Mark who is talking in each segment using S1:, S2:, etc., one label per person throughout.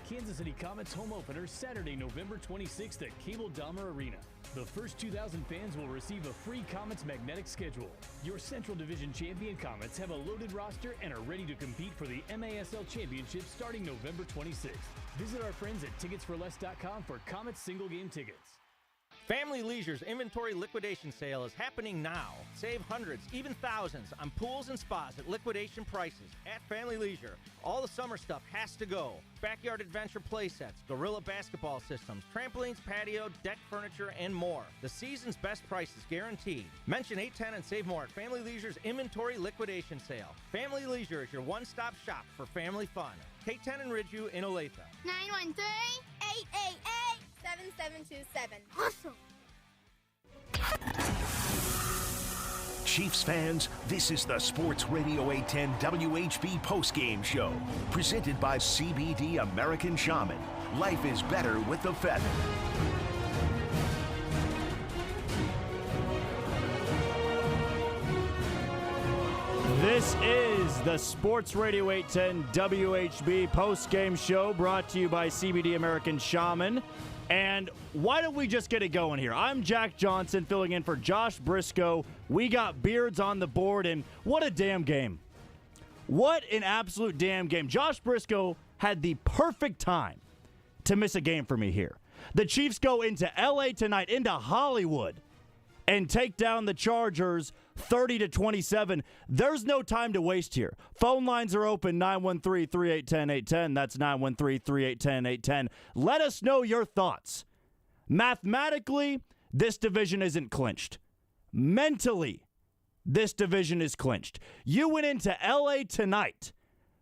S1: Kansas City Comets home opener Saturday, November 26th at Cable Dahmer Arena. The first 2,000 fans will receive a free Comets magnetic schedule. Your Central Division champion Comets have a loaded roster and are ready to compete for the MASL Championship starting November 26th. Visit our friends at ticketsforless.com for Comets single game tickets.
S2: Family Leisure's inventory liquidation sale is happening now. Save hundreds, even thousands, on pools and spas at liquidation prices at Family Leisure. All the summer stuff has to go. Backyard adventure play sets, gorilla basketball systems, trampolines, patio, deck furniture, and more. The season's best price is guaranteed. Mention 810 and save more at Family Leisure's inventory liquidation sale. Family Leisure is your one-stop shop for family fun. K10 and Ridgeview in Olathe.
S3: 913-888-7727. Awesome.
S4: Chiefs fans, this is the Sports Radio 810 WHB Postgame Show, presented by CBD American Shaman. Life is better with the feather.
S5: This is the Sports Radio 810 WHB Postgame Show, brought to you by CBD American Shaman. And why don't we just get it going here? I'm Jack Johnson filling in for Josh Briscoe. We got Beards on the board, and what a damn game. What an absolute damn game. Josh Briscoe had the perfect time to miss a game for me here. The Chiefs go into L.A. tonight, into Hollywood, and take down the Chargers 30-27. There's no time to waste here. Phone lines are open, 913-381-810. That's 913-381-810. Let us know your thoughts. Mathematically, this division isn't clinched. Mentally, this division is clinched. You went into L.A. tonight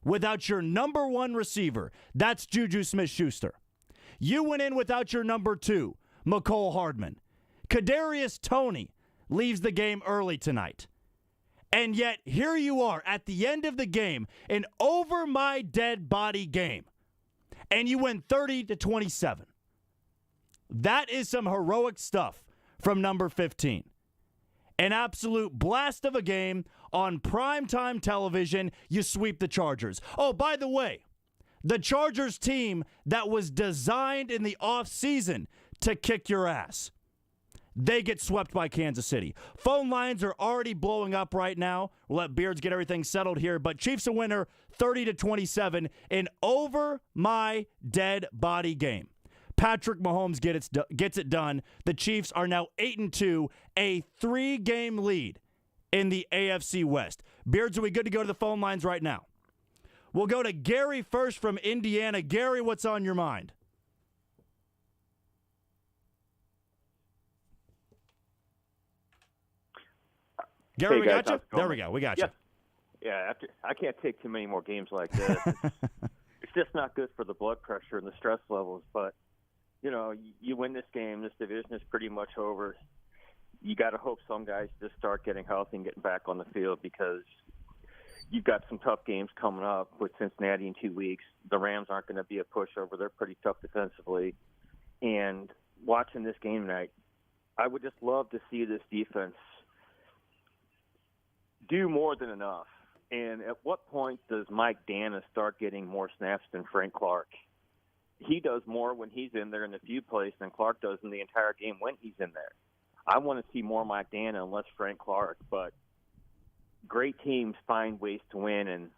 S5: without your number one receiver. That's Juju Smith-Schuster. You went in without your number two, McCole Hardman. Kadarius Toney leaves the game early tonight. And yet, here you are at the end of the game, an over-my-dead-body game, and you win 30-27. That is some heroic stuff from number 15. An absolute blast of a game on primetime television. You sweep the Chargers. Oh, by the way, the Chargers team that was designed in the offseason to kick your ass. They get swept by Kansas City. Phone lines are already blowing up right now. We'll let Beards get everything settled here. But Chiefs a winner, 30-27, an over-my-dead-body game. Patrick Mahomes gets it done. The Chiefs are now 8-2, a 3-game lead in the AFC West. Beards, are we good to go to the phone lines right now? We'll go to Gary first from Indiana. Gary, what's on your mind? Gary,
S6: hey,
S5: we
S6: guys,
S5: got you? There we go. We got you.
S6: Yeah, I can't take too many more games like this. It's just not good for the blood pressure and the stress levels. But, you know, you win this game. This division is pretty much over. You got to hope some guys just start getting healthy and getting back on the field, because you've got some tough games coming up with Cincinnati in 2 weeks. The Rams aren't going to be a pushover. They're pretty tough defensively. And watching this game tonight, I would just love to see this defense do more than enough. And at what point does Mike Dana start getting more snaps than Frank Clark? He does more when he's in there in the few plays than Clark does in the entire game when he's in there. I want to see more Mike Dana and less Frank Clark, but great teams find ways to win, and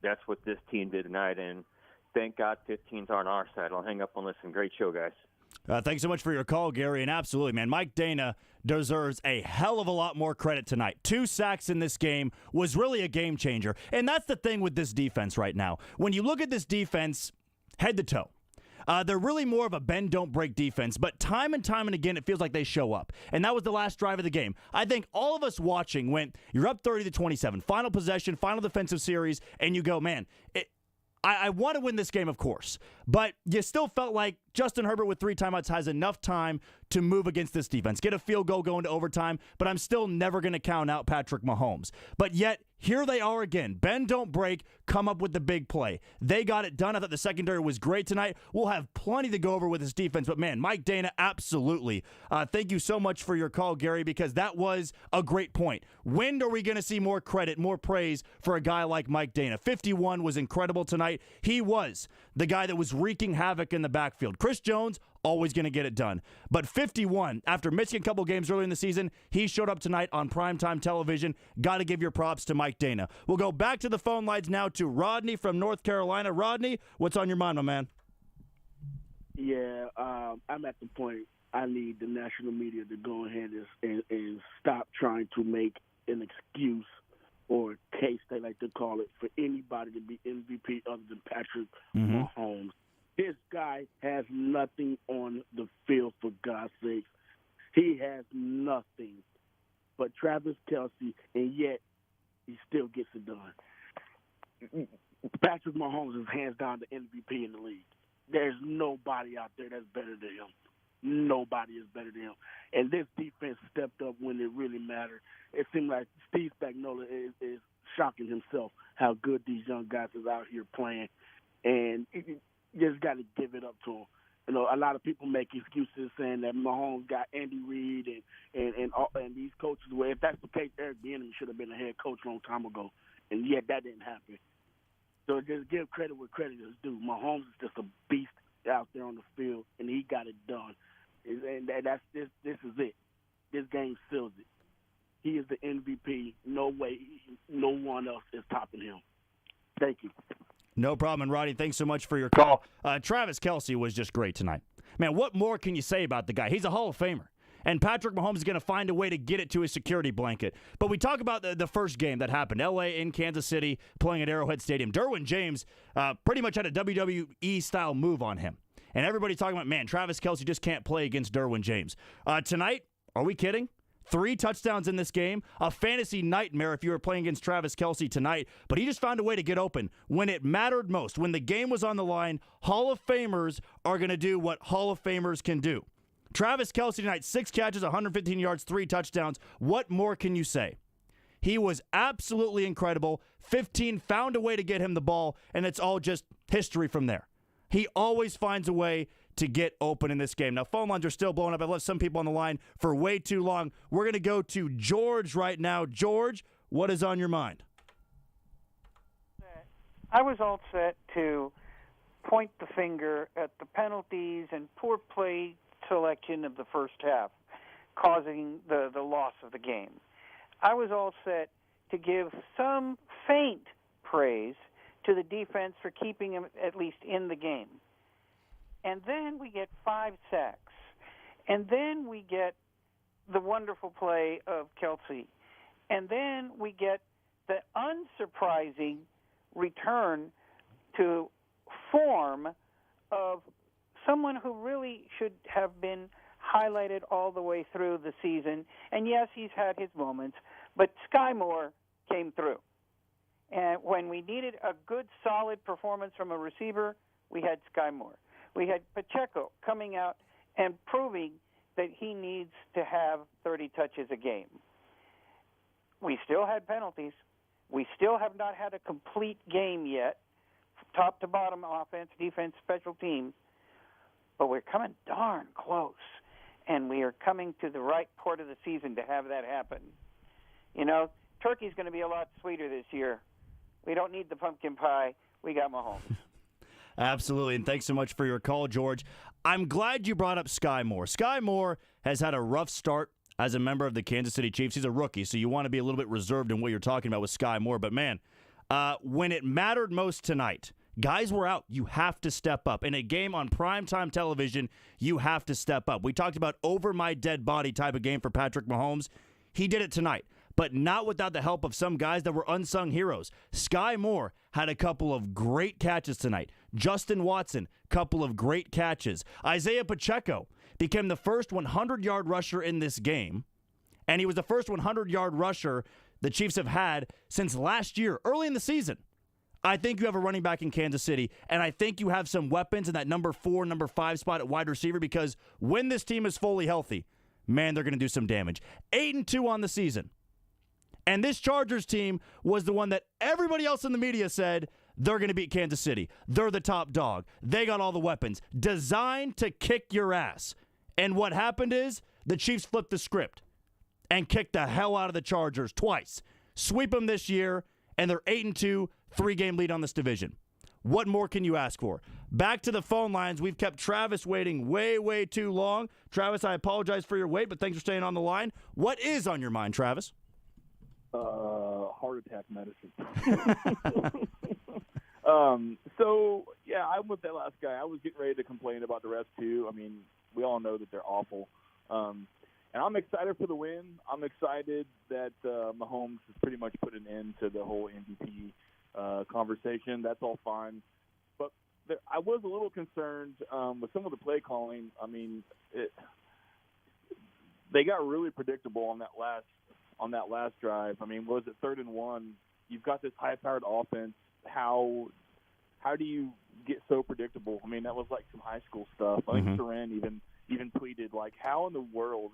S6: that's what this team did tonight. And thank God 15's on our side. I'll hang up and listen. Great show, guys.
S5: Thanks so much for your call, Gary. And absolutely, man, Mike Dana deserves a hell of a lot more credit tonight. 2 sacks in this game was really a game changer. And that's the thing with this defense right now. When you look at this defense head to toe, they're really more of a bend, don't break defense. But time and time and again, it feels like they show up. And that was the last drive of the game. I think all of us watching went, you're up 30-27, final possession, final defensive series, and you go, man, I want to win this game, of course, but you still felt like Justin Herbert with 3 timeouts has enough time to move against this defense, get a field goal going to overtime, but I'm still never going to count out Patrick Mahomes. But yet, here they are again. Bend, don't break, come up with the big play. They got it done. I thought the secondary was great tonight. We'll have plenty to go over with this defense, but man, Mike Dana, absolutely. Thank you so much for your call, Gary, because that was a great point. When are we going to see more credit, more praise for a guy like Mike Dana? 51 was incredible tonight. He was the guy that was wreaking havoc in the backfield. Chris Jones, always going to get it done. But 51, after missing a couple games early in the season, he showed up tonight on primetime television. Got to give your props to Mike Dana. We'll go back to the phone lines now to Rodney from North Carolina. Rodney, what's on your mind, my man?
S7: Yeah, I'm at the point I need the national media to go ahead and stop trying to make an excuse or a case, they like to call it, for anybody to be MVP other than Patrick Mahomes. This guy has nothing on the field, for God's sake. He has nothing but Travis Kelce, and yet he still gets it done. Patrick Mahomes is hands down the MVP in the league. There's nobody out there that's better than him. Nobody is better than him. And this defense stepped up when it really mattered. It seemed like Steve Spagnuolo is shocking himself how good these young guys is out here playing. And you just got to give it up to him. You know, a lot of people make excuses saying that Mahomes got Andy Reid and these coaches. Well, if that's the case, Eric Bieniemy should have been a head coach a long time ago. And yet that didn't happen. So just give credit where credit is due. Mahomes is just a beast out there on the field, and he got it done. And this is it. This game seals it. He is the MVP. No way, no one else is topping him. Thank you.
S5: No problem, and Rodney, thanks so much for your call. Travis Kelce was just great tonight. Man, what more can you say about the guy? He's a Hall of Famer. And Patrick Mahomes is going to find a way to get it to his security blanket. But we talk about the first game that happened. L.A. in Kansas City playing at Arrowhead Stadium. Derwin James pretty much had a WWE-style move on him. And everybody's talking about, man, Travis Kelce just can't play against Derwin James. Tonight, are we kidding? 3 touchdowns in this game. A fantasy nightmare if you were playing against Travis Kelce tonight. But he just found a way to get open when it mattered most. When the game was on the line, Hall of Famers are going to do what Hall of Famers can do. Travis Kelce tonight, 6 catches, 115 yards, 3 touchdowns. What more can you say? He was absolutely incredible. 15 found a way to get him the ball, and it's all just history from there. He always finds a way to get open in this game. Now, phone lines are still blowing up. I've left some people on the line for way too long. We're going to go to George right now. George, what is on your mind?
S8: I was all set to point the finger at the penalties and poor play selection of the first half, causing the loss of the game. I was all set to give some faint praise to the defense for keeping him at least in the game. And then we get 5 sacks. And then we get the wonderful play of Kelce. And then we get the unsurprising return to form of someone who really should have been highlighted all the way through the season. And yes, he's had his moments, but Sky Moore came through. And when we needed a good, solid performance from a receiver, we had Sky Moore. We had Pacheco coming out and proving that he needs to have 30 touches a game. We still had penalties. We still have not had a complete game yet, top to bottom, offense, defense, special teams. But we're coming darn close, and we are coming to the right part of the season to have that happen. You know, turkey's going to be a lot sweeter this year. We don't need the pumpkin pie. We got Mahomes.
S5: Absolutely, and thanks so much for your call, George. I'm glad you brought up Sky Moore. Sky Moore has had a rough start as a member of the Kansas City Chiefs. He's a rookie, so you want to be a little bit reserved in what you're talking about with Sky Moore. But, man, when it mattered most tonight, guys were out. You have to step up. In a game on primetime television, you have to step up. We talked about over my dead body type of game for Patrick Mahomes. He did it tonight, but not without the help of some guys that were unsung heroes. Sky Moore had a couple of great catches tonight. Justin Watson, couple of great catches. Isaiah Pacheco became the first 100-yard rusher in this game, and he was the first 100-yard rusher the Chiefs have had since last year, early in the season. I think you have a running back in Kansas City, and I think you have some weapons in that number 4, number 5 spot at wide receiver, because when this team is fully healthy, man, they're going to do some damage. 8-2 on the season. And this Chargers team was the one that everybody else in the media said they're going to beat Kansas City. They're the top dog. They got all the weapons designed to kick your ass. And what happened is the Chiefs flipped the script and kicked the hell out of the Chargers twice. Sweep them this year, and they're 8-2, 3-game lead on this division. What more can you ask for? Back to the phone lines. We've kept Travis waiting way, way too long. Travis, I apologize for your wait, but thanks for staying on the line. What is on your mind, Travis?
S9: Heart attack medicine. So, yeah, I'm with that last guy. I was getting ready to complain about the rest, too. I mean, we all know that they're awful. And I'm excited for the win. I'm excited that Mahomes has pretty much put an end to the whole MVP conversation. That's all fine. But I was a little concerned with some of the play calling. I mean, they got really predictable on that last drive. I mean, was it 3rd and 1? You've got this high-powered offense. How do you get so predictable? I mean, that was like some high school stuff. I think Saran even tweeted, like, how in the world,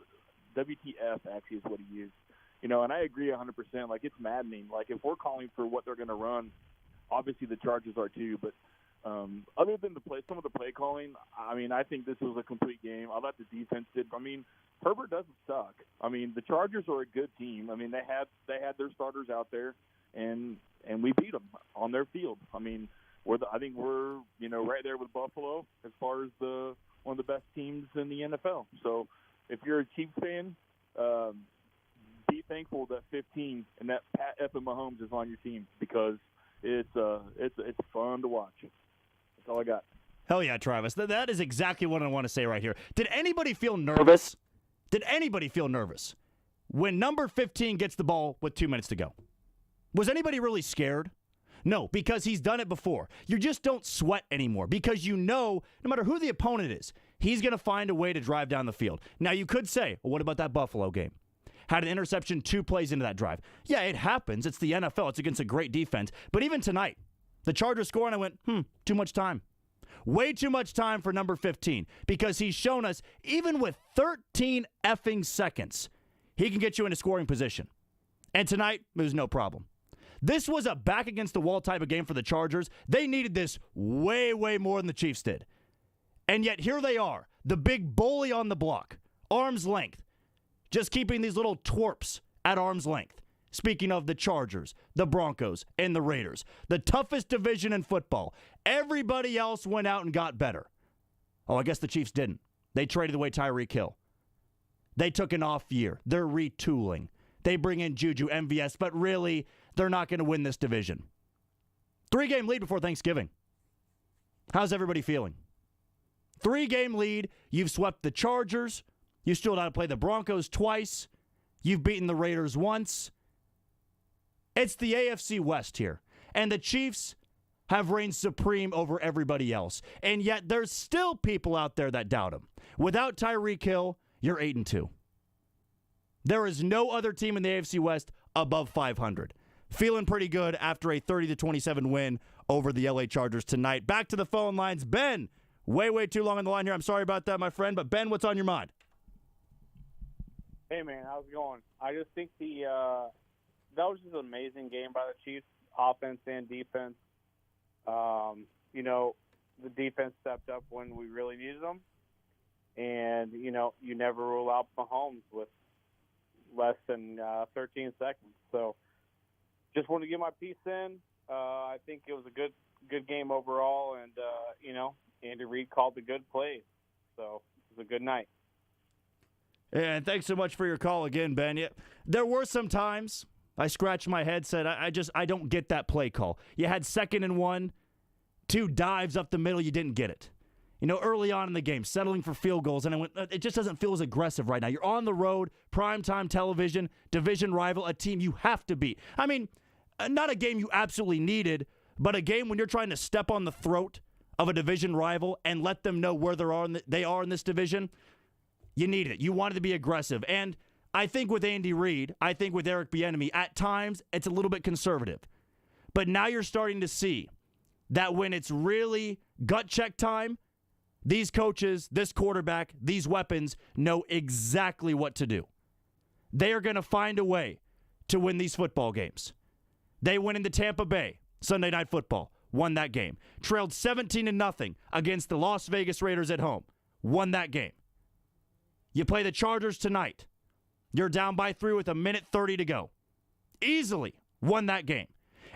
S9: WTF actually is what he used. You know, and I agree 100%. Like, it's maddening. Like, if we're calling for what they're going to run, obviously the Chargers are too. But other than some of the play calling, I mean, I think this was a complete game. I thought the defense did. I mean, Herbert doesn't suck. I mean, the Chargers are a good team. I mean, they had their starters out there, and we beat them on their field. I mean, I think we're right there with Buffalo as far as one of the best teams in the NFL. So if you're a Chiefs fan, be thankful that 15 and that Pat F. Mahomes is on your team, because it's fun to watch. That's all I got.
S5: Hell yeah, Travis. That is exactly what I want to say right here. Did anybody feel nervous? Did anybody feel nervous when number 15 gets the ball with 2 minutes to go? Was anybody really scared? No, because he's done it before. You just don't sweat anymore, because no matter who the opponent is, he's going to find a way to drive down the field. Now, you could say, well, what about that Buffalo game? Had an interception 2 plays into that drive. Yeah, it happens. It's the NFL. It's against a great defense. But even tonight, the Chargers score, and I went, too much time. Way too much time for number 15, because he's shown us, even with 13 effing seconds, he can get you in a scoring position. And tonight, it was no problem. This was a back-against-the-wall type of game for the Chargers. They needed this way, way more than the Chiefs did. And yet, here they are, the big bully on the block, arm's length, just keeping these little twerps at arm's length. Speaking of the Chargers, the Broncos, and the Raiders, the toughest division in football. Everybody else went out and got better. Oh, I guess the Chiefs didn't. They traded away Tyreek Hill. They took an off year. They're retooling. They bring in Juju, MVS, but really, they're not going to win this division. 3-game lead before Thanksgiving. How's everybody feeling? 3-game lead. You've swept the Chargers. You still got to play the Broncos twice. You've beaten the Raiders once. It's the AFC West here. And the Chiefs have reigned supreme over everybody else. And yet there's still people out there that doubt them. Without Tyreek Hill, you're 8-2. There is no other team in the AFC West above 500. Feeling pretty good after a 30-27 win over the LA Chargers tonight. Back to the phone lines. Ben, way too long on the line here. I'm sorry about that, my friend. But Ben, what's on your mind?
S10: Hey, man, how's it going? I just think that was just an amazing game by the Chiefs, offense and defense. The defense stepped up when we really needed them. And, you never rule out Mahomes with less than 13 seconds. So just wanted to get my piece in. I think it was a good game overall. And, Andy Reid called the good plays. So it was a good night.
S5: And thanks so much for your call again, Ben. Yeah, there were some times I scratched my head, said, I don't get that play call. You had 2nd and 1, 2 dives up the middle, you didn't get it. Early on in the game, settling for field goals, and I went, it just doesn't feel as aggressive right now. You're on the road, primetime television, division rival, a team you have to beat. I mean, not a game you absolutely needed, but a game when you're trying to step on the throat of a division rival and let them know where they are in this division. You need it. You wanted to be aggressive. And I think with Andy Reid, I think with Eric Bieniemy, at times it's a little bit conservative. But now you're starting to see that when it's really gut check time, these coaches, this quarterback, these weapons know exactly what to do. They are going to find a way to win these football games. They went into Tampa Bay, Sunday Night Football, won that game. Trailed 17-0 against the Las Vegas Raiders at home, won that game. You play the Chargers tonight. You're down by 3 with 1:30 to go. Easily won that game.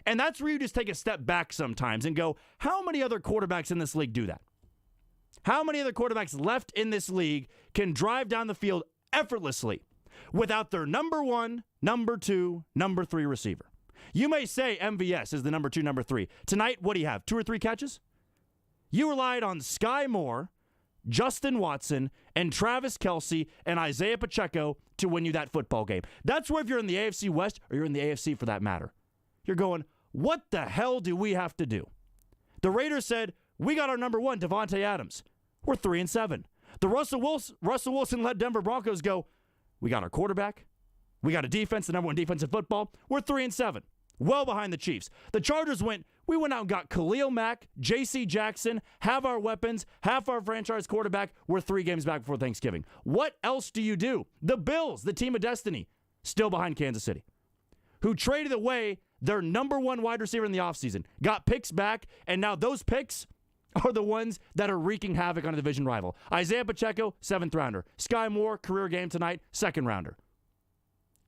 S5: And that's where you just take a step back sometimes and go, how many other quarterbacks in this league do that? How many other quarterbacks left in this league can drive down the field effortlessly without their number 1, number 2, number 3 receiver? You may say MVS is the number 2, number 3. Tonight, what do you have, 2 or 3 catches? You relied on Sky Moore, Justin Watson, and Travis Kelce and Isaiah Pacheco to win you that football game. That's where if you're in the AFC West or you're in the AFC for that matter, you're going, what the hell do we have to do? The Raiders said, we got our number 1, Devontae Adams. We're 3-7. The Russell Wilson-led Denver Broncos go, we got our quarterback. We got a defense, the number 1 defense in football. We're 3-7. Well behind the Chiefs. The Chargers we went out and got Khalil Mack, J.C. Jackson, have our weapons, half our franchise quarterback. We're 3 games back before Thanksgiving. What else do you do? The Bills, the team of destiny, still behind Kansas City, who traded away their number 1 wide receiver in the offseason, got picks back, and now those picks are the ones that are wreaking havoc on a division rival. Isaiah Pacheco, 7th rounder. Sky Moore, career game tonight, 2nd rounder.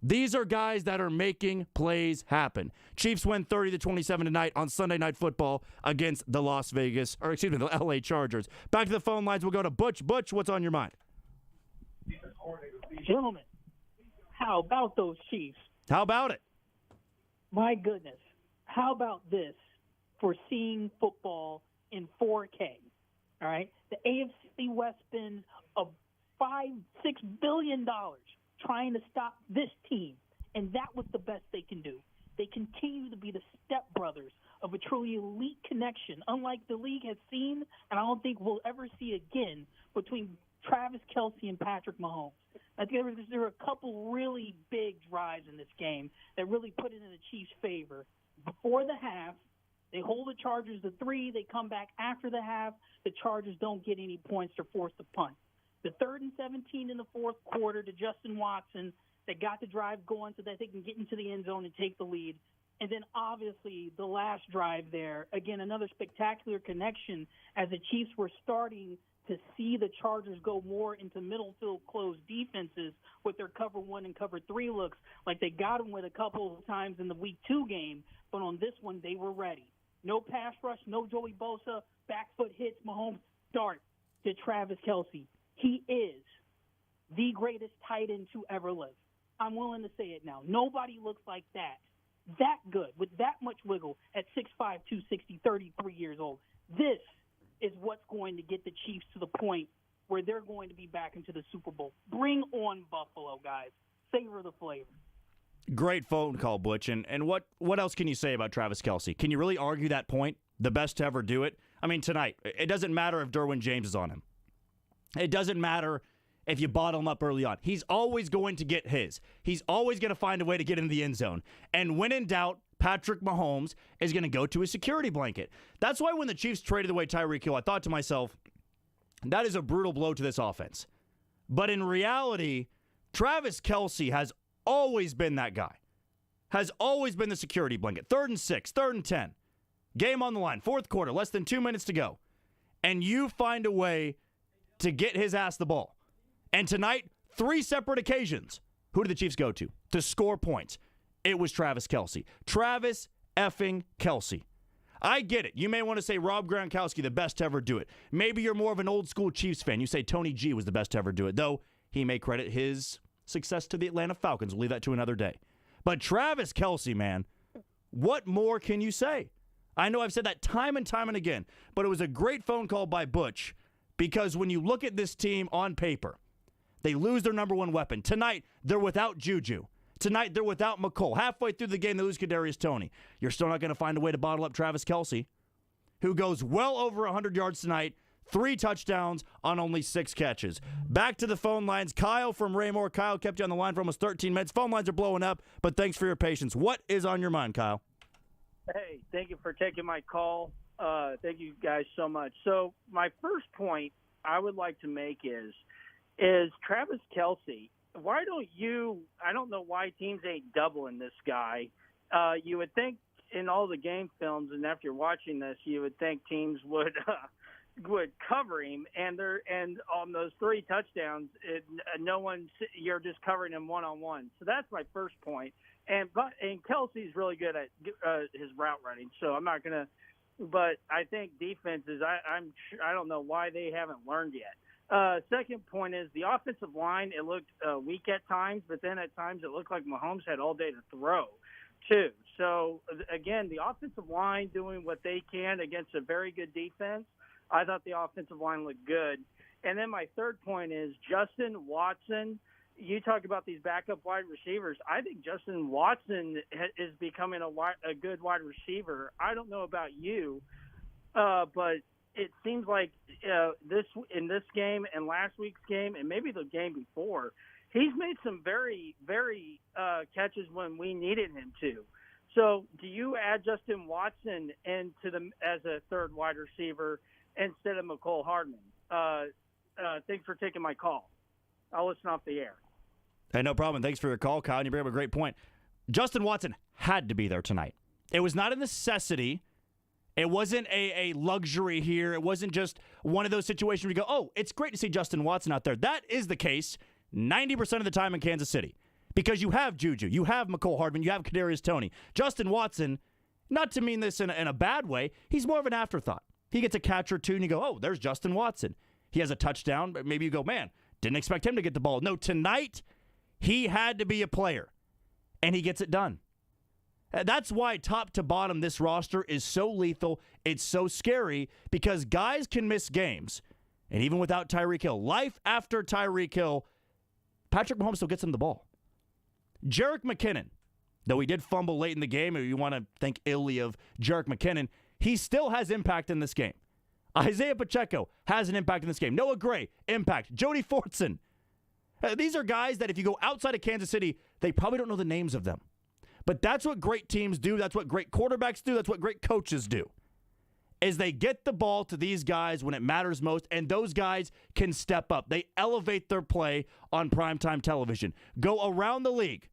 S5: These are guys that are making plays happen. Chiefs win 30-27 tonight on Sunday Night Football against the the LA Chargers. Back to the phone lines. We'll go to Butch. Butch, what's on your mind?
S11: Gentlemen, how about those Chiefs?
S5: How about it?
S11: My goodness. How about this for seeing football in 4K? All right? The AFC West spends $5-6 billion trying to stop this team, and that was the best they can do. They continue to be the stepbrothers of a truly elite connection, unlike the league has seen, and I don't think we'll ever see again, between Travis Kelce and Patrick Mahomes. I think there were a couple really big drives in this game that really put it in the Chiefs' favor. Before the half, they hold the Chargers to 3. They come back after the half. The Chargers don't get any points. They're forced to punt. The 3rd and 17 in the 4th quarter to Justin Watson that got the drive going so that they can get into the end zone and take the lead. And then, obviously, the last drive there, again, another spectacular connection as the Chiefs were starting to see the Chargers go more into middle field closed defenses with their cover 1 and cover 3 looks, like they got them with a couple of times in the Week 2 game. But on this one, they were ready. No pass rush, no Joey Bosa, back foot hits, Mahomes dart to Travis Kelce. He is the greatest tight end to ever live. I'm willing to say it now. Nobody looks like that good, with that much wiggle at 6'5", 260, 33 years old. This is what's going to get the Chiefs to the point where they're going to be back into the Super Bowl. Bring on Buffalo, guys. Savor the flavor.
S5: Great phone call, Butch. And what else can you say about Travis Kelce? Can you really argue that point? The best to ever do it? I mean, tonight, it doesn't matter if Derwin James is on him. It doesn't matter if you bottle him up early on. He's always going to get his. He's always going to find a way to get into the end zone. And when in doubt, Patrick Mahomes is going to go to his security blanket. That's why when the Chiefs traded away Tyreek Hill, I thought to myself, that is a brutal blow to this offense. But in reality, Travis Kelce has always been that guy. Has always been the security blanket. 3rd and 6, 3rd and 10. Game on the line, 4th quarter, less than 2 minutes to go. And you find a way to get his ass the ball. And tonight, 3 separate occasions. Who did the Chiefs go to score points? It was Travis Kelce. Travis effing Kelce. I get it. You may want to say Rob Gronkowski, the best to ever do it. Maybe you're more of an old school Chiefs fan. You say Tony G was the best to ever do it, though he may credit his success to the Atlanta Falcons. We'll leave that to another day. But Travis Kelce, man, what more can you say? I know I've said that time and time and again, but it was a great phone call by Butch. Because when you look at this team on paper, they lose their number 1 weapon. Tonight, they're without Juju. Tonight, they're without McCole. Halfway through the game, they lose Kadarius Toney. You're still not going to find a way to bottle up Travis Kelce, who goes well over 100 yards tonight, 3 touchdowns on only 6 catches. Back to the phone lines. Kyle from Raymore. Kyle kept you on the line for almost 13 minutes. Phone lines are blowing up, but thanks for your patience. What is on your mind, Kyle?
S12: Hey, thank you for taking my call. Thank you guys so much. So my first point I would like to make is Travis Kelce why don't you – I don't know why teams ain't doubling this guy. You would think in all the game films and after watching this, you would think teams would cover him. And on those 3 touchdowns, you're just covering him one-on-one. So that's my first point. And Kelsey's really good at his route running, so I'm not going to – but I think defenses, I don't know why they haven't learned yet. Second point is the offensive line, it looked weak at times, but then at times it looked like Mahomes had all day to throw, too. So, again, the offensive line doing what they can against a very good defense. I thought the offensive line looked good. And then my third point is Justin Watson. You talk about these backup wide receivers. I think Justin Watson is becoming a good wide receiver. I don't know about you, but it seems like in this game and last week's game and maybe the game before, he's made some very, very catches when we needed him to. So do you add Justin Watson as a third wide receiver instead of McCole Hardman? Thanks for taking my call. I'll listen off the air.
S5: Hey, no problem. Thanks for your call, Kyle. And you bring up a great point. Justin Watson had to be there tonight. It was not a necessity. It wasn't a luxury here. It wasn't just one of those situations where you go, oh, it's great to see Justin Watson out there. That is the case 90% of the time in Kansas City because you have Juju, you have McCole Hardman, you have Kadarius Toney. Justin Watson, not to mean this in a bad way, he's more of an afterthought. He gets a catch or two and you go, oh, there's Justin Watson. He has a touchdown, but maybe you go, man, didn't expect him to get the ball. No, tonight he had to be a player, and he gets it done. That's why top to bottom this roster is so lethal. It's so scary because guys can miss games. And even without Tyreek Hill, life after Tyreek Hill, Patrick Mahomes still gets him the ball. Jerick McKinnon, though he did fumble late in the game, and you want to think illy of Jerick McKinnon, he still has impact in this game. Isaiah Pacheco has an impact in this game. Noah Gray, impact. Jody Fortson. These are guys that if you go outside of Kansas City, they probably don't know the names of them. But that's what great teams do. That's what great quarterbacks do. That's what great coaches do. Is they get the ball to these guys when it matters most, and those guys can step up. They elevate their play on primetime television. Go around the league.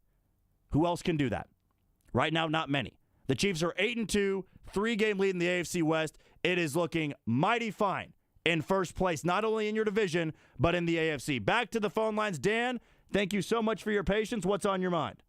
S5: Who else can do that? Right now, not many. The Chiefs are 8-2, 3-game lead in the AFC West. It is looking mighty fine in first place, not only in your division, but in the AFC. Back to the phone lines. Dan, thank you so much for your patience. What's on your mind?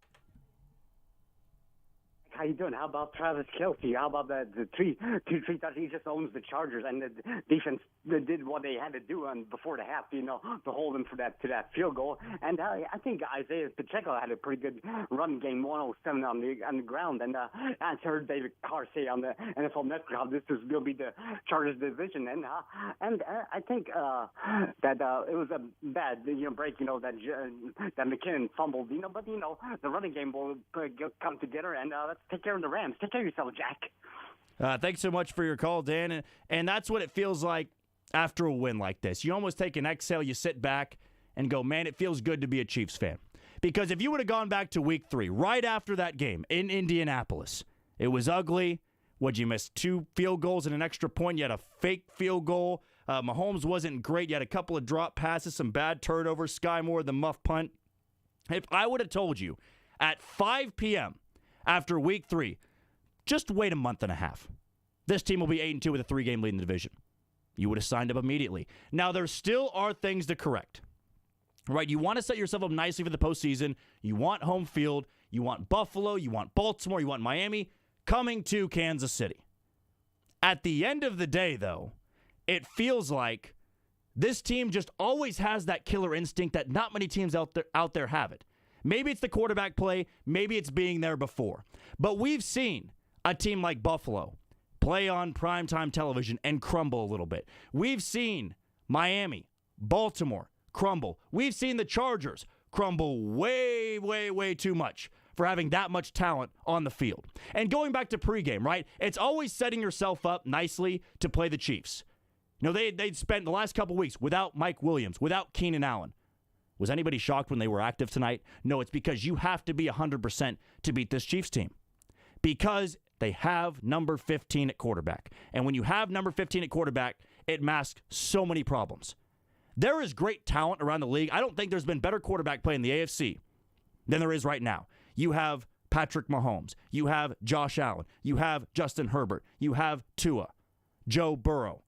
S13: How you doing? How about Travis Kelce? How about the three that he just owns the Chargers, and the defense did what they had to do before the half, to hold him to that field goal. And I think Isaiah Pacheco had a pretty good run game, 107 on the ground. And I heard David Carr say on the NFL Network how this is going to be the Chargers division. And I think that it was a bad break, that McKinnon fumbled, but the running game will come together, and let's take care of the Rams. Take care of yourself, Jack.
S5: Thanks so much for your call, Dan. And that's what it feels like after a win like this. You almost take an exhale, you sit back and go, man, it feels good to be a Chiefs fan. Because if you would have gone back to week 3, right after that game in Indianapolis, it was ugly. What'd you miss? 2 field goals and an extra point. You had a fake field goal. Mahomes wasn't great. You had a couple of drop passes, some bad turnovers. Sky Moore, the muff punt. If I would have told you at 5 p.m., after week 3, just wait a month and a half. This team will be 8-2 with a 3-game lead in the division. You would have signed up immediately. Now, there still are things to correct. Right? You want to set yourself up nicely for the postseason. You want home field. You want Buffalo. You want Baltimore. You want Miami coming to Kansas City. At the end of the day, though, it feels like this team just always has that killer instinct that not many teams out there have it. Maybe it's the quarterback play. Maybe it's being there before. But we've seen a team like Buffalo play on primetime television and crumble a little bit. We've seen Miami, Baltimore crumble. We've seen the Chargers crumble way, way, way too much for having that much talent on the field. And going back to pregame, right? It's always setting yourself up nicely to play the Chiefs. They'd spent the last couple weeks without Mike Williams, without Keenan Allen. Was anybody shocked when they were active tonight? No, it's because you have to be 100% to beat this Chiefs team. Because they have number 15 at quarterback. And when you have number 15 at quarterback, it masks so many problems. There is great talent around the league. I don't think there's been better quarterback play in the AFC than there is right now. You have Patrick Mahomes. You have Josh Allen. You have Justin Herbert. You have Tua, Joe Burrow.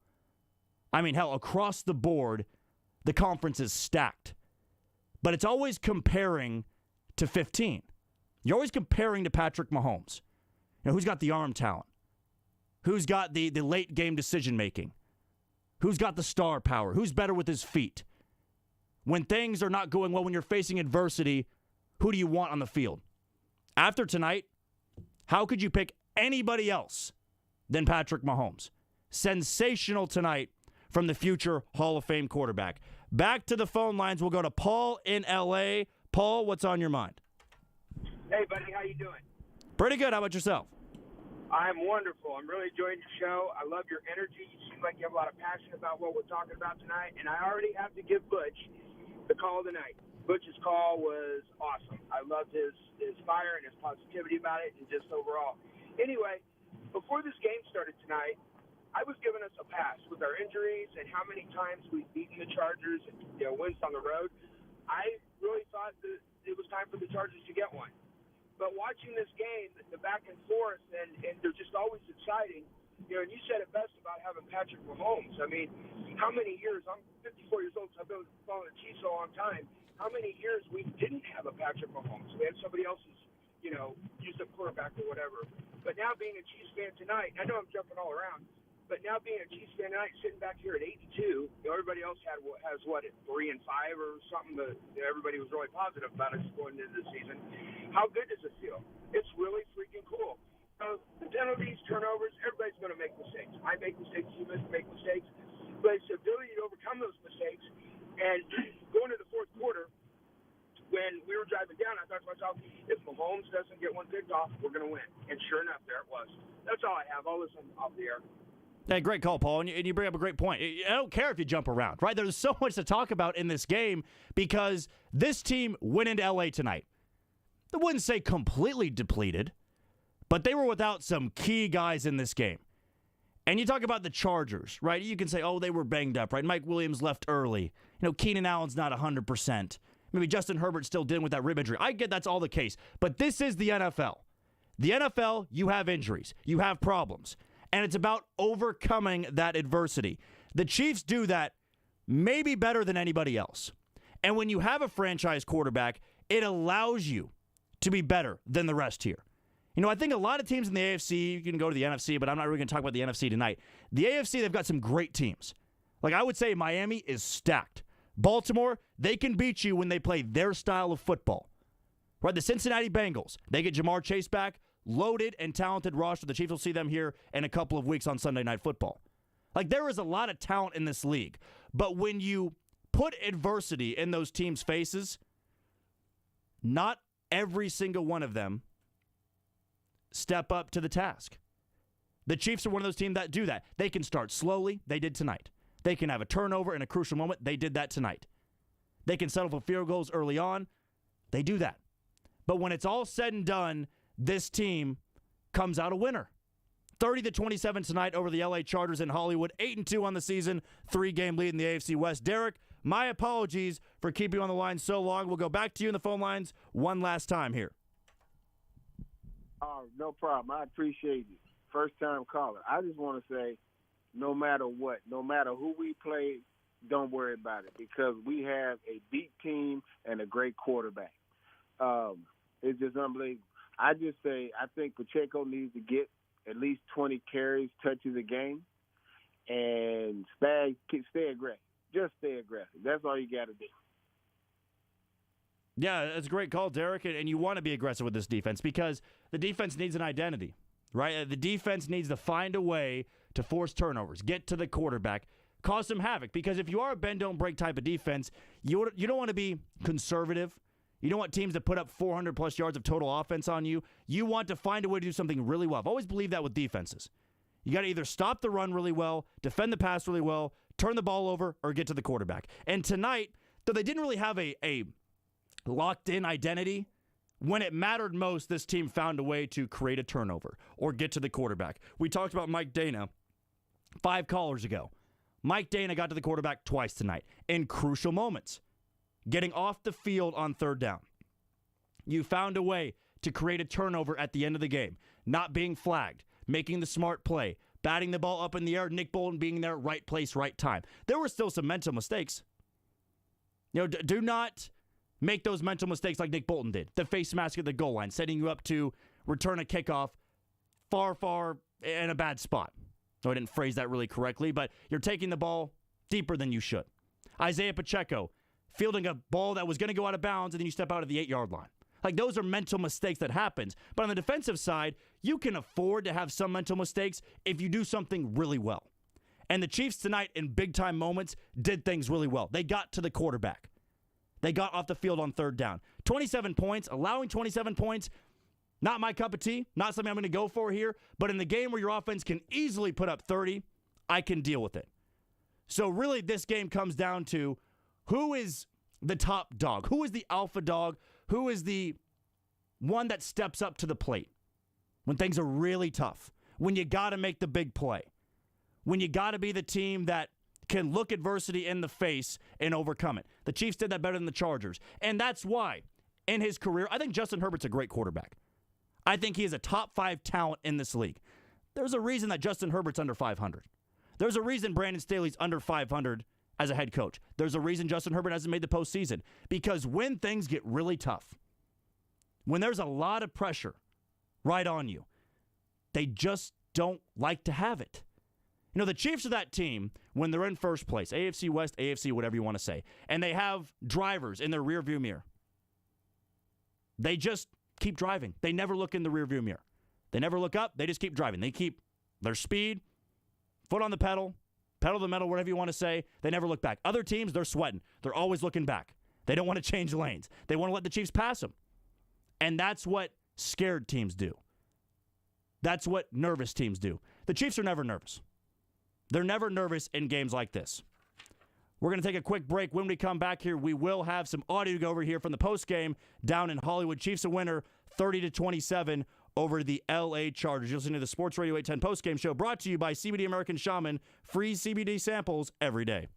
S5: I mean, hell, across the board, the conference is stacked. But it's always comparing to 15. You're always comparing to Patrick Mahomes. You know, who's got the arm talent? Who's got the late game decision making? Who's got the star power? Who's better with his feet? When things are not going well, when you're facing adversity, who do you want on the field? After tonight, how could you pick anybody else than Patrick Mahomes? Sensational tonight from the future Hall of Fame quarterback. Back to the phone lines. We'll go to Paul in L.A. Paul, what's on your mind?
S14: Hey, buddy, how you doing?
S5: Pretty good. How about yourself?
S14: I'm wonderful. I'm really enjoying your show. I love your energy. You seem like you have a lot of passion about what we're talking about tonight. And I already have to give Butch the call of the night. Butch's call was awesome. I loved his fire and his positivity about it and just overall. Anyway, before this game started tonight, I was giving us a pass with our injuries and how many times we've beaten the Chargers and wins on the road. I really thought that it was time for the Chargers to get one. But watching this game, the back and forth, and they're just always exciting. And you said it best about having Patrick Mahomes. I mean, how many years? I'm 54 years old, so I've been following the Chiefs a long time. How many years we didn't have a Patrick Mahomes? We had somebody else's, used up quarterback or whatever. But now being a Chiefs fan tonight, I know I'm jumping all around, but now being a Chiefs fan tonight, sitting back here at 82, everybody else has what, at 3-5 or something that everybody was really positive about us going into the season. How good does it feel? It's really freaking cool. The penalties, turnovers, everybody's going to make mistakes. I make mistakes, you make mistakes. But it's the ability to overcome those mistakes. And going to the fourth quarter, when we were driving down, I thought to myself, if Mahomes doesn't get one picked off, we're going to win. And sure enough, there it was. That's all I have. I'll listen off the air.
S5: Hey, great call, Paul, and you bring up a great point. I don't care if you jump around, right? There's so much to talk about in this game because this team went into L.A. tonight. I wouldn't say completely depleted, but they were without some key guys in this game. And you talk about the Chargers, right? You can say, oh, they were banged up, right? Mike Williams left early. Keenan Allen's not 100%. Maybe Justin Herbert's still dealing with that rib injury. I get that's all the case. But this is the NFL. The NFL, you have injuries. You have problems. And it's about overcoming that adversity. The Chiefs do that maybe better than anybody else. And when you have a franchise quarterback, it allows you to be better than the rest here. I think a lot of teams in the AFC, you can go to the NFC, but I'm not really going to talk about the NFC tonight. The AFC, they've got some great teams. Like I would say Miami is stacked. Baltimore, they can beat you when they play their style of football. Right? The Cincinnati Bengals, they get Jamar Chase back, loaded and talented roster. The Chiefs will see them here in a couple of weeks on Sunday Night Football. Like there is a lot of talent in this league. But when you put adversity in those teams' faces, not every single one of them step up to the task. The Chiefs are one of those teams that do that. They can start slowly. They did tonight. They can have a turnover in a crucial moment. They did that tonight. They can settle for field goals early on. They do that. But when it's all said and done, this team comes out a winner. 30-27 tonight over the LA Chargers in Hollywood. 8-2 on the season. 3-game lead in the AFC West. Derek, my apologies for keeping you on the line so long. We'll go back to you in the phone lines one last time here.
S15: Oh, no problem. I appreciate you. First-time caller. I just want to say, no matter what, no matter who we play, don't worry about it because we have a beat team and a great quarterback. It's just unbelievable. I just say I think Pacheco needs to get at least 20 carries, touches a game, and stay aggressive. Just stay aggressive. That's all you got to do.
S5: Yeah, that's a great call, Derek, and you want to be aggressive with this defense because the defense needs an identity, right? The defense needs to find a way to force turnovers, get to the quarterback, cause some havoc because if you are a bend-don't-break type of defense, you don't want to be conservative. You don't want teams to put up 400-plus yards of total offense on you. You want to find a way to do something really well. I've always believed that with defenses. You got to either stop the run really well, defend the pass really well, turn the ball over, or get to the quarterback. And tonight, though they didn't really have a locked-in identity, when it mattered most, this team found a way to create a turnover or get to the quarterback. We talked about Mike Dana 5 callers ago. Mike Dana got to the quarterback twice tonight in crucial moments, getting off the field on third down. You found a way to create a turnover at the end of the game, not being flagged, making the smart play, batting the ball up in the air, Nick Bolton being there, right place, right time. There were still some mental mistakes. Do not make those mental mistakes like Nick Bolton did. The face mask at the goal line, setting you up to return a kickoff far in a bad spot. No, I didn't phrase that really correctly, but you're taking the ball deeper than you should. Isaiah Pacheco fielding a ball that was going to go out of bounds, and then you step out of the 8-yard line. Like, those are mental mistakes that happens. But on the defensive side, you can afford to have some mental mistakes if you do something really well. And the Chiefs tonight, in big-time moments, did things really well. They got to the quarterback. They got off the field on third down. 27 points, allowing 27 points, not my cup of tea, not something I'm going to go for here. But in the game where your offense can easily put up 30, I can deal with it. So really, this game comes down to who is the top dog? Who is the alpha dog? Who is the one that steps up to the plate when things are really tough? When you got to make the big play? When you got to be the team that can look adversity in the face and overcome it? The Chiefs did that better than the Chargers. And that's why, in his career, I think Justin Herbert's a great quarterback. I think he is a top 5 talent in this league. There's a reason that Justin Herbert's under 500. There's a reason Brandon Staley's under 500 as a head coach. There's a reason Justin Herbert hasn't made the postseason. Because when things get really tough, when there's a lot of pressure right on you, they just don't like to have it. The Chiefs are that team when they're in first place, AFC West, AFC, whatever you want to say, and they have drivers in their rearview mirror. They just keep driving. They never look in the rearview mirror. They never look up. They just keep driving. They keep their speed, foot on the pedal to the metal, whatever you want to say. They never look back. Other teams, they're sweating. They're always looking back. They don't want to change lanes. They want to let the Chiefs pass them. And that's what scared teams do. That's what nervous teams do. The Chiefs are never nervous. They're never nervous in games like this. We're going to take a quick break. When we come back here, we will have some audio to go over here from the postgame down in Hollywood. Chiefs a winner 30-27 over the L.A. Chargers. You're listening to the Sports Radio 810 postgame show brought to you by CBD American Shaman. Free CBD samples every day.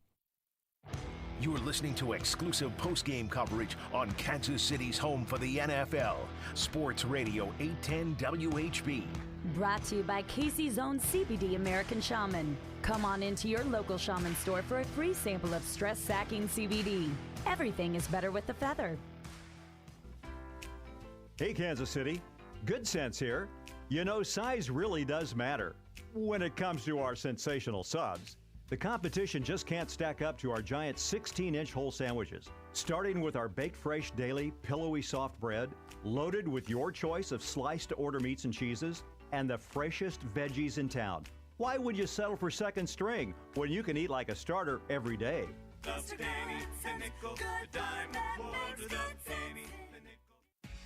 S4: You're listening to exclusive postgame coverage on Kansas City's home for the NFL. Sports Radio 810 WHB.
S16: Brought to you by Casey's own CBD American Shaman. Come on into your local Shaman store for a free sample of stress-sacking CBD. Everything is better with the feather.
S17: Hey, Kansas City. Good Sense here. Size really does matter when it comes to our sensational subs. The competition just can't stack up to our giant 16-inch whole sandwiches. Starting with our baked fresh daily pillowy soft bread, loaded with your choice of sliced to order meats and cheeses, and the freshest veggies in town. Why would you settle for second string when you can eat like a starter every day?
S18: The penny, the nickel, the dime, the quarter, the penny.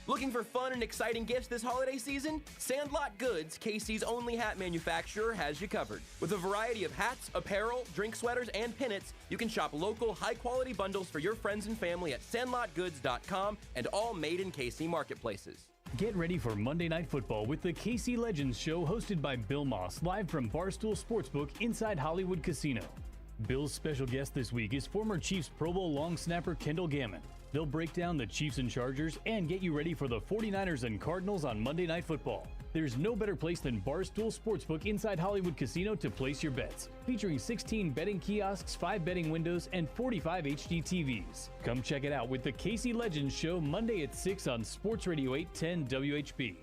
S19: Looking for fun and exciting gifts this holiday season? Sandlot Goods, Casey's only hat manufacturer, has you covered. With a variety of hats, apparel, drink sweaters, and pinnets, you can shop local, high-quality bundles for your friends and family at sandlotgoods.com and all made in Casey marketplaces.
S1: Get ready for Monday Night Football with the Casey Legends Show hosted by Bill Moss, live from Barstool Sportsbook inside Hollywood Casino. Bill's special guest this week is former Chiefs Pro Bowl long snapper Kendall Gammon. They'll break down the Chiefs and Chargers and get you ready for the 49ers and Cardinals on Monday Night Football. There's no better place than Barstool Sportsbook inside Hollywood Casino to place your bets. Featuring 16 betting kiosks, 5 betting windows, and 45 HD TVs. Come check it out with the Casey Legends Show Monday at 6 on Sports Radio 810 WHB.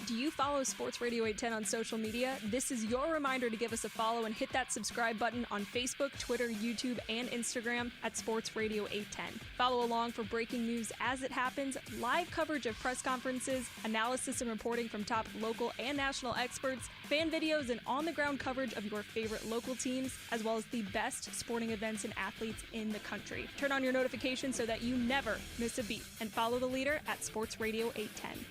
S20: Do you follow Sports Radio 810 on social media? This is your reminder to give us a follow and hit that subscribe button on Facebook, Twitter, YouTube, and Instagram at Sports Radio 810. Follow along for breaking news as it happens, live coverage of press conferences, analysis and reporting from top local and national experts, fan videos, and on-the-ground coverage of your favorite local teams, as well as the best sporting events and athletes in the country. Turn on your notifications so that you never miss a beat, and follow the leader at Sports Radio 810.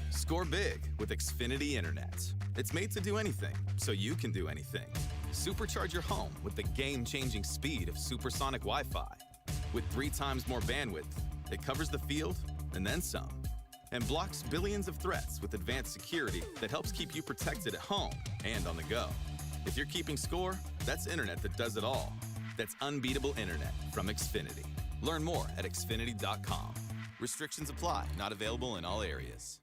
S21: Score big with Xfinity Internet. It's made to do anything, so you can do anything. Supercharge your home with the game-changing speed of supersonic Wi-Fi. With 3 times more bandwidth, it covers the field and then some. And blocks billions of threats with advanced security that helps keep you protected at home and on the go. If you're keeping score, that's internet that does it all. That's unbeatable internet from Xfinity. Learn more at Xfinity.com. Restrictions apply. Not available in all areas.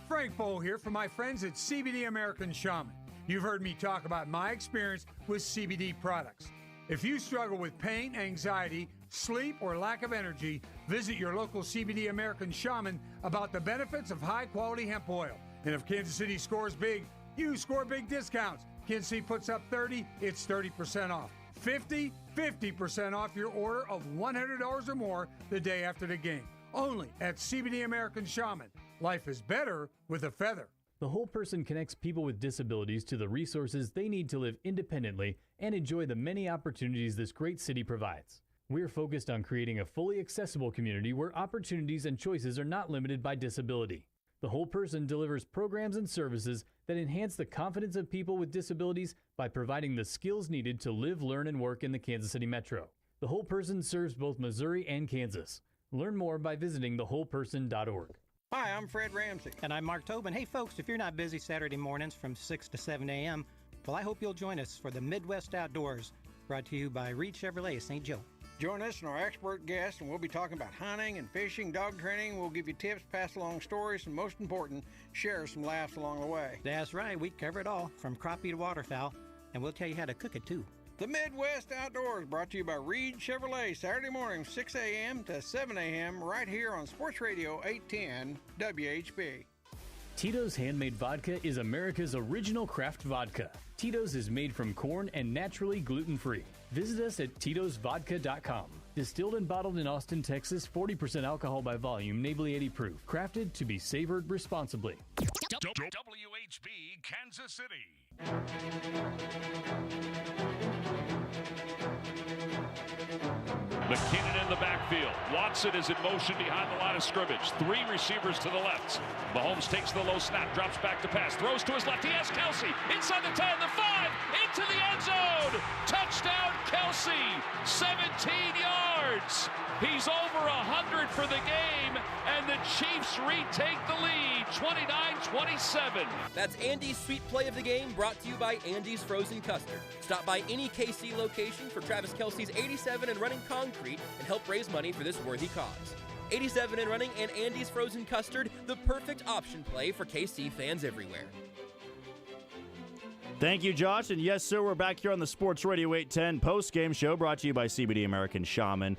S2: Frank Bowl here for my friends at CBD American Shaman. You've heard me talk about my experience with CBD products. If you struggle with pain, anxiety, sleep, or lack of energy, visit your local CBD American Shaman about the benefits of high-quality hemp oil. And if Kansas City scores big, you score big discounts. Kansas City puts up 30, it's 30% off. 50% off your order of $100 or more the day after the game. Only at CBD American Shaman. Life is better with a feather.
S1: The Whole Person connects people with disabilities to the resources they need to live independently and enjoy the many opportunities this great city provides. We're focused on creating a fully accessible community where opportunities and choices are not limited by disability. The Whole Person delivers programs and services that enhance the confidence of people with disabilities by providing the skills needed to live, learn, and work in the Kansas City Metro. The Whole Person serves both Missouri and Kansas. Learn more by visiting thewholeperson.org.
S22: Hi, I'm Fred Ramsey. And I'm Mark Tobin. Hey, folks, if you're not busy Saturday mornings from 6 to 7 a.m., well, I hope you'll join us for the Midwest Outdoors, brought to you by Reed Chevrolet St. Joe.
S23: Join us and our expert guests, and we'll be talking about hunting and fishing, dog training. We'll give you tips, pass along stories, and most important, share some laughs along the way.
S22: That's right. We cover it all, from crappie to waterfowl, and we'll tell you how to cook it, too.
S23: The Midwest Outdoors, brought to you by Reed Chevrolet, Saturday morning, 6 a.m. to 7 a.m., right here on Sports Radio 810 WHB.
S1: Tito's Handmade Vodka is America's original craft vodka. Tito's is made from corn and naturally gluten-free. Visit us at titosvodka.com. Distilled and bottled in Austin, Texas, 40% alcohol by volume, Neighborly 80 proof. Crafted to be savored responsibly.
S24: WHB, Kansas City. McKinnon in the backfield. Watson is in motion behind the line of scrimmage. 3 receivers to the left. Mahomes takes the low snap, drops back to pass, throws to his left. He has Kelsey inside the 10, the 5, into the end zone. Touchdown, Kelsey. 17 yards. He's over 100 for the game, and the Chiefs retake the lead, 29-27.
S19: That's Andy's Sweet Play of the Game, brought to you by Andy's Frozen Custard. Stop by any KC location for Travis Kelce's 87 and running concrete and help raise money for this worthy cause. 87 and running and Andy's Frozen Custard, the perfect option play for KC fans everywhere.
S5: Thank you, Josh. And yes, sir, we're back here on the Sports Radio 810 post-game show, brought to you by CBD American Shaman.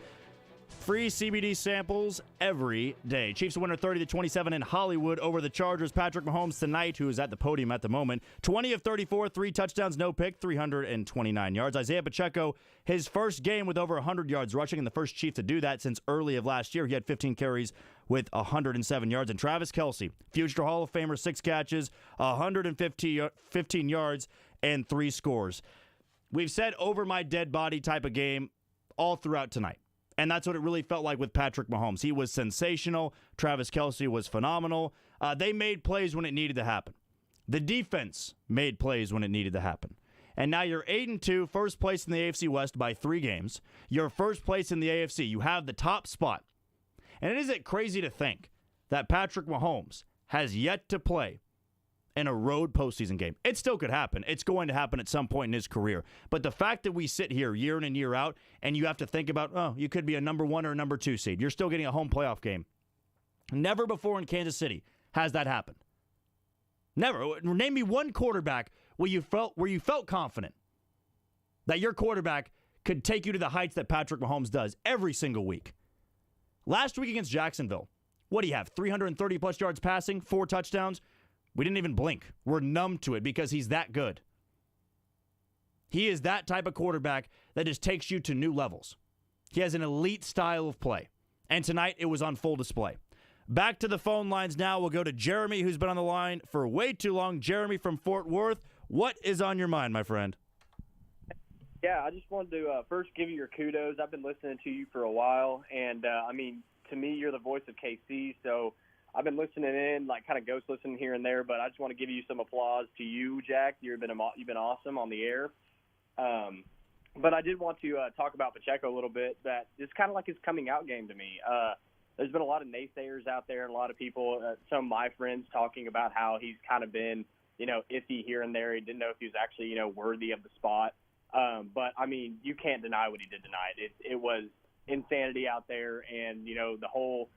S5: Free CBD samples every day. Chiefs winner 30-27 in Hollywood over the Chargers. Patrick Mahomes tonight, who is at the podium at the moment. 20 of 34, 3 touchdowns, no pick, 329 yards. Isaiah Pacheco, his first game with over 100 yards rushing, and the first Chief to do that since early of last year. He had 15 carries with 107 yards. And Travis Kelce, future Hall of Famer, 6 catches, 115 yards, and 3 scores. We've said over my dead body type of game all throughout tonight. And that's what it really felt like with Patrick Mahomes. He was sensational. Travis Kelce was phenomenal. They made plays when it needed to happen. The defense made plays when it needed to happen. And now you're 8-2, first place in the AFC West by 3 games. You're first place in the AFC. You have the top spot. And isn't it crazy to think that Patrick Mahomes has yet to play in a road postseason game? It still could happen. It's going to happen at some point in his career. But the fact that we sit here year in and year out, and you have to think about, oh, you could be a number 1 or a number 2 seed. You're still getting a home playoff game. Never before in Kansas City has that happened. Never. Name me one quarterback where you felt confident that your quarterback could take you to the heights that Patrick Mahomes does every single week. Last week against Jacksonville, what do you have? 330-plus yards passing, 4 touchdowns. We didn't even blink. We're numb to it because he's that good. He is that type of quarterback that just takes you to new levels. He has an elite style of play. And tonight, it was on full display. Back to the phone lines now. We'll go to Jeremy, who's been on the line for way too long. Jeremy from Fort Worth, what is on your mind, my friend?
S25: Yeah, I just wanted to first give you your kudos. I've been listening to you for a while, and, to me, you're the voice of KC, so I've been listening in, kind of ghost listening here and there, but I just want to give you some applause to you, Jack. You've been awesome on the air. But I did want to talk about Pacheco a little bit. That it's kind of like his coming out game to me. There's been a lot of naysayers out there and a lot of people, some of my friends, talking about how he's kind of been iffy here and there. He didn't know if he was actually, worthy of the spot. But, I mean, you can't deny what he did tonight. It was insanity out there, and, the whole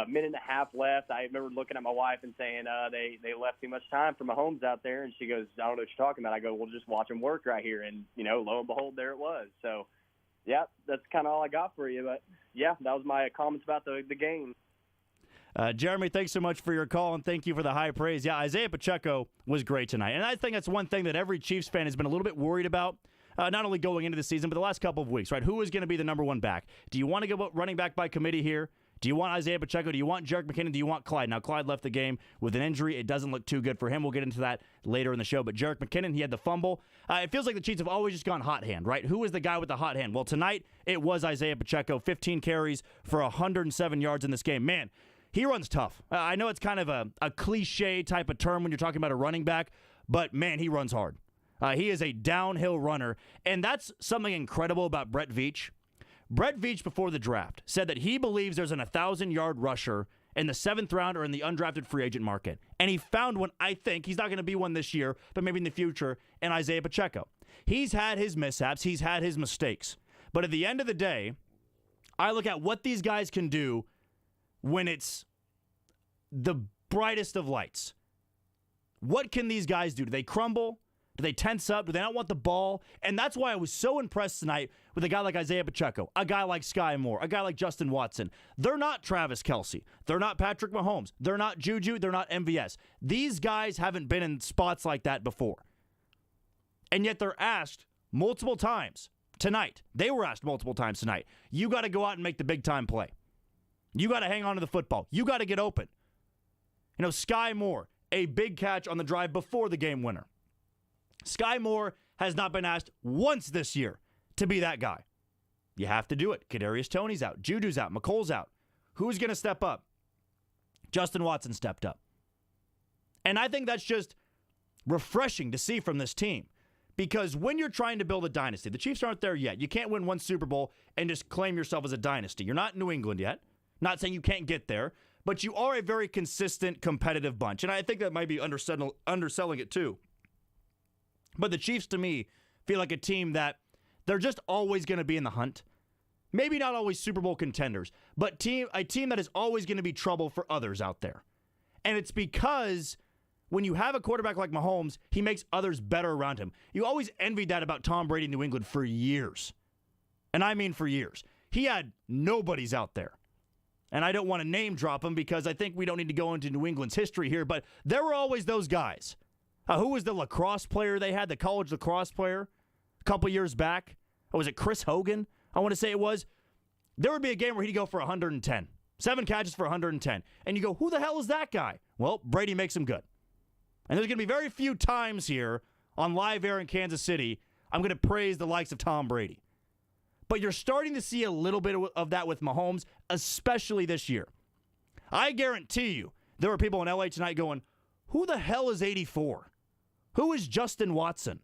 S25: minute and a half left, I remember looking at my wife and saying they left too much time for Mahomes out there, and she goes, I don't know what you're talking about. I go, well, just watch him work right here, and, lo and behold, there it was. So, yeah, that's kind of all I got for you. But, yeah, that was my comments about the game.
S5: Jeremy, thanks so much for your call, and thank you for the high praise. Yeah, Isaiah Pacheco was great tonight, and I think that's one thing that every Chiefs fan has been a little bit worried about, not only going into the season, but the last couple of weeks, right? Who is going to be the number one back? Do you want to go running back by committee here? Do you want Isaiah Pacheco? Do you want Jerick McKinnon? Do you want Clyde? Now, Clyde left the game with an injury. It doesn't look too good for him. We'll get into that later in the show. But Jerick McKinnon, he had the fumble. It feels like the Chiefs have always just gone hot hand, right? Who is the guy with the hot hand? Well, tonight it was Isaiah Pacheco, 15 carries for 107 yards in this game. Man, he runs tough. I know it's kind of a cliche type of term when you're talking about a running back, but, man, he runs hard. He is a downhill runner, and that's something incredible about Brett Veach. Brett Veach, before the draft, said that he believes there's an 1,000-yard rusher in the 7th round or in the undrafted free agent market. And he found one, I think. He's not going to be one this year, but maybe in the future, in Isaiah Pacheco. He's had his mishaps. He's had his mistakes. But at the end of the day, I look at what these guys can do when it's the brightest of lights. What can these guys do? Do they crumble? Do they tense up? Do they not want the ball? And that's why I was so impressed tonight with a guy like Isaiah Pacheco, a guy like Sky Moore, a guy like Justin Watson. They're not Travis Kelce. They're not Patrick Mahomes. They're not Juju. They're not MVS. These guys haven't been in spots like that before. And yet they're asked multiple times tonight. They were asked multiple times tonight. You got to go out and make the big-time play. You got to hang on to the football. You got to get open. Sky Moore, a big catch on the drive before the game winner. Sky Moore has not been asked once this year to be that guy. You have to do it. Kadarius Toney's out. Juju's out. McColl's out. Who's going to step up? Justin Watson stepped up. And I think that's just refreshing to see from this team. Because when you're trying to build a dynasty, the Chiefs aren't there yet. You can't win one Super Bowl and just claim yourself as a dynasty. You're not in New England yet. Not saying you can't get there. But you are a very consistent, competitive bunch. And I think that might be underselling it too. But the Chiefs, to me, feel like a team that they're just always going to be in the hunt. Maybe not always Super Bowl contenders, but a team that is always going to be trouble for others out there. And it's because when you have a quarterback like Mahomes, he makes others better around him. You always envied that about Tom Brady in New England for years. And I mean for years. He had nobodies out there. And I don't want to name drop him because I think we don't need to go into New England's history here, but there were always those guys. Who was the lacrosse player they had, the college lacrosse player, a couple years back? Or was it Chris Hogan? I want to say it was. There would be a game where he'd go for 110. 7 catches for 110. And you go, who the hell is that guy? Well, Brady makes him good. And there's going to be very few times here on live air in Kansas City I'm going to praise the likes of Tom Brady. But you're starting to see a little bit of that with Mahomes, especially this year. I guarantee you there were people in L.A. tonight going, who the hell is 84? Who is Justin Watson?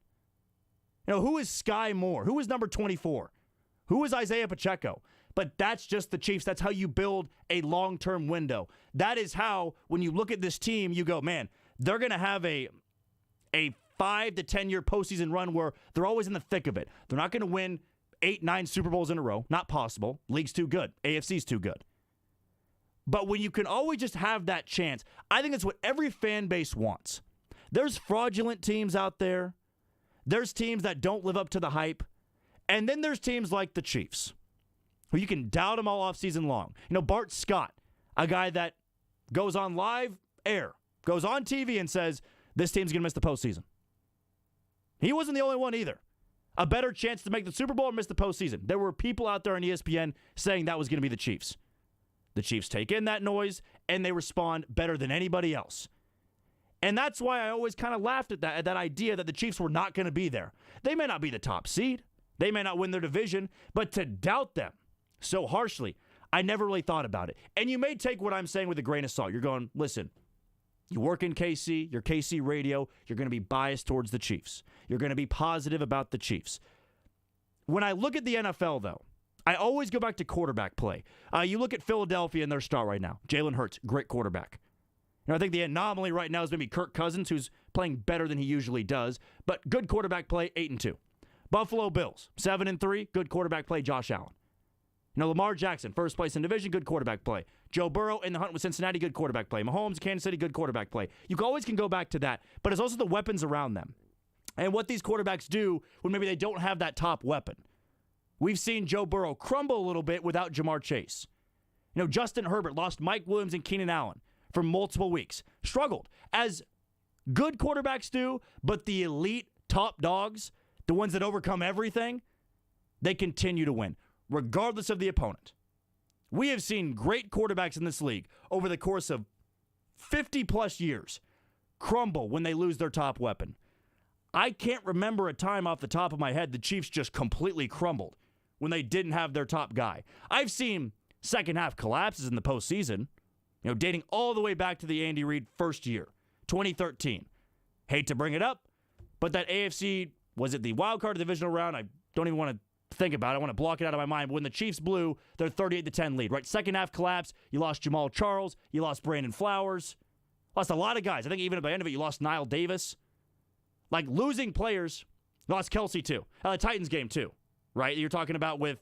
S5: Who is Sky Moore? Who is number 24? Who is Isaiah Pacheco? But that's just the Chiefs. That's how you build a long-term window. That is how, when you look at this team, you go, man, they're going to have a 5 to 10-year postseason run where they're always in the thick of it. They're not going to win 8, 9 Super Bowls in a row. Not possible. League's too good. AFC's too good. But when you can always just have that chance, I think that's what every fan base wants. There's fraudulent teams out there. There's teams that don't live up to the hype. And then there's teams like the Chiefs, who you can doubt them all offseason long. Bart Scott, a guy that goes on live air, goes on TV and says, this team's going to miss the postseason. He wasn't the only one either. A better chance to make the Super Bowl or miss the postseason. There were people out there on ESPN saying that was going to be the Chiefs. The Chiefs take in that noise, and they respond better than anybody else. And that's why I always kind of laughed at that idea that the Chiefs were not going to be there. They may not be the top seed. They may not win their division. But to doubt them so harshly, I never really thought about it. And you may take what I'm saying with a grain of salt. You're going, listen, you work in KC, you're KC radio, you're going to be biased towards the Chiefs. You're going to be positive about the Chiefs. When I look at the NFL, though, I always go back to quarterback play. You look at Philadelphia and their star right now. Jalen Hurts, great quarterback. I think the anomaly right now is maybe Kirk Cousins, who's playing better than he usually does, but good quarterback play, 8-2. Buffalo Bills, 7-3, good quarterback play, Josh Allen. Lamar Jackson, first place in division, good quarterback play. Joe Burrow in the hunt with Cincinnati, good quarterback play. Mahomes, Kansas City, good quarterback play. You always can go back to that, but it's also the weapons around them and what these quarterbacks do when maybe they don't have that top weapon. We've seen Joe Burrow crumble a little bit without Jamar Chase. Justin Herbert lost Mike Williams and Keenan Allen for multiple weeks. Struggled, as good quarterbacks do, but the elite top dogs, the ones that overcome everything, they continue to win, regardless of the opponent. We have seen great quarterbacks in this league over the course of 50-plus years crumble when they lose their top weapon. I can't remember a time off the top of my head the Chiefs just completely crumbled when they didn't have their top guy. I've seen second-half collapses in the postseason, dating all the way back to the Andy Reid first year, 2013. Hate to bring it up, but that AFC, was it the wild card or divisional round? I don't even want to think about it. I want to block it out of my mind. But when the Chiefs blew their 38-10 lead, right? Second-half collapse, you lost Jamal Charles, you lost Brandon Flowers, lost a lot of guys. I think even at the end of it, you lost Niall Davis. Like, losing players, lost Kelsey too. The Titans game too, right? You're talking about with,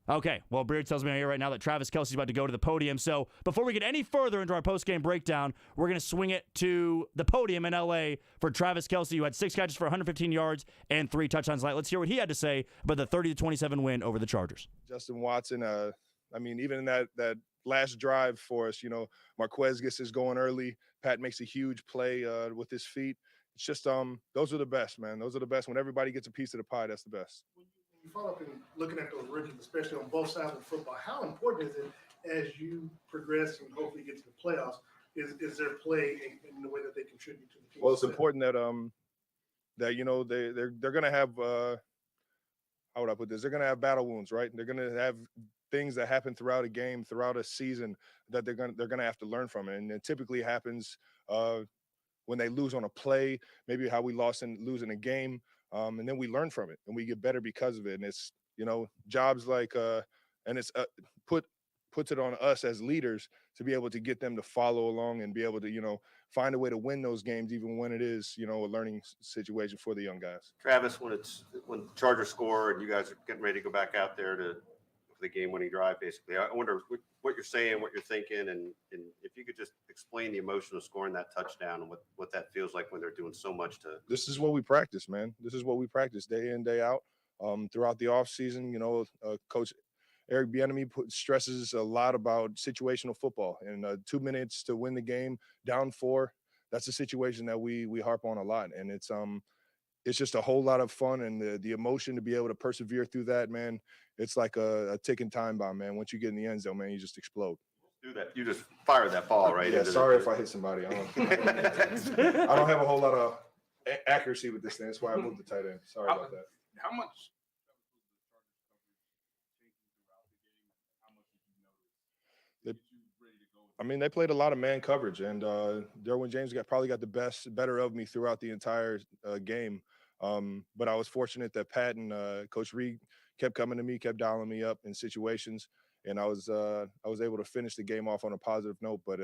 S5: okay, well, Beard tells me here right now that Travis Kelce's about to go to the podium. So before we get any further into our postgame breakdown, we're going to swing it to the podium in L.A. for Travis Kelce, who had 6 catches for 115 yards and 3 touchdowns tonight. Let's hear what he had to say about the 30-27 win over the Chargers.
S3: Justin Watson, even in that last drive for us, Marquez gets us going early. Pat makes a huge play with his feet. It's just those are the best, man. Those are the best. When everybody gets a piece of the pie, that's the best.
S6: You follow up in looking at those rookies, especially on both sides of football, how important is it as you progress and hopefully get to the playoffs, is their play in the way that they contribute to the team?
S3: Well, it's important that they're going to have how would I put this? They're going to have battle wounds, right? They're going to have things that happen throughout a game, throughout a season that they're going to have to learn from it. And it typically happens when they lose on a play, maybe how we lose in a game. And then we learn from it and we get better because of it. And it's, jobs like, and it's puts it on us as leaders to be able to get them to follow along and be able to, find a way to win those games, even when it is, a learning situation for the young guys.
S7: Travis, when the Chargers score and you guys are getting ready to go back out there for the game-winning drive, basically, I wonder what you're saying, what you're thinking, and if you could just explain the emotion of scoring that touchdown and what that feels like when they're doing so much to.
S3: This is what we practice, man. This is what we practice day in, day out. Throughout the offseason, Coach Eric Bieniemy stresses a lot about situational football, and 2 minutes to win the game, down 4. That's a situation that we harp on a lot, and it's just a whole lot of fun, and the emotion to be able to persevere through that, man. It's like a ticking time bomb, man. Once you get in the end zone, man, you just explode.
S7: Do that. You just fired that ball right.
S3: Yeah. Sorry if I hit somebody. I don't have a whole lot of accuracy with this thing. That's why I moved the tight end. Sorry about that.
S6: How much?
S3: They played a lot of man coverage, and Derwin James probably got better of me throughout the entire game. But I was fortunate that Pat and Coach Reid kept coming to me, kept dialing me up in situations, and I was able to finish the game off on a positive note. But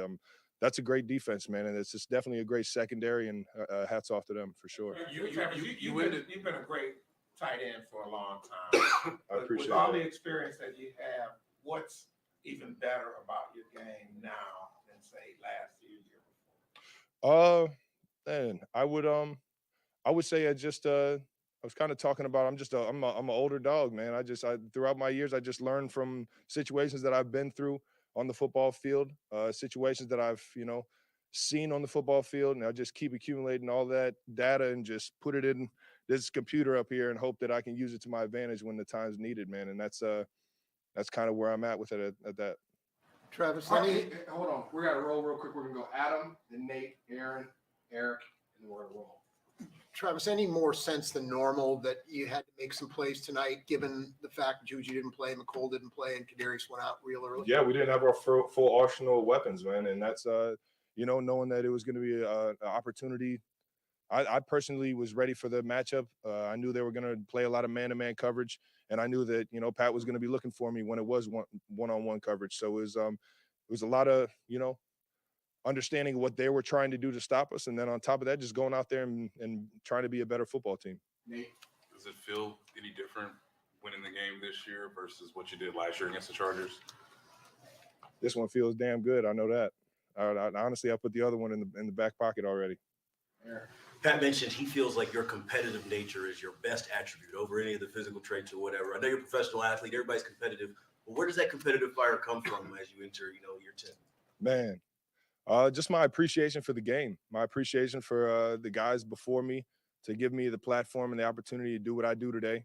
S3: that's a great defense, man, and it's just definitely a great secondary, and hats off to them for sure.
S6: You've been a great tight end for a long time.
S3: I appreciate
S6: with all
S3: that.
S6: the experience that you have, what's even better about your game now than say last year before?
S3: Man, I would say I was kind of talking about I'm an older dog, man. Throughout my years I just learned from situations that I've been through on the football field, situations that I've seen on the football field, and I just keep accumulating all that data and just put it in this computer up here and hope that I can use it to my advantage when the time's needed, man. And that's kind of where I'm at with it at that.
S6: Travis, hold on. We got to roll real quick. We're going to go Adam, then Nate, Aaron, Eric, and we're going to roll.
S8: Travis, any more sense than normal that you had to make some plays tonight, given the fact Juju didn't play, McColl didn't play, and Kadarius went out real early?
S3: Yeah, we didn't have our full arsenal of weapons, man. And that's, knowing that it was going to be an opportunity. I personally was ready for the matchup. I knew they were going to play a lot of man-to-man coverage, and I knew that, Pat was going to be looking for me when it was one-on-one coverage. So it was a lot of, understanding what they were trying to do to stop us. And then on top of that, just going out there and trying to be a better football team.
S9: Nate, does it feel any different winning the game this year versus what you did last year against the Chargers?
S3: This one feels damn good. I know that. Honestly, I put the other one in the back pocket already.
S10: Pat mentioned he feels like your competitive nature is your best attribute over any of the physical traits or whatever. I know you're a professional athlete. Everybody's competitive. But where does that competitive fire come from as you enter, year 10?
S3: Man, just my appreciation for the game, my appreciation for the guys before me to give me the platform and the opportunity to do what I do today.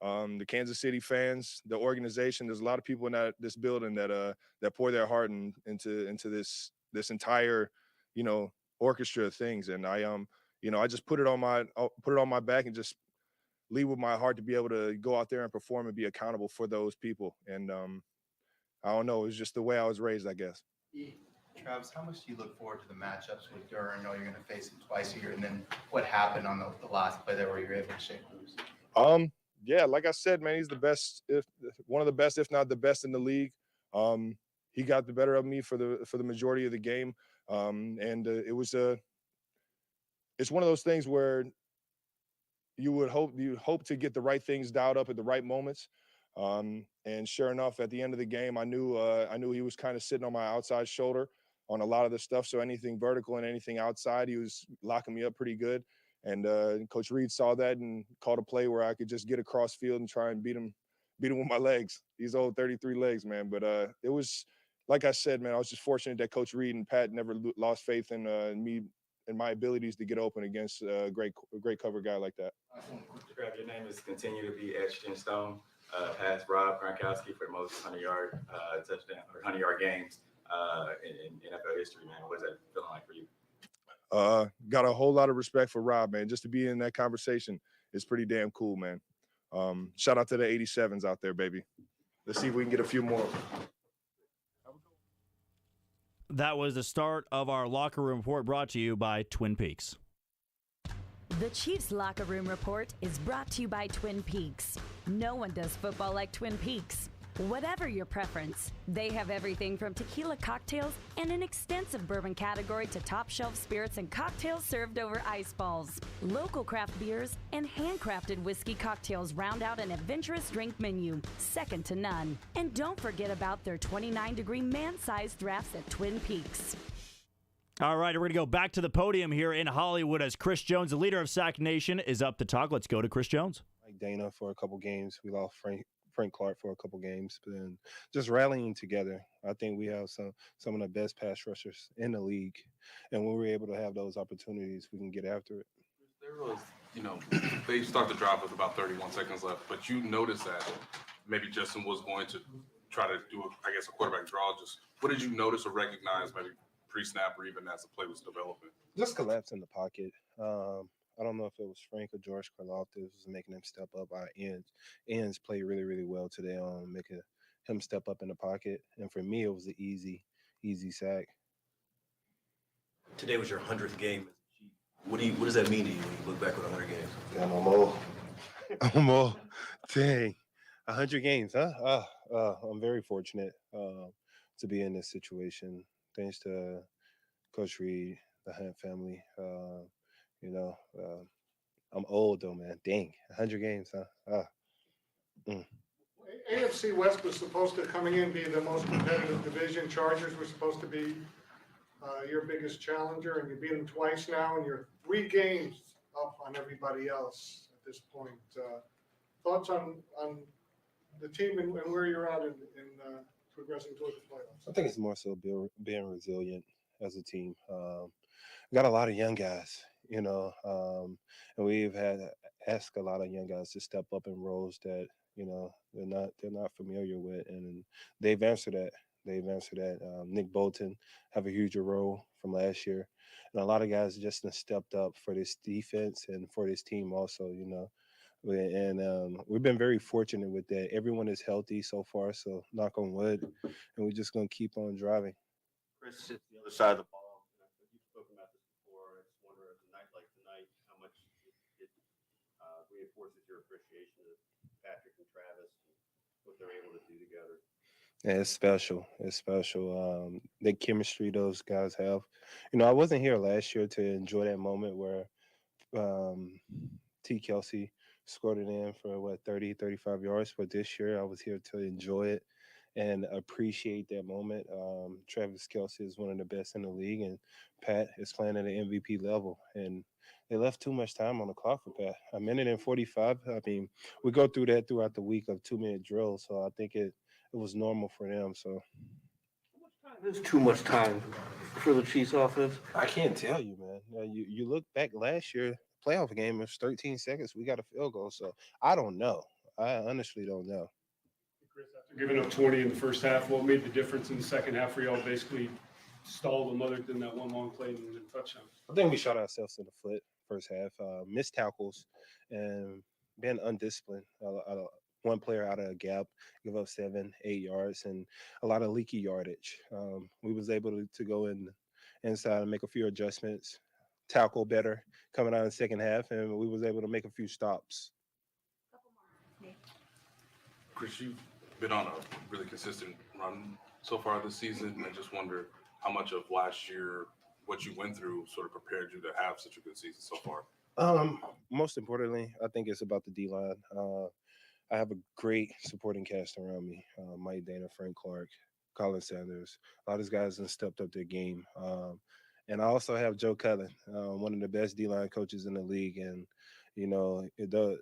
S3: The Kansas City fans, the organization, there's a lot of people in this building that pour their heart into this entire, orchestra of things. And I just put it on my back and just lead with my heart to be able to go out there and perform and be accountable for those people. And I don't know, it was just the way I was raised, I guess.
S11: Travis, how much do you look forward to the matchups with Durr? I know you're going to face him twice a year, and then what happened on the last play there where you're able to shake loose?
S3: Yeah, like I said, man, he's the best, one of the best, if not the best in the league. He got the better of me for the majority of the game, and it's one of those things where you hope to get the right things dialed up at the right moments. And sure enough, at the end of the game, I knew he was kind of sitting on my outside shoulder on a lot of the stuff. So anything vertical and anything outside, he was locking me up pretty good. And Coach Reid saw that and called a play where I could just get across field and try and beat him with my legs. These old 33 legs, man. But it was, like I said, man, I was just fortunate that Coach Reid and Pat never lost faith in me and my abilities to get open against a great cover guy like that.
S12: Your name is continue to be etched in stone. Past Rob Gronkowski for the most 100-yard touchdown or 100-yard games in NFL history, man. What is that feeling like for you?
S3: Got a whole lot of respect for Rob, man. Just to be in that conversation is pretty damn cool, man. Shout out to the 87s out there, baby. Let's see if we can get a few more.
S5: That was the start of our locker room report, brought to you by Twin Peaks.
S16: The Chiefs Locker Room Report is brought to you by Twin Peaks. No one does football like Twin Peaks. Whatever your preference, they have everything from tequila cocktails and an extensive bourbon category to top-shelf spirits and cocktails served over ice balls. Local craft beers and handcrafted whiskey cocktails round out an adventurous drink menu, second to none. And don't forget about their 29-degree man-sized drafts at Twin Peaks.
S5: All right, we're going to go back to the podium here in Hollywood as Chris Jones, the leader of Sack Nation, is up to talk. Let's go to Chris Jones.
S13: Like Dana for a couple games. We lost Frank Clark for a couple games, but then just rallying together. I think we have some of the best pass rushers in the league, and when we're able to have those opportunities, we can get after it.
S9: There was, they start the drive with about 31 seconds left, but you noticed that maybe Justin was going to try to do, a quarterback draw. Just what did you notice or recognize maybe pre-snap or even as the play was developing?
S13: Just collapse in the pocket. I don't know if it was Frank or George Karlaftis was making him step up. Our ends played really, really well today on making him step up in the pocket. And for me, it was an easy sack.
S10: Today was your 100th game. What does that mean to you when you look back on 100 games?
S13: Yeah, I'm more. Dang. 100 games, huh? I'm very fortunate to be in this situation. Thanks to Coach Reid, the Hunt family. I'm old though, man. Dang, 100 games, huh?
S6: AFC West was supposed to, coming in, be the most competitive division. Chargers were supposed to be your biggest challenger, and you beat them twice now, and you're 3 games up on everybody else at this point. Thoughts on the team and where you're at in progressing toward the playoffs?
S13: I think it's more so being resilient as a team. Got a lot of young guys, and we've had asked a lot of young guys to step up in roles that they're not familiar with, and they've answered that. Nick Bolton have a huge role from last year, and a lot of guys just stepped up for this defense and for this team also. And we've been very fortunate with that. Everyone is healthy so far, so knock on wood, and we're just gonna keep on driving.
S7: Chris, it's the other side of the ball. You've spoken about this before. I just wonder, a night like tonight, how much it reinforces your appreciation of Patrick and Travis and what they're able to do together.
S13: Yeah, it's special. It's special. The chemistry those guys have. I wasn't here last year to enjoy that moment where um, T. Kelsey scored it in for 30, 35 yards. But this year I was here to enjoy it and appreciate that moment. Travis Kelsey is one of the best in the league, and Pat is playing at an MVP level. And they left too much time on the clock for Pat. A minute and 45. I mean, we go through that throughout the week of 2-minute drills. So I think it was normal for them. So
S4: There's too much time for the Chiefs offense.
S13: I can't tell you, man. You look back last year, playoff game was 13 seconds. We got a field goal. So I don't know. I honestly don't know.
S14: Giving up 20 in the first half, what made the difference in the second half where y'all basically stalled them other than that one long play and then touchdown?
S13: I think we shot ourselves in the foot first half, missed tackles, and been undisciplined. One player out of a gap, give up 7-8 yards, and a lot of leaky yardage. We was able to go inside and make a few adjustments, tackle better coming out in the second half, and we was able to make a few stops.
S9: Chris, you've been on a really consistent run so far this season. I just wonder how much of last year, what you went through, sort of prepared you to have such a good season so far.
S13: Most importantly, I think it's about the D-line. I have a great supporting cast around me. Mike Dana, Frank Clark, Colin Sanders. A lot of these guys have stepped up their game. And I also have Joe Cullen, one of the best D-line coaches in the league. And,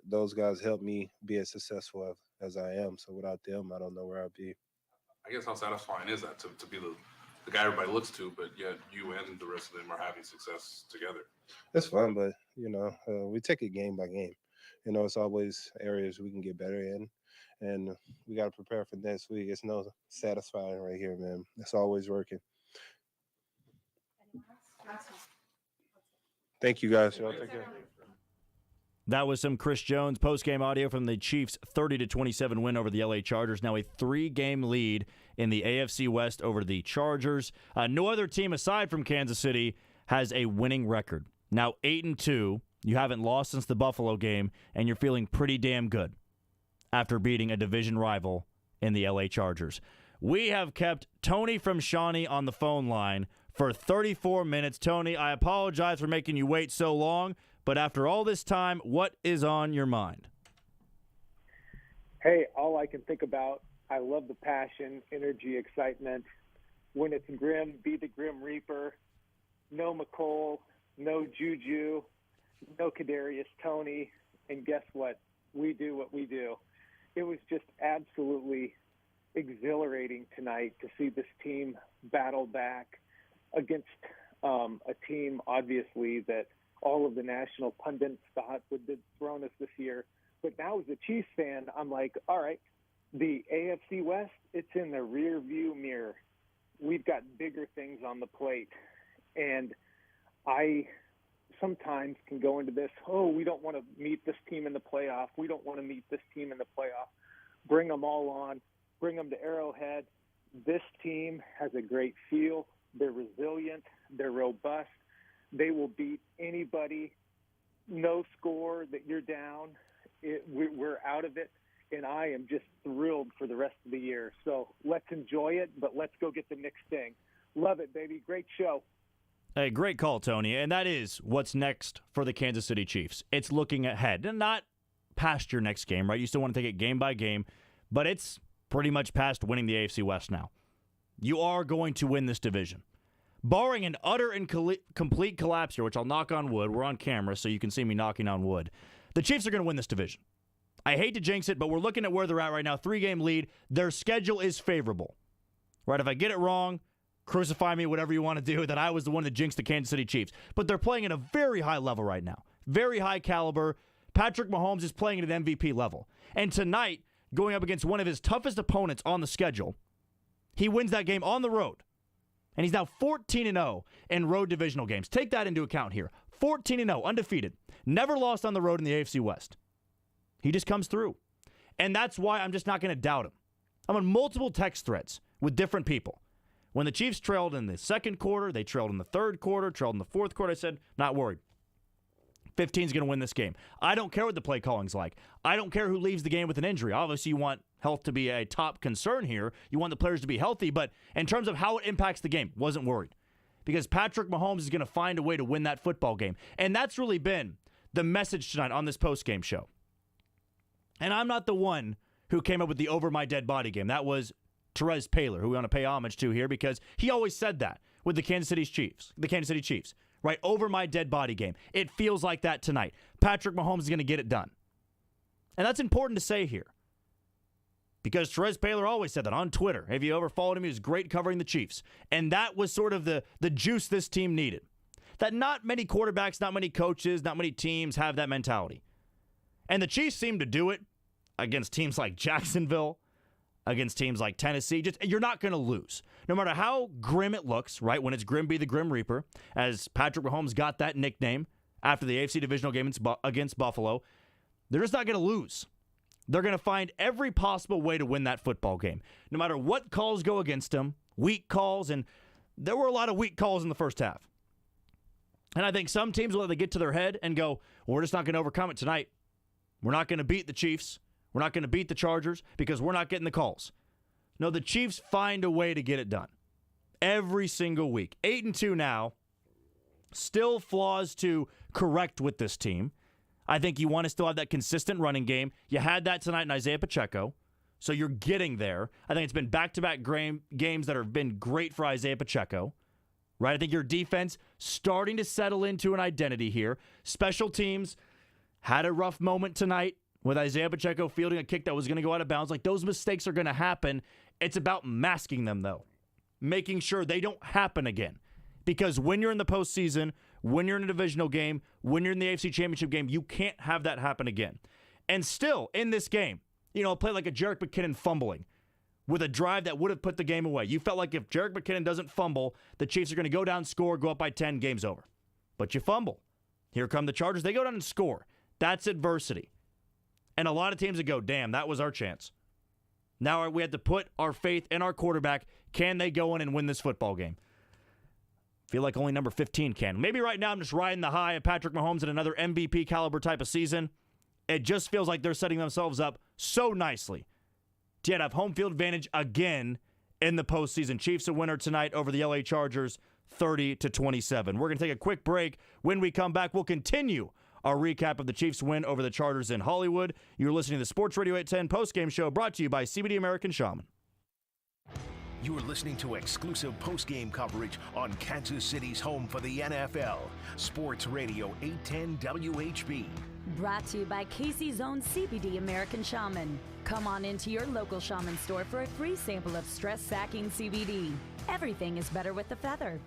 S13: those guys helped me be as successful as I am. So without them, I don't know where I'd be.
S9: I guess how satisfying is that to be the guy everybody looks to, but yet you and the rest of them are having success together?
S13: It's fun, but, we take it game by game. It's always areas we can get better in, and we got to prepare for next week. It's no satisfying right here, man. It's always working. Thank you, guys. Y'all take care.
S5: That was some Chris Jones post-game audio from the Chiefs' 30-27 win over the LA Chargers. Now a 3-game lead in the AFC West over the Chargers. No other team aside from Kansas City has a winning record. Now 8-2. You haven't lost since the Buffalo game, and you're feeling pretty damn good after beating a division rival in the LA Chargers. We have kept Tony from Shawnee on the phone line for 34 minutes. Tony, I apologize for making you wait so long, but after all this time, what is on your mind?
S15: Hey, all I can think about, I love the passion, energy, excitement. When it's grim, be the Grim Reaper. No McCole, no Juju, no Kadarius Toney, and guess what? We do what we do. It was just absolutely exhilarating tonight to see this team battle back against a team, obviously, that all of the national pundits thought would dethrone us this year. But now as a Chiefs fan, I'm like, all right, the AFC West, it's in the rear view mirror. We've got bigger things on the plate. And I sometimes can go into this, we don't want to meet this team in the playoff. We don't want to meet this team in the playoff. Bring them all on. Bring them to Arrowhead. This team has a great feel. They're resilient. They're robust. They will beat anybody. No score that you're down. We're out of it, and I am just thrilled for the rest of the year. So let's enjoy it, but let's go get the next thing. Love it, baby. Great show.
S5: Hey, great call, Tony. And that is what's next for the Kansas City Chiefs. It's looking ahead and not past your next game, right? You still want to take it game by game, but it's pretty much past winning the AFC West now. You are going to win this division. Barring an utter and complete collapse here, which I'll knock on wood. We're on camera, so you can see me knocking on wood. The Chiefs are going to win this division. I hate to jinx it, but we're looking at where they're at right now. 3-game lead. Their schedule is favorable. Right? If I get it wrong, crucify me, whatever you want to do, that I was the one that jinxed the Kansas City Chiefs. But they're playing at a very high level right now. Very high caliber. Patrick Mahomes is playing at an MVP level. And tonight, going up against one of his toughest opponents on the schedule, he wins that game on the road. And he's now 14-0 in road divisional games. Take that into account here. 14-0, undefeated. Never lost on the road in the AFC West. He just comes through. And that's why I'm just not going to doubt him. I'm on multiple text threads with different people. When the Chiefs trailed in the second quarter, they trailed in the third quarter, trailed in the fourth quarter, I said, not worried. 15 is going to win this game. I don't care what the play calling's like. I don't care who leaves the game with an injury. Obviously, you want health to be a top concern here. You want the players to be healthy, but in terms of how it impacts the game, wasn't worried. Because Patrick Mahomes is going to find a way to win that football game. And that's really been the message tonight on this postgame show. And I'm not the one who came up with the over my dead body game. That was Therese Paylor, who we want to pay homage to here, because he always said that with the Kansas City Chiefs, right? Over my dead body game. It feels like that tonight. Patrick Mahomes is going to get it done. And that's important to say here, because Therese Paylor always said that on Twitter. If you ever followed him, he was great covering the Chiefs. And that was sort of the juice this team needed. That not many quarterbacks, not many coaches, not many teams have that mentality. And the Chiefs seem to do it against teams like Jacksonville, against teams like Tennessee. You're not going to lose. No matter how grim it looks, right? When it's Grim be the Grim Reaper, as Patrick Mahomes got that nickname after the AFC divisional game against Buffalo, they're just not going to lose. They're going to find every possible way to win that football game. No matter what calls go against them, weak calls, and there were a lot of weak calls in the first half. And I think some teams will let it get to their head and go, well, we're just not going to overcome it tonight. We're not going to beat the Chiefs. We're not going to beat the Chargers because we're not getting the calls. No, the Chiefs find a way to get it done. Every single week. 8-2 now. Still flaws to correct with this team. I think you want to still have that consistent running game. You had that tonight in Isaiah Pacheco, so you're getting there. I think it's been back-to-back games that have been great for Isaiah Pacheco. Right? I think your defense starting to settle into an identity here. Special teams had a rough moment tonight with Isaiah Pacheco fielding a kick that was going to go out of bounds. Like, those mistakes are going to happen. It's about masking them, though. Making sure they don't happen again. Because when you're in the postseason, when you're in a divisional game, when you're in the AFC Championship game, you can't have that happen again. And still, in this game, a play like a Jerick McKinnon fumbling with a drive that would have put the game away. You felt like if Jerick McKinnon doesn't fumble, the Chiefs are going to go down, score, go up by 10, game's over. But you fumble. Here come the Chargers. They go down and score. That's adversity. And a lot of teams that go, damn, that was our chance. Now we have to put our faith in our quarterback. Can they go in and win this football game? Feel like only number 15 can. Maybe right now I'm just riding the high of Patrick Mahomes in another MVP caliber type of season. It just feels like they're setting themselves up so nicely to have home field advantage again in the postseason. Chiefs a winner tonight over the LA Chargers, 30-27. We're going to take a quick break. When we come back, we'll continue our recap of the Chiefs' win over the Chargers in Hollywood. You're listening to the Sports Radio 810 postgame show brought to you by CBD American Shaman.
S2: You are listening to exclusive postgame coverage on Kansas City's home for the NFL. Sports Radio 810 WHB.
S16: Brought to you by Casey's own CBD American Shaman. Come on into your local Shaman store for a free sample of stress-sacking CBD. Everything is better with the feather.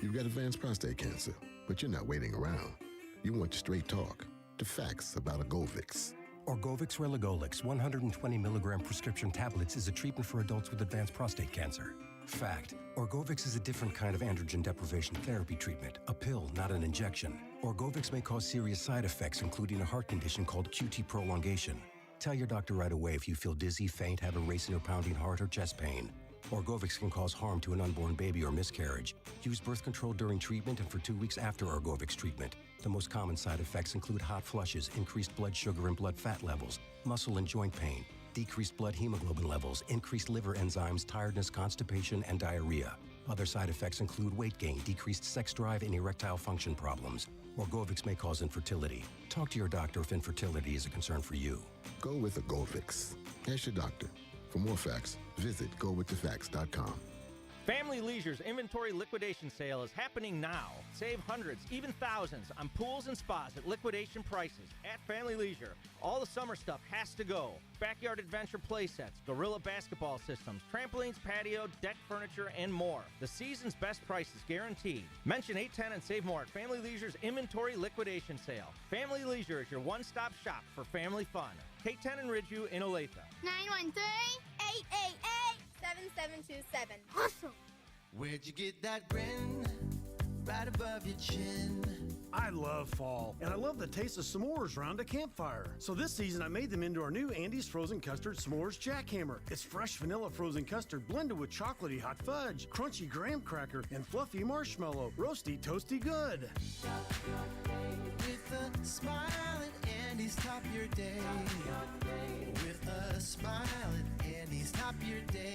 S17: You've got advanced prostate cancer, but you're not waiting around. You want straight talk, the facts about Orgovix.
S18: Orgovix Relagolix 120 milligram prescription tablets is a treatment for adults with advanced prostate cancer. Fact: Orgovix is a different kind of androgen deprivation therapy treatment, a pill, not an injection. Orgovix may cause serious side effects, including a heart condition called QT prolongation. Tell your doctor right away if you feel dizzy, faint, have a racing or pounding heart, or chest pain. Orgovix can cause harm to an unborn baby or miscarriage. Use birth control during treatment and for 2 weeks after Orgovix treatment. The most common side effects include hot flushes, increased blood sugar and blood fat levels, muscle and joint pain, decreased blood hemoglobin levels, increased liver enzymes, tiredness, constipation, and diarrhea. Other side effects include weight gain, decreased sex drive, and erectile function problems. Orgovix may cause infertility. Talk to your doctor if infertility is a concern for you.
S17: Go with Orgovix. Ask your doctor. For more facts, visit gowiththefacts.com.
S20: Family Leisure's inventory liquidation sale is happening now. Save hundreds, even thousands, on pools and spas at liquidation prices. At Family Leisure, all the summer stuff has to go. Backyard adventure play sets, gorilla basketball systems, trampolines, patio, deck furniture, and more. The season's best prices guaranteed. Mention 810 and save more at Family Leisure's inventory liquidation sale. Family Leisure is your one-stop shop for family fun. K10 and Ridgeview in Olathe.
S21: 913-888-7727. Awesome.
S26: Where'd you get that grin? Right above your chin.
S27: I love fall, and I love the taste of s'mores around a campfire. So this season, I made them into our new Andy's Frozen Custard S'mores Jackhammer. It's fresh vanilla frozen custard blended with chocolatey hot fudge, crunchy graham cracker, and fluffy marshmallow. Roasty, toasty good.
S26: Smile at Andy's, top your day. With a smile at Andy's, top your day.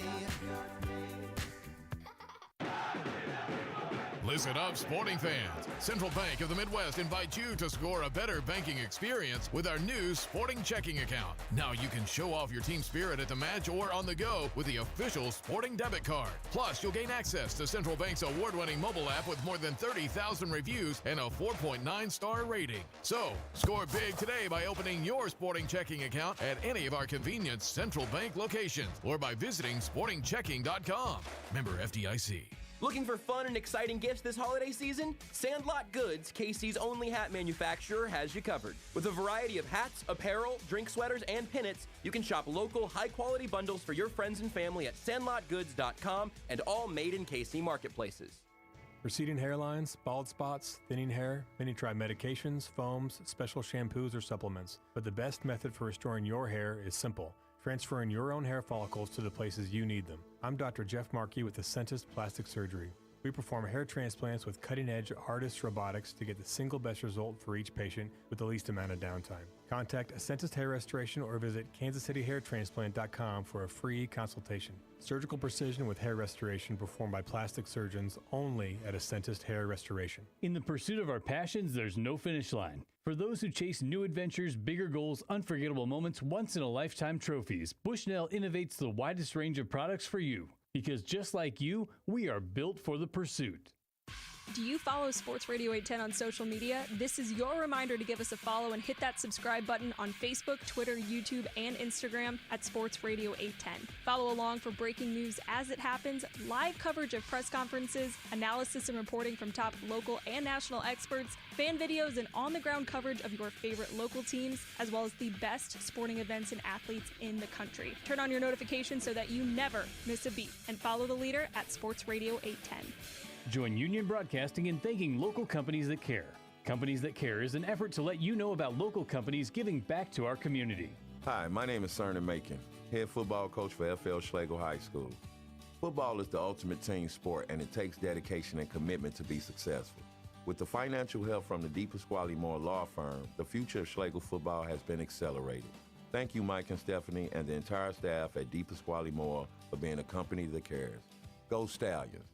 S1: Listen up, sporting fans. Central Bank of the Midwest invites you to score a better banking experience with our new sporting checking account. Now you can show off your team spirit at the match or on the go with the official sporting debit card. Plus, you'll gain access to Central Bank's award-winning mobile app with more than 30,000 reviews and a 4.9-star rating. So, score big today by opening your sporting checking account at any of our convenient Central Bank locations or by visiting sportingchecking.com. Member FDIC.
S8: Looking for fun and exciting gifts this holiday season? Sandlot Goods, KC's only hat manufacturer, has you covered. With a variety of hats, apparel, drink sweaters, and pinnets, you can shop local, high-quality bundles for your friends and family at sandlotgoods.com and all made in KC marketplaces.
S19: Receding hairlines, bald spots, thinning hair, many try medications, foams, special shampoos, or supplements. But the best method for restoring your hair is simple. Transferring your own hair follicles to the places you need them. I'm Dr. Jeff Markey with Ascentus Plastic Surgery. We perform hair transplants with cutting-edge ARTIS robotics to get the single best result for each patient with the least amount of downtime. Contact Ascentus Hair Restoration or visit kansascityhairtransplant.com for a free consultation. Surgical precision with hair restoration performed by plastic surgeons only at Ascentus Hair Restoration.
S22: In the pursuit of our passions, there's no finish line. For those who chase new adventures, bigger goals, unforgettable moments, once-in-a-lifetime trophies, Bushnell innovates the widest range of products for you. Because just like you, we are built for the pursuit.
S23: Do you follow Sports Radio 810 on social media? This is your reminder to give us a follow and hit that subscribe button on Facebook, Twitter, YouTube, and Instagram at Sports Radio 810. Follow along for breaking news as it happens, live coverage of press conferences, analysis and reporting from top local and national experts, fan videos, and on-the-ground coverage of your favorite local teams, as well as the best sporting events and athletes in the country. Turn on your notifications so that you never miss a beat, and follow the leader at Sports Radio 810.
S22: Join Union Broadcasting in thanking local companies that care. Companies That Care is an effort to let you know about local companies giving back to our community.
S24: Hi, my name is Cernan Macon, head football coach for FL Schlegel High School. Football is the ultimate team sport, and it takes dedication and commitment to be successful. With the financial help from the D. Pasquale Moore Law Firm, the future of Schlegel football has been accelerated. Thank you, Mike and Stephanie, and the entire staff at D. Pasquale Moore for being a company that cares. Go Stallions.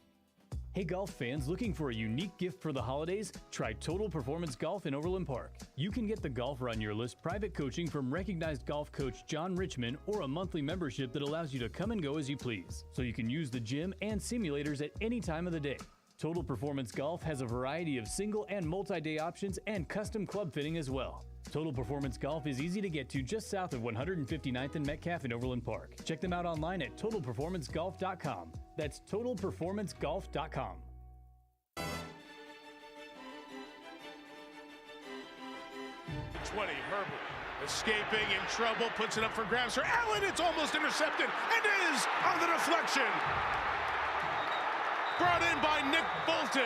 S22: Hey golf fans, looking for a unique gift for the holidays? Try Total Performance Golf in Overland Park. You can get the golfer on your list, private coaching from recognized golf coach John Richmond, or a monthly membership that allows you to come and go as you please. So you can use the gym and simulators at any time of the day. Total Performance Golf has a variety of single and multi-day options and custom club fitting as well. Total Performance Golf is easy to get to just south of 159th and Metcalf in Overland Park. Check them out online at TotalPerformanceGolf.com. That's TotalPerformanceGolf.com.
S25: 20, Herbert escaping in trouble, puts it up for grabs for Allen. It's almost intercepted and is on the deflection. Brought in by Nick Bolton.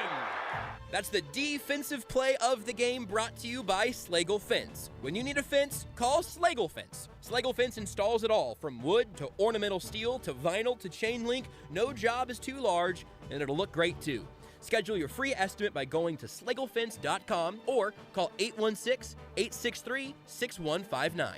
S8: That's the defensive play of the game, brought to you by Schlegel Fence. When you need a fence, call Schlegel Fence. Schlegel Fence installs it all, from wood to ornamental steel to vinyl to chain link. No job is too large, and it'll look great too. Schedule your free estimate by going to schlegelfence.com or call 816-863-6159.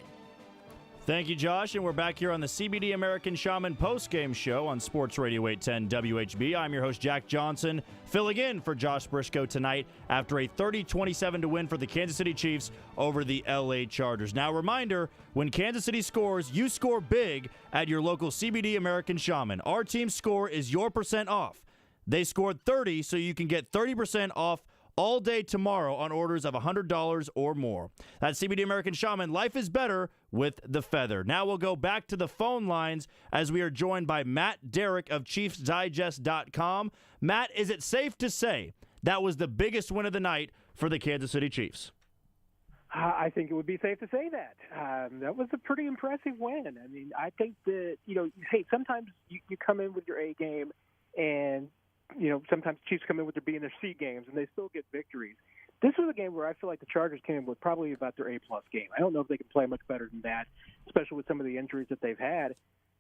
S5: Thank you, Josh, and we're back here on the CBD American Shaman Postgame Show on Sports Radio 810 WHB. I'm your host, Jack Johnson, filling in for Josh Briscoe tonight after a 30-27 to win for the Kansas City Chiefs over the LA Chargers. Now, reminder, when Kansas City scores, you score big at your local CBD American Shaman. Our team's score is your percent off. They scored 30, so you can get 30% off all day tomorrow on orders of $100 or more. That's CBD American Shaman. Life is better with the feather. Now we'll go back to the phone lines as we are joined by Matt Derrick of ChiefsDigest.com. Matt, is it safe to say that was the biggest win of the night for the Kansas City Chiefs?
S15: I think it would be safe to say that. That was a pretty impressive win. I mean, I think that, hey, sometimes you come in with your A game and sometimes Chiefs come in with their B and their C games, and they still get victories. This was a game where I feel like the Chargers came in with probably about their A-plus game. I don't know if they can play much better than that, especially with some of the injuries that they've had.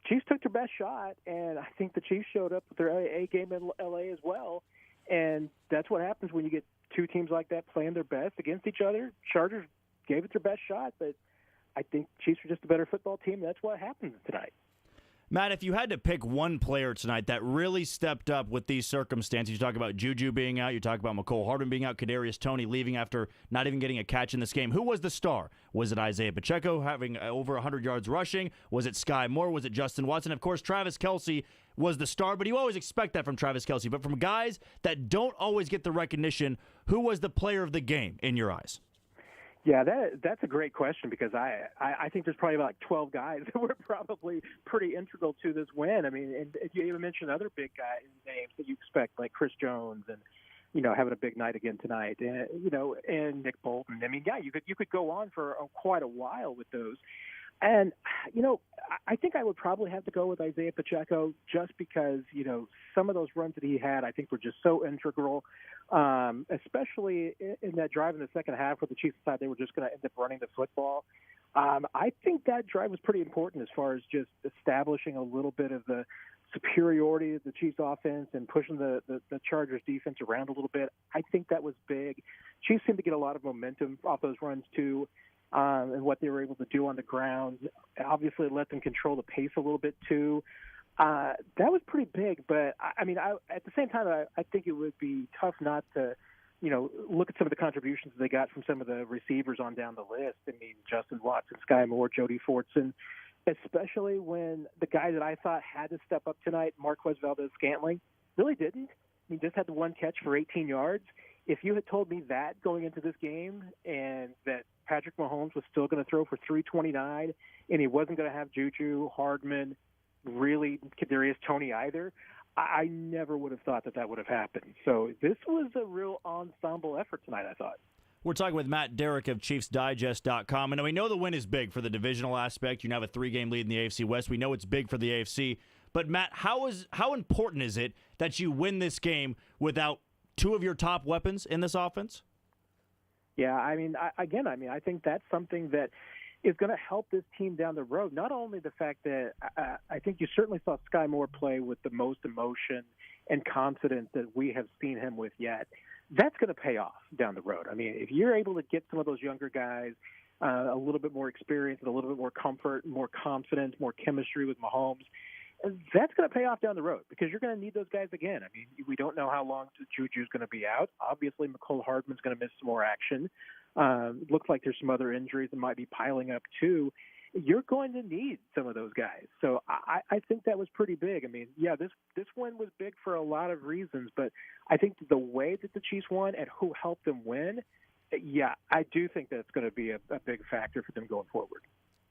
S15: Chiefs took their best shot, and I think the Chiefs showed up with their A game in L.A. as well. And that's what happens when you get two teams like that playing their best against each other. Chargers
S3: gave it their best shot, but I think Chiefs are just a better football team. That's what happened tonight.
S5: Matt, if you had to pick one player tonight that really stepped up with these circumstances, you talk about Juju being out, you talk about McCole Hardman being out, Kadarius Toney leaving after not even getting a catch in this game. Who was the star? Was it Isaiah Pacheco having over 100 yards rushing? Was it Sky Moore? Was it Justin Watson? Of course, Travis Kelce was the star, but you always expect that from Travis Kelce. But from guys that don't always get the recognition, who was the player of the game in your eyes?
S3: Yeah, that's a great question because I think there's probably about 12 guys that were probably pretty integral to this win. I mean, and you even mentioned other big guys names that you expect, like Chris Jones and, having a big night again tonight, and Nick Bolton. I mean, yeah, you could go on for quite a while with those. And, I think I would probably have to go with Isaiah Pacheco just because, some of those runs that he had, I think were just so integral, especially in that drive in the second half where the Chiefs decided they were just going to end up running the football. I think that drive was pretty important as far as just establishing a little bit of the superiority of the Chiefs offense and pushing the Chargers defense around a little bit. I think that was big. Chiefs seemed to get a lot of momentum off those runs too. And what they were able to do on the ground. Obviously, it let them control the pace a little bit, too. That was pretty big. But, at the same time, I think it would be tough not to, look at some of the contributions they got from some of the receivers on down the list. I mean, Justin Watson, Sky Moore, Jody Fortson, especially when the guy that I thought had to step up tonight, Marquez Valdez-Scantling, really didn't. He just had the one catch for 18 yards. If you had told me that going into this game and that Patrick Mahomes was still going to throw for 329 and he wasn't going to have Juju, Hardman, really Kadarius Toney either, I never would have thought that would have happened. So this was a real ensemble effort tonight, I thought.
S5: We're talking with Matt Derrick of ChiefsDigest.com. And we know the win is big for the divisional aspect. You now have a 3-game lead in the AFC West. We know it's big for the AFC. But, Matt, how important is it that you win this game without two of your top weapons in this offense?
S3: Yeah, I think that's something that is going to help this team down the road. Not only the fact that I think you certainly saw Sky Moore play with the most emotion and confidence that we have seen him with yet. That's going to pay off down the road. I mean, if you're able to get some of those younger guys a little bit more experience and a little bit more comfort, more confidence, more chemistry with Mahomes, that's going to pay off down the road because you're going to need those guys again. I mean, we don't know how long Juju's going to be out. Obviously, McCole Hardman's going to miss some more action. Looks like there's some other injuries that might be piling up too. You're going to need some of those guys. So I think that was pretty big. I mean, yeah, this win was big for a lot of reasons, but I think the way that the Chiefs won and who helped them win, yeah, I do think that's going to be a big factor for them going forward.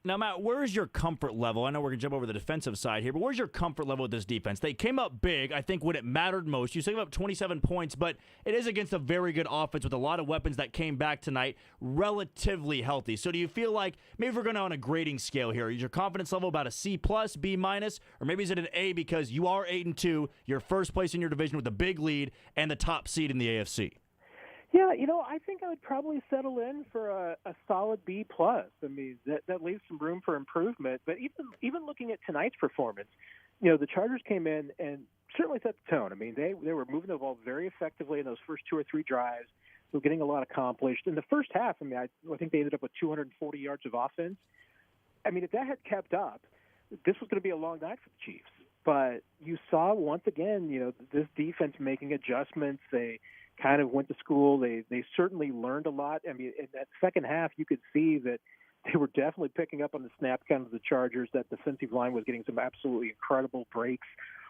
S5: Now, Matt, where is your comfort level? I know we're going to jump over the defensive side here, but where's your comfort level with this defense? They came up big, I think, when it mattered most. You gave up 27 points, but it is against a very good offense with a lot of weapons that came back tonight relatively healthy. So do you feel like, maybe if we're going on a grading scale here, is your confidence level about a C+, B-, or maybe is it an A because you are 8-2, you're first place in your division with a big lead and the top seed in the AFC?
S3: Yeah, I think I would probably settle in for a solid B+. I mean, that leaves some room for improvement. But even looking at tonight's performance, the Chargers came in and certainly set the tone. I mean, they were moving the ball very effectively in those first 2 or 3 drives. They were getting a lot accomplished. In the first half, I think they ended up with 240 yards of offense. I mean, if that had kept up, this was going to be a long night for the Chiefs. But you saw once again, this defense making adjustments. They kind of went to school. They certainly learned a lot. I mean, in that second half, you could see that they were definitely picking up on the snap count of the Chargers. That defensive line was getting some absolutely incredible breaks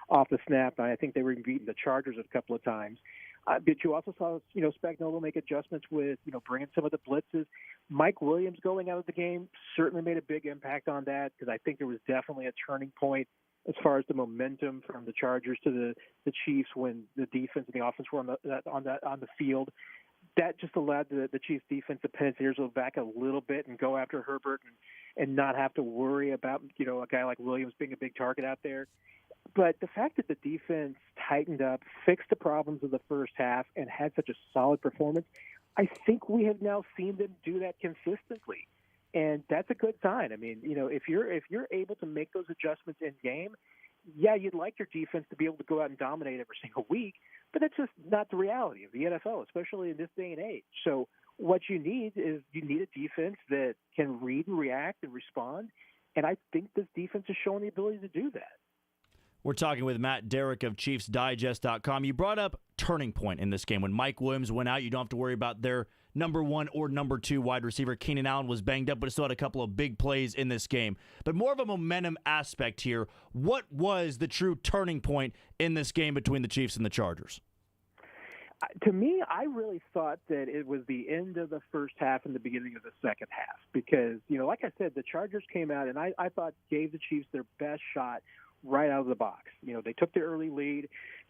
S3: off the snap. And I think they were beating the Chargers a couple of times. But you also saw, Spagnuolo make adjustments with, bringing some of the blitzes. Mike Williams going out of the game certainly made a big impact on that because I think there was definitely a turning point as far as the momentum from the Chargers to the Chiefs when the defense and the offense were on the field. That just allowed the Chiefs defense to pin its ears back a little bit and go after Herbert and not have to worry about, a guy like Williams being a big target out there. But the fact that the defense tightened up, fixed the problems of the first half, and had such a solid performance, I think we have now seen them do that consistently. And that's a good sign. I mean, if you're able to make those adjustments in game, yeah, you'd like your defense to be able to go out and dominate every single week, but that's just not the reality of the NFL, especially in this day and age. So what you need is you need a defense that can read and react and respond. And I think this defense is showing the ability to do that.
S5: We're talking with Matt Derrick of ChiefsDigest.com. You brought up turning point in this game. When Mike Williams went out, you don't have to worry about their number 1 or number 2 wide receiver. Keenan Allen was banged up, but still had a couple of big plays in this game. But more of a momentum aspect here. What was the true turning point in this game between the Chiefs and the Chargers?
S3: To me, I really thought that it was the end of the first half and the beginning of the second half because, like I said, the Chargers came out and I thought gave the Chiefs their best shot right out of the box. They took the early lead.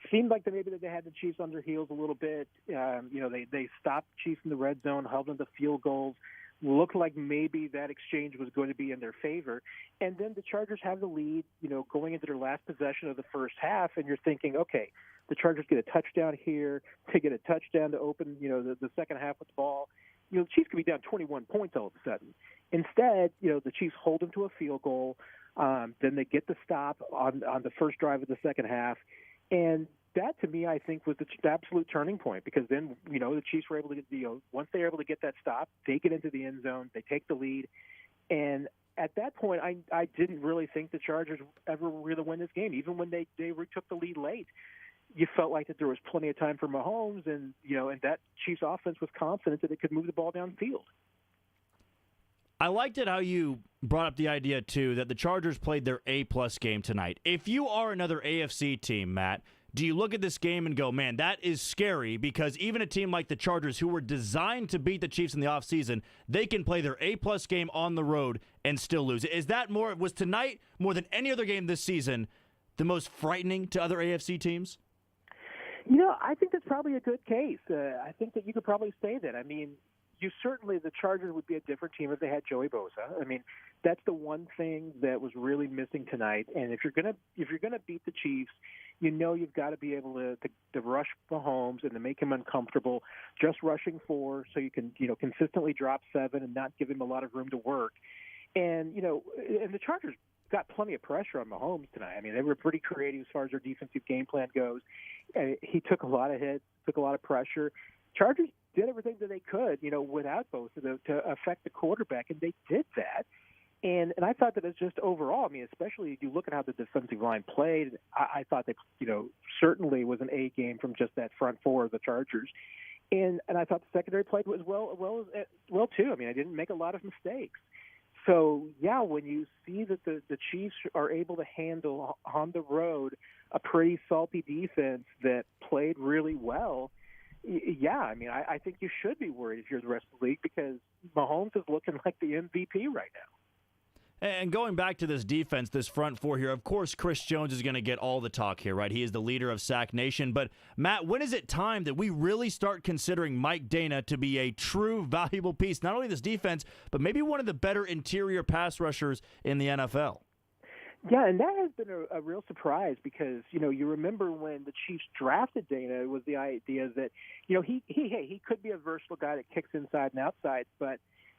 S3: Seemed like maybe they had the Chiefs on their heels a little bit. They stopped the Chiefs in the red zone, held them to field goals. Looked like maybe that exchange was going to be in their favor. And then the Chargers have the lead, going into their last possession of the first half, and you're thinking, okay, the Chargers get a touchdown here, they get a touchdown to open, the second half with the ball. The Chiefs could be down 21 points all of a sudden. Instead, the Chiefs hold them to a field goal. Then they get the stop on the first drive of the second half. And that, to me, I think was the absolute turning point because then, the Chiefs were able to get, once they were able to get that stop, they get into the end zone, they take the lead. And at that point, I didn't really think the Chargers ever were going to win this game. Even when they took the lead late, you felt like that there was plenty of time for Mahomes and that Chiefs offense was confident that it could move the ball downfield.
S5: I liked it how you brought up the idea, too, that the Chargers played their A-plus game tonight. If you are another AFC team, Matt, do you look at this game and go, man, that is scary because even a team like the Chargers, who were designed to beat the Chiefs in the offseason, they can play their A-plus game on the road and still lose. Was tonight, more than any other game this season, the most frightening to other AFC teams?
S3: I think that's probably a good case. I think that you could probably say that. I mean, the Chargers would be a different team if they had Joey Bosa. I mean, that's the one thing that was really missing tonight. And if you're gonna beat the Chiefs, you've got to be able to rush Mahomes and to make him uncomfortable. Just rushing 4 so you can consistently drop 7 and not give him a lot of room to work. And and the Chargers got plenty of pressure on Mahomes tonight. I mean, they were pretty creative as far as their defensive game plan goes. He took a lot of hits, took a lot of pressure. Chargers did everything that they could, without Bosa to affect the quarterback, and they did that. And I thought that it's just overall, I mean, especially if you look at how the defensive line played, I thought that, certainly was an A game from just that front 4 of the Chargers. And I thought the secondary played as well too. I mean, I didn't make a lot of mistakes. So, yeah, when you see that the Chiefs are able to handle on the road a pretty salty defense that played really well, yeah, I mean, I think you should be worried if you're the rest of the league because Mahomes is looking like the MVP right now.
S5: And going back to this defense, this front 4 here, of course, Chris Jones is going to get all the talk here, right? He is the leader of Sack Nation. But, Matt, when is it time that we really start considering Mike Dana to be a true valuable piece, not only this defense, but maybe one of the better interior pass rushers in the NFL?
S3: Yeah, and that has been a real surprise because, you remember when the Chiefs drafted Dana, it was the idea that, he could be a versatile guy that kicks inside and outside, but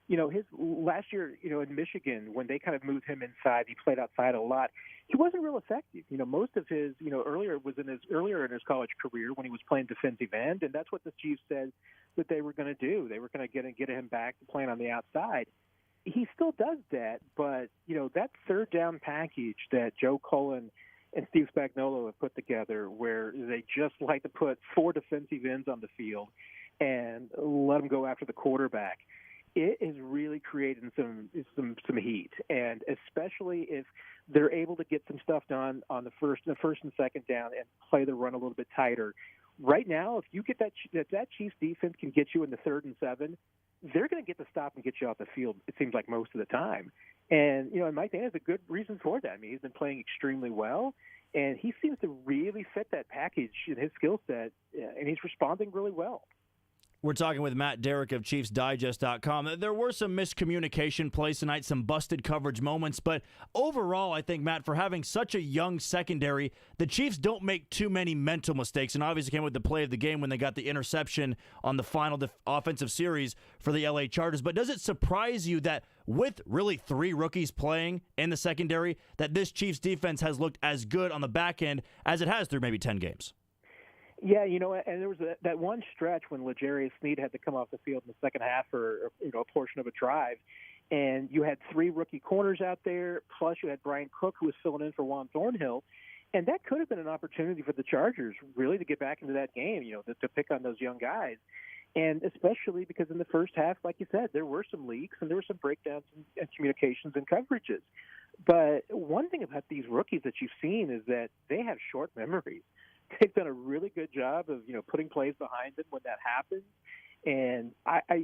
S3: his last year, in Michigan, when they kind of moved him inside, he played outside a lot. He wasn't real effective. Most of his, earlier in his college career when he was playing defensive end, and that's what the Chiefs said that they were going to do. They were going to get him back to playing on the outside. He still does that, but that third down package that Joe Cullen and Steve Spagnuolo have put together, where they just like to put 4 defensive ends on the field and let them go after the quarterback. It is really creating some heat, and especially if they're able to get some stuff done on the first and second down and play the run a little bit tighter. Right now, if you get that Chiefs defense can get you in the 3rd and 7, they're going to get the stop and get you off the field. It seems like most of the time, and and Mike Dana has a good reason for that. I mean, he's been playing extremely well, and he seems to really fit that package in his skill set, and he's responding really well.
S5: We're talking with Matt Derrick of ChiefsDigest.com. There were some miscommunication plays tonight, some busted coverage moments, but overall, I think, Matt, for having such a young secondary, the Chiefs don't make too many mental mistakes, and obviously came with the play of the game when they got the interception on the final offensive series for the LA Chargers. But does it surprise you that with really 3 rookies playing in the secondary, that this Chiefs defense has looked as good on the back end as it has through maybe 10 games?
S3: Yeah, and there was that one stretch when L'Jarius Sneed had to come off the field in the second half for a portion of a drive, and you had 3 rookie corners out there, plus you had Brian Cook, who was filling in for Juan Thornhill, and that could have been an opportunity for the Chargers really to get back into that game, to pick on those young guys. And especially because in the first half, like you said, there were some leaks and there were some breakdowns in communications and coverages. But one thing about these rookies that you've seen is that they have short memories. They've done a really good job of, putting plays behind them when that happens. And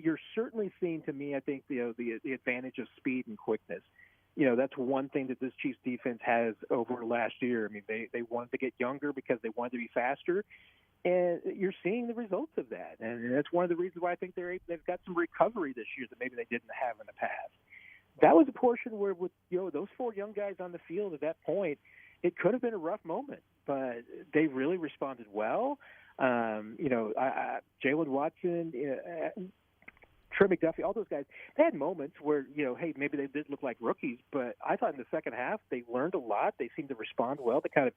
S3: you're certainly seeing, to me, I think, the advantage of speed and quickness. That's one thing that this Chiefs defense has over last year. I mean, they wanted to get younger because they wanted to be faster. And you're seeing the results of that. And that's one of the reasons why I think they've got some recovery this year that maybe they didn't have in the past. That was a portion where, with those 4 young guys on the field at that point, it could have been a rough moment, but they really responded well. Jalen Watson, Trey McDuffie, all those guys, they had moments where, hey, maybe they did look like rookies, but I thought in the second half they learned a lot. They seemed to respond well. They kind of,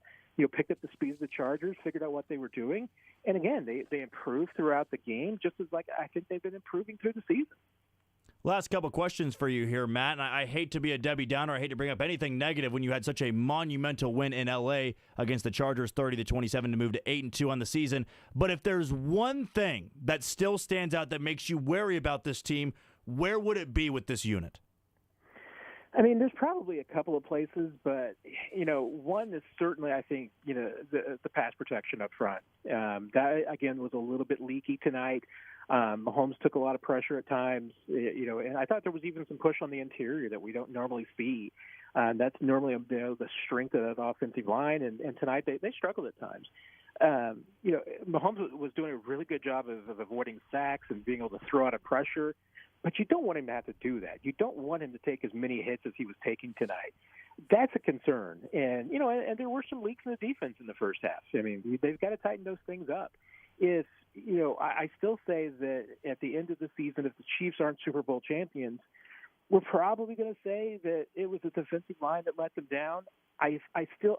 S3: picked up the speed of the Chargers, figured out what they were doing. And again, they improved throughout the game, just as I think they've been improving through the season.
S5: Last couple questions for you here, Matt. And I hate to be a Debbie Downer. I hate to bring up anything negative when you had such a monumental win in L.A. against the Chargers, 30-27, to move to 8-2 on the season. But if there's one thing that still stands out that makes you wary about this team, where would it be with this unit?
S3: I mean, there's probably a couple of places, but, one is certainly, I think, the pass protection up front. That, again, was a little bit leaky tonight. Mahomes took a lot of pressure at times, and I thought there was even some push on the interior that we don't normally see. That's normally the strength of that offensive line, and tonight they struggled at times. Mahomes was doing a really good job of avoiding sacks and being able to throw out of pressure, but you don't want him to have to do that. You don't want him to take as many hits as he was taking tonight. That's a concern. And, and there were some leaks in the defense in the first half. I mean, they've got to tighten those things up. I still say that at the end of the season, if the Chiefs aren't Super Bowl champions, we're probably going to say that it was the defensive line that let them down. I feel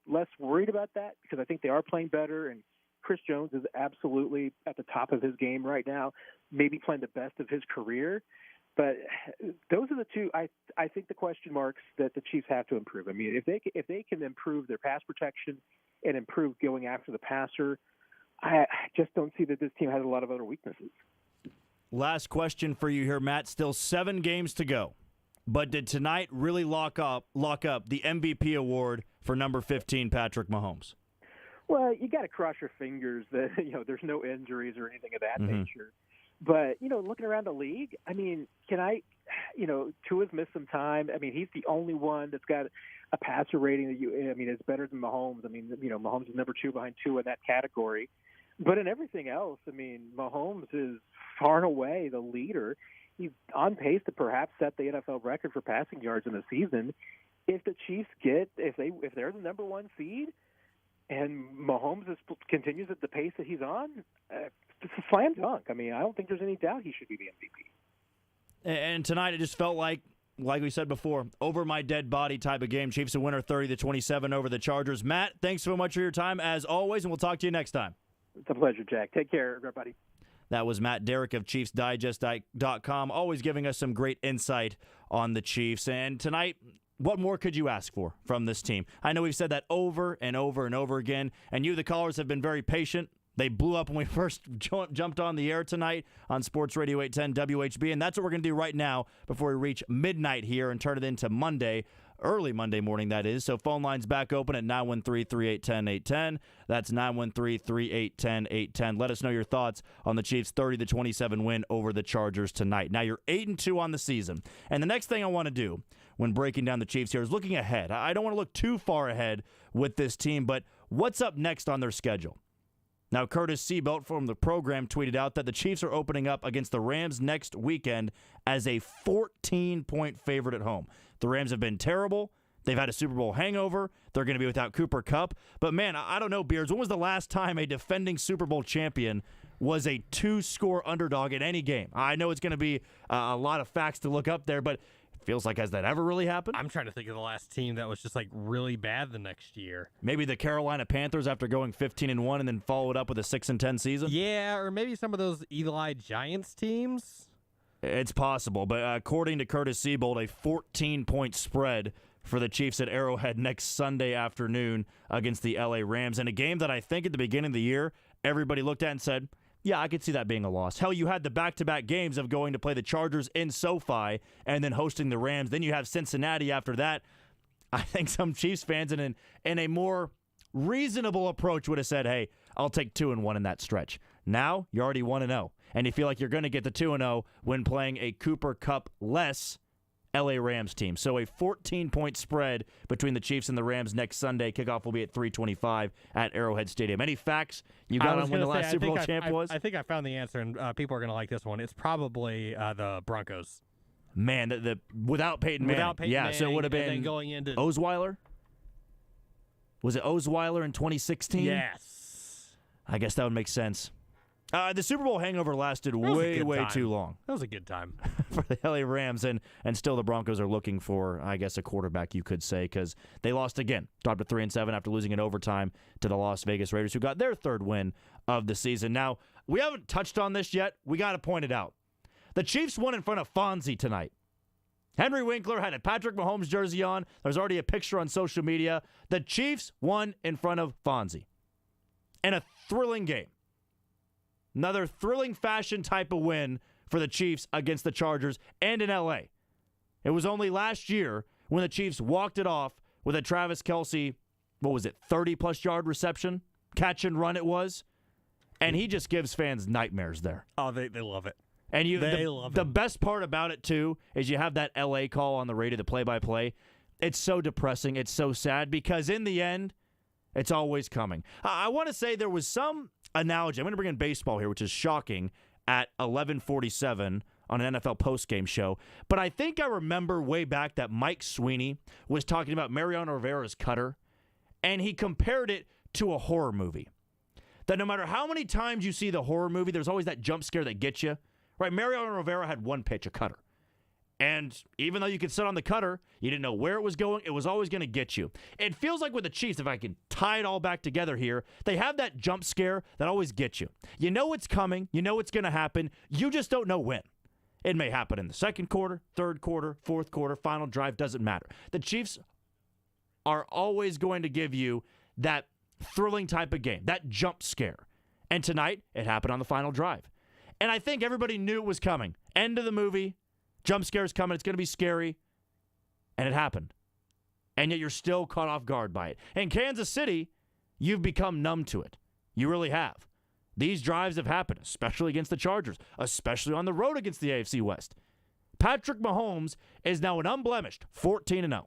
S3: less worried about that because I think they are playing better, and Chris Jones is absolutely at the top of his game right now, maybe playing the best of his career. But those are the two, I think, the question marks that the Chiefs have to improve. I mean, if they can improve their pass protection and improve going after the passer, I just don't see that this team has a lot of other weaknesses.
S5: Last question for you here, Matt. Still 7 games to go. But did tonight really lock up the MVP award for number 15, Patrick Mahomes?
S3: Well, you got to cross your fingers that there's no injuries or anything of that nature. But looking around the league, I mean, Tua's missed some time. I mean, he's the only one that's got a passer rating that is better than Mahomes. I mean, Mahomes is number 2 behind Tua in that category. But in everything else, I mean, Mahomes is far and away the leader. He's on pace to perhaps set the NFL record for passing yards in the season. If the Chiefs if they're the number 1 seed and Mahomes continues at the pace that he's on, it's a slam dunk. I mean, I don't think there's any doubt he should be the MVP.
S5: And tonight it just felt like we said before, over my dead body type of game. Chiefs a winner 30-27 over the Chargers. Matt, thanks so much for your time as always, and we'll talk to you next time.
S3: It's a pleasure, Jack. Take care, everybody.
S5: That was Matt Derrick of ChiefsDigest.com, always giving us some great insight on the Chiefs. And tonight, what more could you ask for from this team? I know we've said that over and over and over again, and you, the callers, have been very patient. They blew up when we first jumped on the air tonight on Sports Radio 810 WHB, and that's what we're going to do right now before we reach midnight here and turn it into Monday. Early Monday morning, that is. So phone lines back open at 913-381-810. That's 913-381-810. Let us know your thoughts on the Chiefs' 30-27 win over the Chargers tonight. Now, you're 8-2 on the season. And the next thing I want to do when breaking down the Chiefs here is looking ahead. I don't want to look too far ahead with this team, but what's up next on their schedule? Now, Curtis Seabelt from the program tweeted out that the Chiefs are opening up against the Rams next weekend as a 14-point favorite at home. The Rams have been terrible. They've had a Super Bowl hangover. They're going to be without Cooper Kupp. But, man, I don't know, Beards. When was the last time a defending Super Bowl champion was a 2-score underdog in any game? I know it's going to be a lot of facts to look up there, but Feels like, has that ever really happened?
S4: I'm trying to think of the last team that was just like really bad the next year.
S5: Maybe the Carolina Panthers after going 15-1 and then followed up with a 6-10 season?
S4: Yeah, or maybe some of those Eli Giants teams.
S5: It's possible, but according to Curtis Siebold, a 14-point spread for the Chiefs at Arrowhead next Sunday afternoon against the LA Rams, in a game that I think at the beginning of the year, everybody looked at and said, yeah, I could see that being a loss. Hell, you had the back-to-back games of going to play the Chargers in SoFi and then hosting the Rams. Then you have Cincinnati after that. I think some Chiefs fans in a more reasonable approach would have said, hey, I'll take 2-1 in that stretch. Now, you're already 1-0, and you feel like you're going to get the 2-0 when playing a Cooper Kupp-less LA Rams team. So a 14-point spread between the Chiefs and the Rams next Sunday. Kickoff will be at 3:25 at Arrowhead Stadium. Any facts you got on when the last Super Bowl champ was?
S4: I think I found the answer, and people are going to like this one. It's probably the Broncos.
S5: Man, the without Peyton Manning.
S4: Without Peyton Manning,
S5: so it would have been
S4: going into
S5: Osweiler? Was it Osweiler in 2016?
S4: Yes.
S5: I guess that would make sense. The Super Bowl hangover lasted way too long.
S4: That was a good time.
S5: For the LA Rams, and still the Broncos are looking for, I guess, a quarterback, you could say, because they lost again. Dropped to 3-7 after losing in overtime to the Las Vegas Raiders, who got their third win of the season. Now, we haven't touched on this yet. We got to point it out. The Chiefs won in front of Fonzie tonight. Henry Winkler had a Patrick Mahomes jersey on. There's already a picture on social media. The Chiefs won in front of Fonzie. In a thrilling game. Another thrilling fashion type of win for the Chiefs against the Chargers and in L.A. It was only last year when the Chiefs walked it off with a Travis Kelce, 30-plus yard reception? Catch and run it was. And he just gives fans nightmares there.
S4: Oh, they love it.
S5: And
S4: they love
S5: the best part about it, too, is you have that L.A. call on the radio, the play-by-play. It's so depressing. It's so sad because in the end, it's always coming. I want to say there was some analogy. I'm going to bring in baseball here, which is shocking, at 11:47 on an NFL postgame show. But I think I remember way back that Mike Sweeney was talking about Mariano Rivera's cutter, and he compared it to a horror movie. That no matter how many times you see the horror movie, there's always that jump scare that gets you. Right? Mariano Rivera had one pitch, a cutter. And even though you could sit on the cutter, you didn't know where it was going, it was always going to get you. It feels like with the Chiefs, if I can tie it all back together here, they have that jump scare that always gets you. You know it's coming. You know it's going to happen. You just don't know when. It may happen in the second quarter, third quarter, fourth quarter, final drive, doesn't matter. The Chiefs are always going to give you that thrilling type of game, that jump scare. And tonight, it happened on the final drive. And I think everybody knew it was coming. End of the movie. Jump scare's coming. It's going to be scary. And it happened. And yet you're still caught off guard by it. In Kansas City, you've become numb to it. You really have. These drives have happened, especially against the Chargers, especially on the road against the AFC West. Patrick Mahomes is now an unblemished 14-0.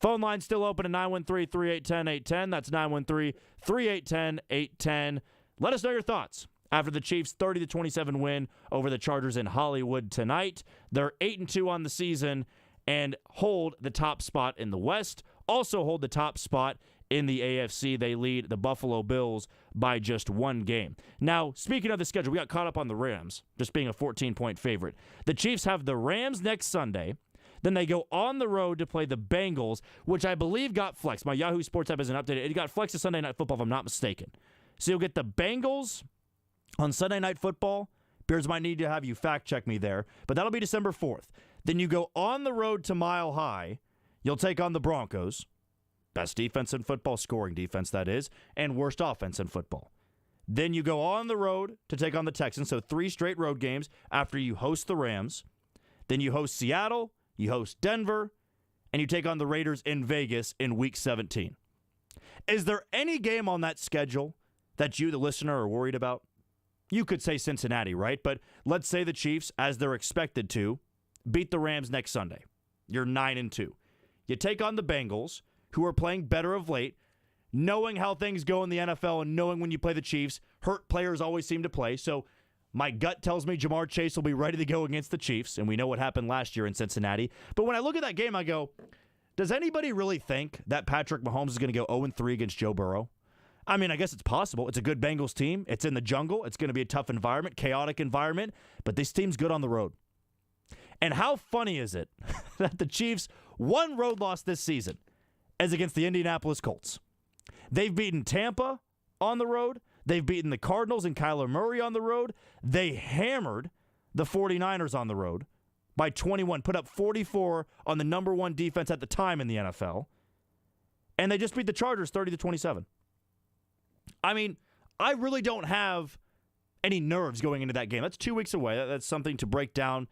S5: Phone line still open at 913-381-810. That's 913-381-810. Let us know your thoughts after the Chiefs' 30-27 win over the Chargers in Hollywood tonight. They're 8-2 on the season and hold the top spot in the West. Also hold the top spot in the AFC. They lead the Buffalo Bills by just one game. Now, speaking of the schedule, we got caught up on the Rams, just being a 14-point favorite. The Chiefs have the Rams next Sunday. Then they go on the road to play the Bengals, which I believe got flexed. My Yahoo Sports app isn't updated. It got flexed to Sunday Night Football, if I'm not mistaken. So you'll get the Bengals on Sunday Night Football. Bears might need to have you fact-check me there, but that'll be December 4th. Then you go on the road to Mile High. You'll take on the Broncos. Best defense in football, scoring defense, that is, and worst offense in football. Then you go on the road to take on the Texans, so 3 straight road games after you host the Rams. Then you host Seattle, you host Denver, and you take on the Raiders in Vegas in Week 17. Is there any game on that schedule that you, the listener, are worried about? You could say Cincinnati, right? But let's say the Chiefs, as they're expected to, beat the Rams next Sunday. You're 9-2. You take on the Bengals, who are playing better of late, knowing how things go in the NFL and knowing when you play the Chiefs, hurt players always seem to play. So my gut tells me Jamar Chase will be ready to go against the Chiefs, and we know what happened last year in Cincinnati. But when I look at that game, I go, does anybody really think that Patrick Mahomes is going to go 0-3 against Joe Burrow? I mean, I guess it's possible. It's a good Bengals team. It's in the jungle. It's going to be a tough environment, chaotic environment, but this team's good on the road. And how funny is it that the Chiefs' one road loss this season is against the Indianapolis Colts? They've beaten Tampa on the road. They've beaten the Cardinals and Kyler Murray on the road. They hammered the 49ers on the road by 21, put up 44 on the number one defense at the time in the NFL. And they just beat the Chargers 30-27. I mean, I really don't have any nerves going into that game. That's 2 weeks away. That's something to break down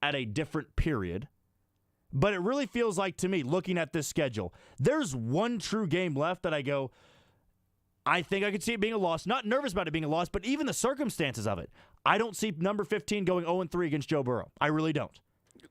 S5: at a different period. But it really feels like, to me, looking at this schedule, there's one true game left that I go, I think I could see it being a loss. Not nervous about it being a loss, but even the circumstances of it. I don't see number 15 going 0-3 against Joe Burrow. I really don't.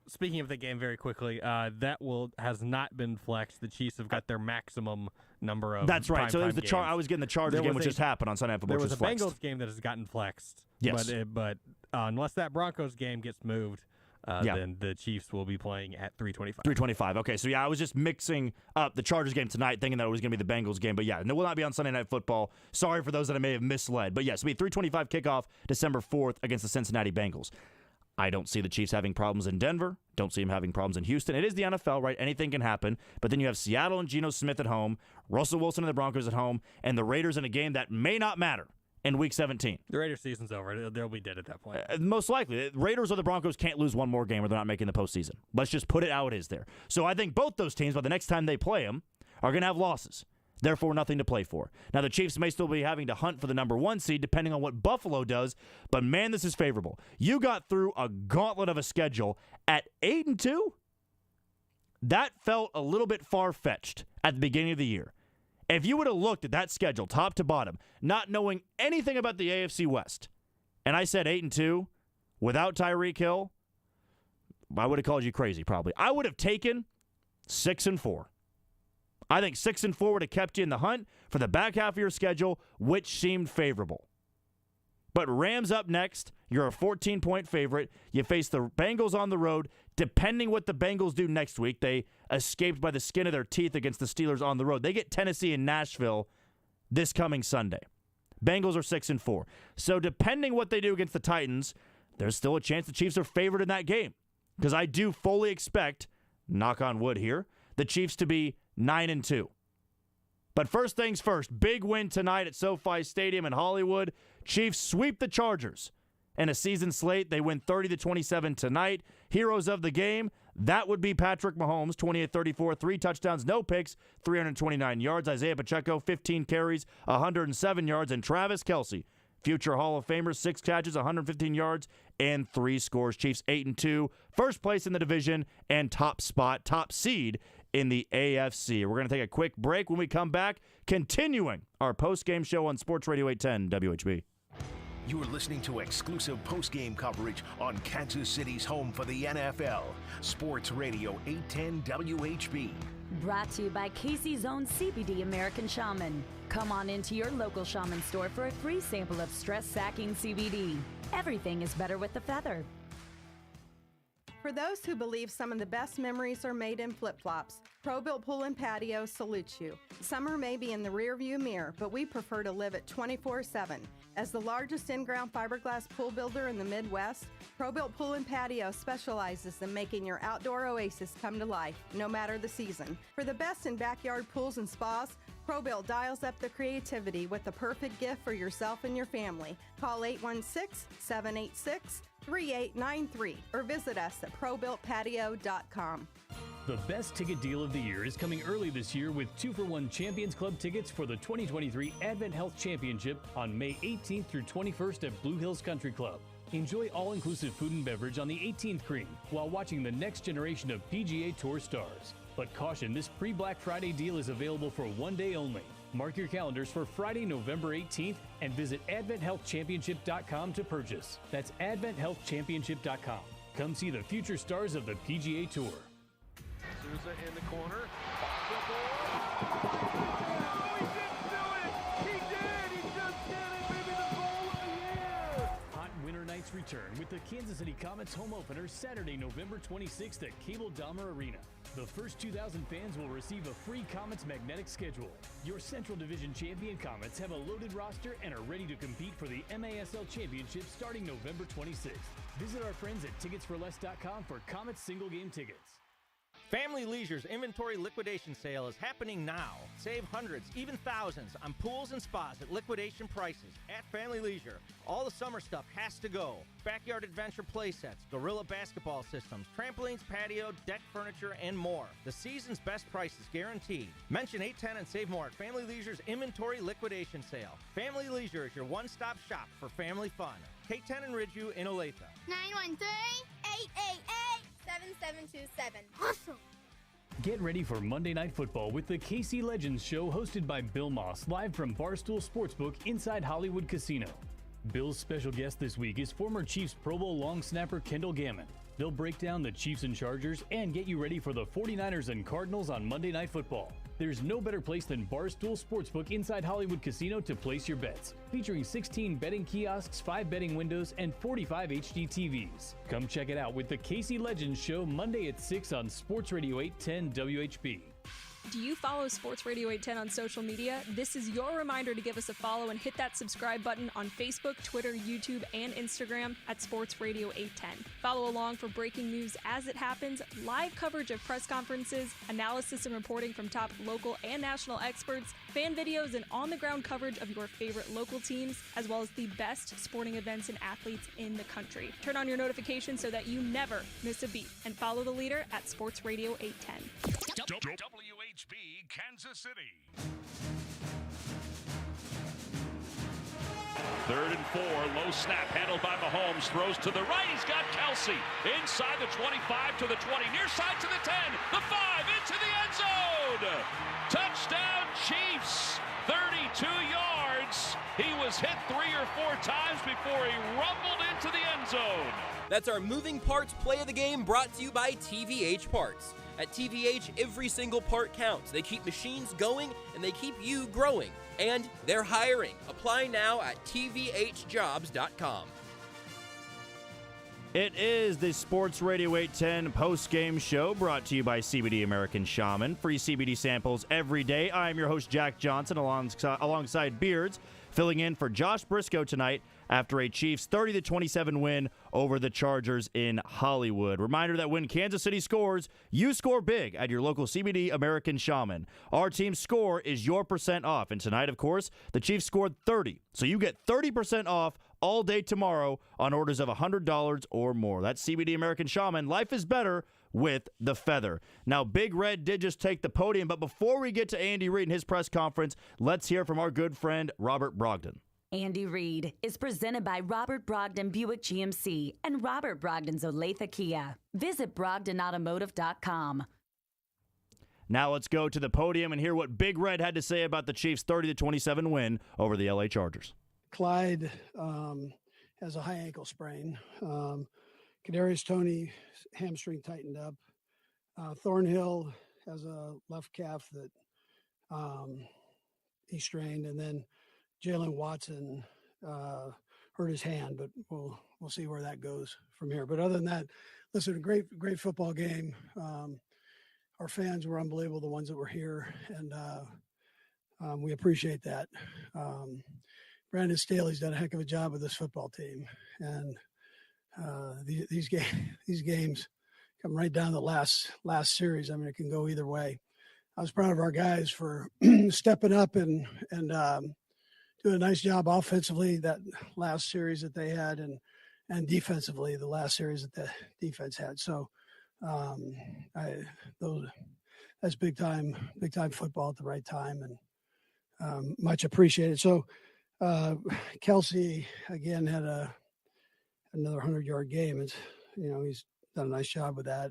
S4: Speaking of the game very quickly, that has not been flexed. The Chiefs have got their maximum number of
S5: That's right. So it was I was getting the Chargers game, which just happened on Sunday Night Football.
S4: There was a
S5: flexed.
S4: Bengals game that has gotten flexed.
S5: Yes.
S4: But unless that Broncos game gets moved, then the Chiefs will be playing at 3:25.
S5: 3:25. Okay, so I was just mixing up the Chargers game tonight, thinking that it was going to be the Bengals game. But yeah, it will not be on Sunday Night Football. Sorry for those that I may have misled. But yes, it'll be 3:25 kickoff December 4th against the Cincinnati Bengals. I don't see the Chiefs having problems in Denver. Don't see them having problems in Houston. It is the NFL, right? Anything can happen. But then you have Seattle and Geno Smith at home, Russell Wilson and the Broncos at home, and the Raiders in a game that may not matter in Week 17.
S4: The Raiders' season's over. They'll be dead at that point.
S5: Most likely. The Raiders or the Broncos can't lose one more game or they're not making the postseason. Let's just put it how it is there. So I think both those teams, by the next time they play them, are going to have losses. Therefore, nothing to play for. Now, the Chiefs may still be having to hunt for the number one seed, depending on what Buffalo does. But, man, this is favorable. You got through a gauntlet of a schedule at 8-2? That felt a little bit far-fetched at the beginning of the year. If you would have looked at that schedule, top to bottom, not knowing anything about the AFC West, and I said 8-2 without Tyreek Hill, I would have called you crazy, probably. I would have taken 6-4. I think 6-4 would have kept you in the hunt for the back half of your schedule, which seemed favorable. But Rams up next. You're a 14-point favorite. You face the Bengals on the road. Depending what the Bengals do next week, they escaped by the skin of their teeth against the Steelers on the road. They get Tennessee and Nashville this coming Sunday. Bengals are 6-4. So depending what they do against the Titans, there's still a chance the Chiefs are favored in that game. Because I do fully expect, knock on wood here, the Chiefs to be 9-2. But first things first, big win tonight at SoFi Stadium in Hollywood. Chiefs sweep the Chargers. In a season slate, they win 30-27 tonight. Heroes of the game, that would be Patrick Mahomes, 28-34, 3 touchdowns, no picks, 329 yards. Isaiah Pacheco, 15 carries, 107 yards. And Travis Kelce, future Hall of Famer, 6 catches, 115 yards, and 3 scores. Chiefs 8-2, first place in the division, and top seed in the AFC. We're going to take a quick break. When we come back, continuing our post-game show on Sports Radio 810 WHB.
S2: You're listening to exclusive post-game coverage on Kansas City's home for the NFL. Sports Radio 810 WHB.
S16: Brought to you by Casey's own CBD American Shaman. Come on into your local Shaman store for a free sample of stress-sacking CBD. Everything is better with the feather.
S6: For those who believe some of the best memories are made in flip-flops, Pro-Built Pool and Patio salutes you. Summer may be in the rearview mirror, but we prefer to live it 24/7. As the largest in-ground fiberglass pool builder in the Midwest, Pro-Built Pool and Patio specializes in making your outdoor oasis come to life, no matter the season. For the best in backyard pools and spas, Pro-Built dials up the creativity with the perfect gift for yourself and your family. Call 816-786-3893 or visit us at ProBuiltPatio.com.
S22: The best ticket deal of the year is coming early this year with 2-for-1 Champions Club tickets for the 2023 Advent Health Championship on May 18th through 21st at Blue Hills Country Club. Enjoy all-inclusive food and beverage on the 18th green while watching the next generation of PGA Tour stars. But caution, this pre-Black Friday deal is available for one day only. Mark your calendars for Friday, November 18th and visit AdventHealthChampionship.com to purchase. That's AdventHealthChampionship.com. Come see the future stars of the PGA Tour.
S25: Souza in the corner.
S22: Hot winter nights return with the Kansas City Comets home opener Saturday, November 26th at Cable Dahmer Arena. The first 2,000 fans will receive a free Comets magnetic schedule. Your Central Division champion Comets have a loaded roster and are ready to compete for the MASL Championship starting November 26th. Visit our friends at ticketsforless.com for Comet's single game tickets.
S20: Family Leisure's inventory liquidation sale is happening now. Save hundreds, even thousands on pools and spas at liquidation prices at Family Leisure. All the summer stuff has to go. Backyard adventure play sets, gorilla basketball systems, trampolines, patio, deck furniture, and more. The season's best prices guaranteed. Mention 810 and save more at Family Leisure's inventory liquidation sale. Family Leisure is your one-stop shop for family fun. K10 and Ridgeview in Olathe.
S21: 913-888-7727. Awesome.
S22: Get ready for Monday Night Football with the KC Legends Show hosted by Bill Moss, live from Barstool Sportsbook inside Hollywood Casino. Bill's special guest this week is former Chiefs Pro Bowl long snapper Kendall Gammon. They'll break down the Chiefs and Chargers and get you ready for the 49ers and Cardinals on Monday Night Football. There's no better place than Barstool Sportsbook inside Hollywood Casino to place your bets. Featuring 16 betting kiosks, 5 betting windows, and 45 HD TVs. Come check it out with the KC Legends Show Monday at 6 on Sports Radio 810 WHB.
S23: Do you follow Sports Radio 810 on social media? This is your reminder to give us a follow and hit that subscribe button on Facebook, Twitter, YouTube, and Instagram at Sports Radio 810. Follow along for breaking news as it happens, live coverage of press conferences, analysis and reporting from top local and national experts, fan videos, and on-the-ground coverage of your favorite local teams, as well as the best sporting events and athletes in the country. Turn on your notifications so that you never miss a beat, and follow the leader at Sports Radio 810.
S7: WHB, Kansas City. 3rd and 4, low snap handled by Mahomes, throws to the right, he's got Kelsey, inside the 25 to the 20, near side to the 10, the 5, into the end zone! Touchdown Chiefs, 32 yards. He was hit 3 or 4 times before he rumbled into the end zone.
S8: That's our moving parts play of the game, brought to you by TVH Parts. At TVH, every single part counts. They keep machines going, and they keep you growing. And they're hiring. Apply now at tvhjobs.com.
S5: It is the Sports Radio 810 post-game show brought to you by CBD American Shaman. Free CBD samples every day. I'm your host, Jack Johnson, alongside Beards, filling in for Josh Briscoe tonight after a Chiefs 30-27 win over the Chargers in Hollywood. Reminder that when Kansas City scores, you score big at your local CBD American Shaman. Our team's score is your percent off. And tonight, of course, the Chiefs scored 30. So you get 30% off all day tomorrow on orders of $100 or more. That's CBD American Shaman. Life is better with the feather. Now, Big Red did just take the podium, but before we get to Andy Reid and his press conference, let's hear from our good friend, Robert Brogdon.
S16: Andy Reid is presented by Robert Brogdon Buick GMC and Robert Brogdon's Olathe Kia. Visit BrogdonAutomotive.com.
S5: Now let's go to the podium and hear what Big Red had to say about the Chiefs' 30-27 win over the LA Chargers.
S9: Clyde has a high ankle sprain. Kadarius Toney hamstring tightened up. Thornhill has a left calf that he strained, and then Jalen Watson hurt his hand, but we'll see where that goes from here. But other than that, listen, a great football game. Our fans were unbelievable, the ones that were here, and we appreciate that. Brandon Staley's done a heck of a job with this football team, and these games come right down to the last series. I mean, it can go either way. I was proud of our guys for stepping up and doing a nice job offensively that last series that they had, and defensively the last series that the defense had. So that's big time football at the right time, and much appreciated. So Kelsey again had another 100-yard game. It's, he's done a nice job with that.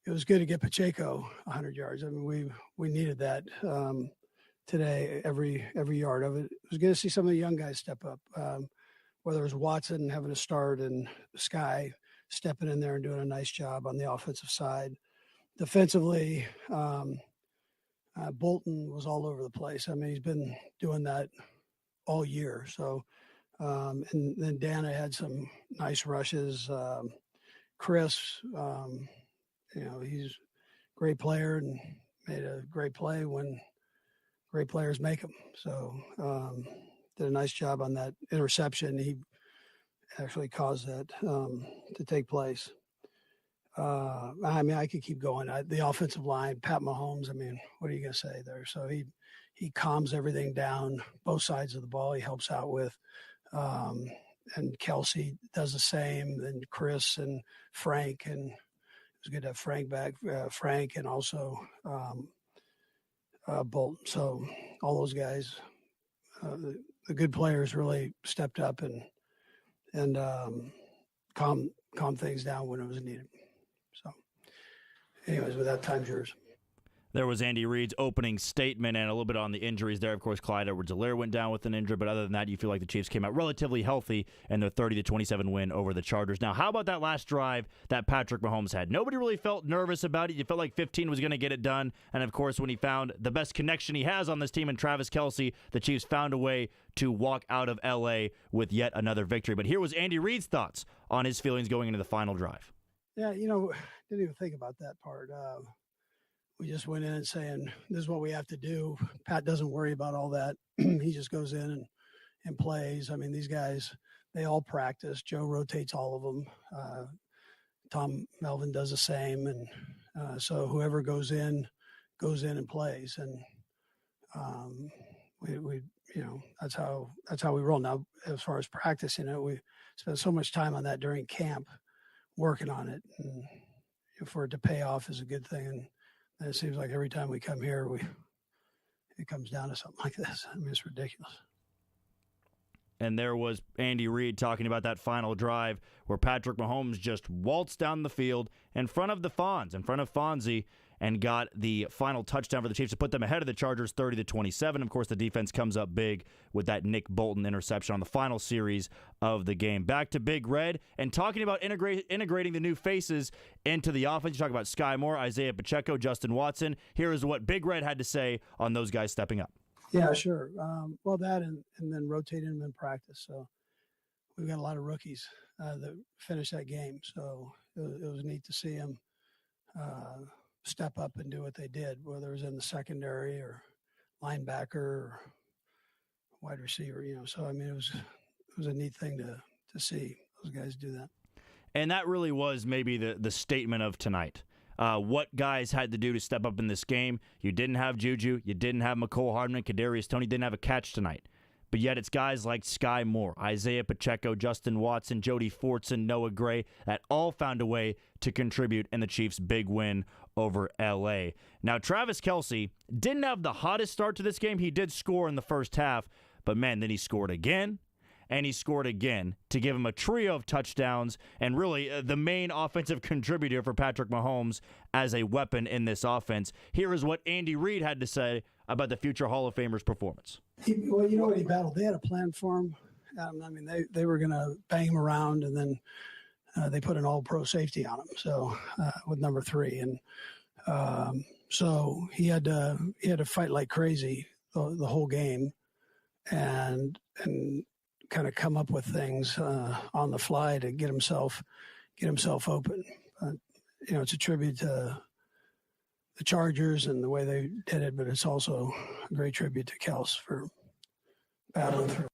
S9: It was good to get Pacheco 100 yards. I mean, we needed that today, every yard of it. It was good to see some of the young guys step up, whether it was Watson having a start and Sky stepping in there and doing a nice job on the offensive side. Defensively, Bolton was all over the place. I mean, he's been doing that all year. So, and then Dana had some nice rushes. Chris, he's a great player and made a great play when great players make them. So, did a nice job on that interception. actually caused that to take place. I mean, I could keep going. The offensive line, Pat Mahomes, I mean, what are you going to say there? So he calms everything down, both sides of the ball he helps out with. And Kelsey does the same, and Chris and Frank, and it was good to have Frank back, Frank, and also Bolton. So all those guys, the good players really stepped up and calm things down when it was needed. So anyways, with that, time's yours.
S5: There was Andy Reid's opening statement and a little bit on the injuries there. Of course, Clyde Edwards-Helaire went down with an injury, but other than that, you feel like the Chiefs came out relatively healthy in their 30-27 win over the Chargers. Now, how about that last drive that Patrick Mahomes had? Nobody really felt nervous about it. You felt like 15 was going to get it done. And, of course, when he found the best connection he has on this team in Travis Kelce, the Chiefs found a way to walk out of L.A. with yet another victory. But here was Andy Reid's thoughts on his feelings going into the final drive.
S9: Yeah, didn't even think about that part. We just went in and saying, this is what we have to do. Pat doesn't worry about all that. He just goes in and plays. I mean, these guys, they all practice. Joe rotates all of them. Tom Melvin does the same. And so whoever goes in and plays. And we that's how we roll. Now, as far as practicing it, we spent so much time on that during camp working on it. And for it to pay off is a good thing. And it seems like every time we come here, it comes down to something like this. I mean, it's ridiculous.
S5: And there was Andy Reid talking about that final drive where Patrick Mahomes just waltzed down the field in front of the Fonz, in front of Fonzie, and got the final touchdown for the Chiefs to put them ahead of the Chargers 30-27. Of course, the defense comes up big with that Nick Bolton interception on the final series of the game. Back to Big Red and talking about integrating the new faces into the offense. You talk about Sky Moore, Isaiah Pacheco, Justin Watson. Here is what Big Red had to say on those guys stepping up.
S9: Yeah, sure. Well, that and then rotating them in practice. So we've got a lot of rookies that finished that game. So it was neat to see them step up and do what they did, whether it was in the secondary or linebacker or wide receiver. So I mean, it was a neat thing to see those guys do that.
S5: And that really was maybe the statement of tonight. What guys had to do to step up in this game. You didn't have Juju. You didn't have McCole Hardman. Kadarius Toney didn't have a catch tonight. But yet it's guys like Sky Moore, Isaiah Pacheco, Justin Watson, Jody Fortson, Noah Gray that all found a way to contribute in the Chiefs' big win over L.A. Now, Travis Kelce didn't have the hottest start to this game. He did score in the first half, but man, then he scored again. And he scored again to give him a trio of touchdowns and really the main offensive contributor for Patrick Mahomes as a weapon in this offense. Here is what Andy Reid had to say about the future Hall of Famer's performance.
S9: Well, you know what he battled? They had a plan for him. I mean, they were going to bang him around, and then they put an all-pro safety on him. So with number 3, and so he had to fight like crazy the whole game, and kind of come up with things on the fly to get himself open. But, it's a tribute to the Chargers and the way they did it, but it's also a great tribute to Kels for battling through.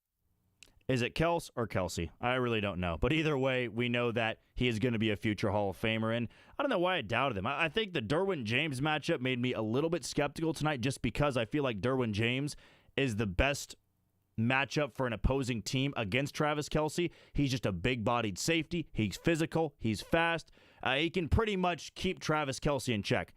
S5: Is it Kels or Kelsey? I really don't know. But either way, we know that he is going to be a future Hall of Famer. And I don't know why I doubted him. I think the Derwin James matchup made me a little bit skeptical tonight just because I feel like Derwin James is the best matchup for an opposing team against Travis Kelce. He's just a big-bodied safety. He's physical. He's fast. He can pretty much keep Travis Kelce in check.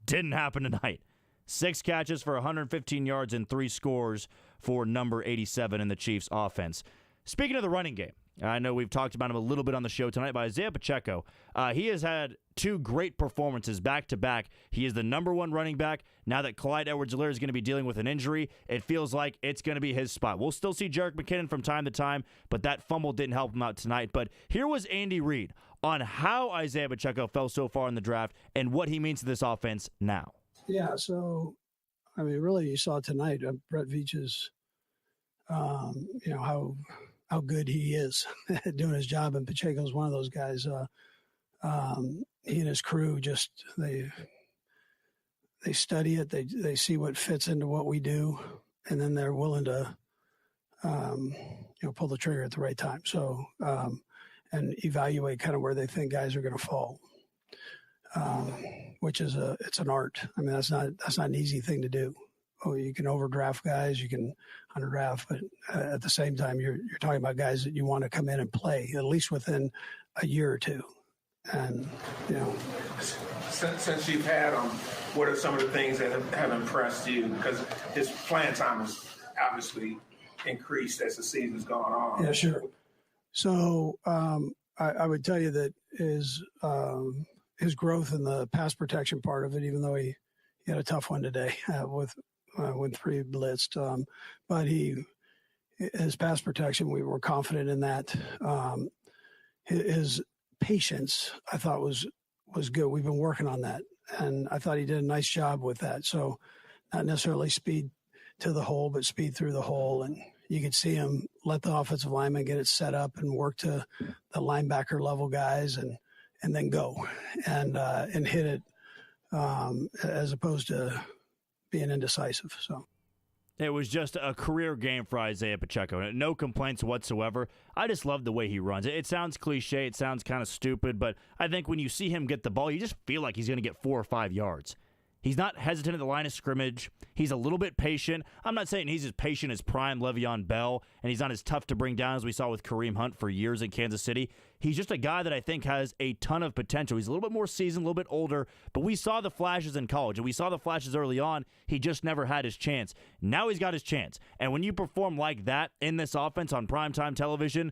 S5: Didn't happen tonight. 6 catches for 115 yards and 3 scores for number 87 in the Chiefs' offense. Speaking of the running game, I know we've talked about him a little bit on the show tonight, but Isaiah Pacheco, he has had 2 great performances back-to-back. He is the number 1 running back. Now that Clyde Edwards-Helaire is going to be dealing with an injury, it feels like it's going to be his spot. We'll still see Jerick McKinnon from time to time, but that fumble didn't help him out tonight. But here was Andy Reid on how Isaiah Pacheco fell so far in the draft and what he means to this offense now.
S9: Yeah, so, I mean, really, you saw tonight, Brett Veach's, how good he is at doing his job, and Pacheco's one of those guys. He and his crew just they study it. They see what fits into what we do, and then they're willing to pull the trigger at the right time. So, and evaluate kind of where they think guys are going to fall, which is it's an art. I mean, that's not an easy thing to do. Oh, you can overdraft guys, you can underdraft, but at the same time, you're talking about guys that you want to come in and play at least within a year or two. And
S10: since you've had him, what are some of the things that have impressed you? Because his playing time has obviously increased as the season's gone on.
S9: Yeah, sure. So I would tell you that his growth in the pass protection part of it, even though he had a tough one today with 3 blitzed, but his pass protection, we were confident in that. His patience, I thought was good. We've been working on that, and I thought he did a nice job with that. So not necessarily speed to the hole, but speed through the hole. And you could see him let the offensive lineman get it set up and work to the linebacker level guys and then go and hit it as opposed to being indecisive. So
S5: it was just a career game for Isaiah Pacheco. No complaints whatsoever. I just love the way he runs. It sounds cliche. It sounds kind of stupid, but I think when you see him get the ball, you just feel like he's going to get 4 or 5 yards. He's not hesitant at the line of scrimmage. He's a little bit patient. I'm not saying he's as patient as prime Le'Veon Bell, and he's not as tough to bring down as we saw with Kareem Hunt for years in Kansas City. He's just a guy that I think has a ton of potential. He's a little bit more seasoned, a little bit older, but we saw the flashes in college, and we saw the flashes early on. He just never had his chance. Now he's got his chance. And when you perform like that in this offense on primetime television,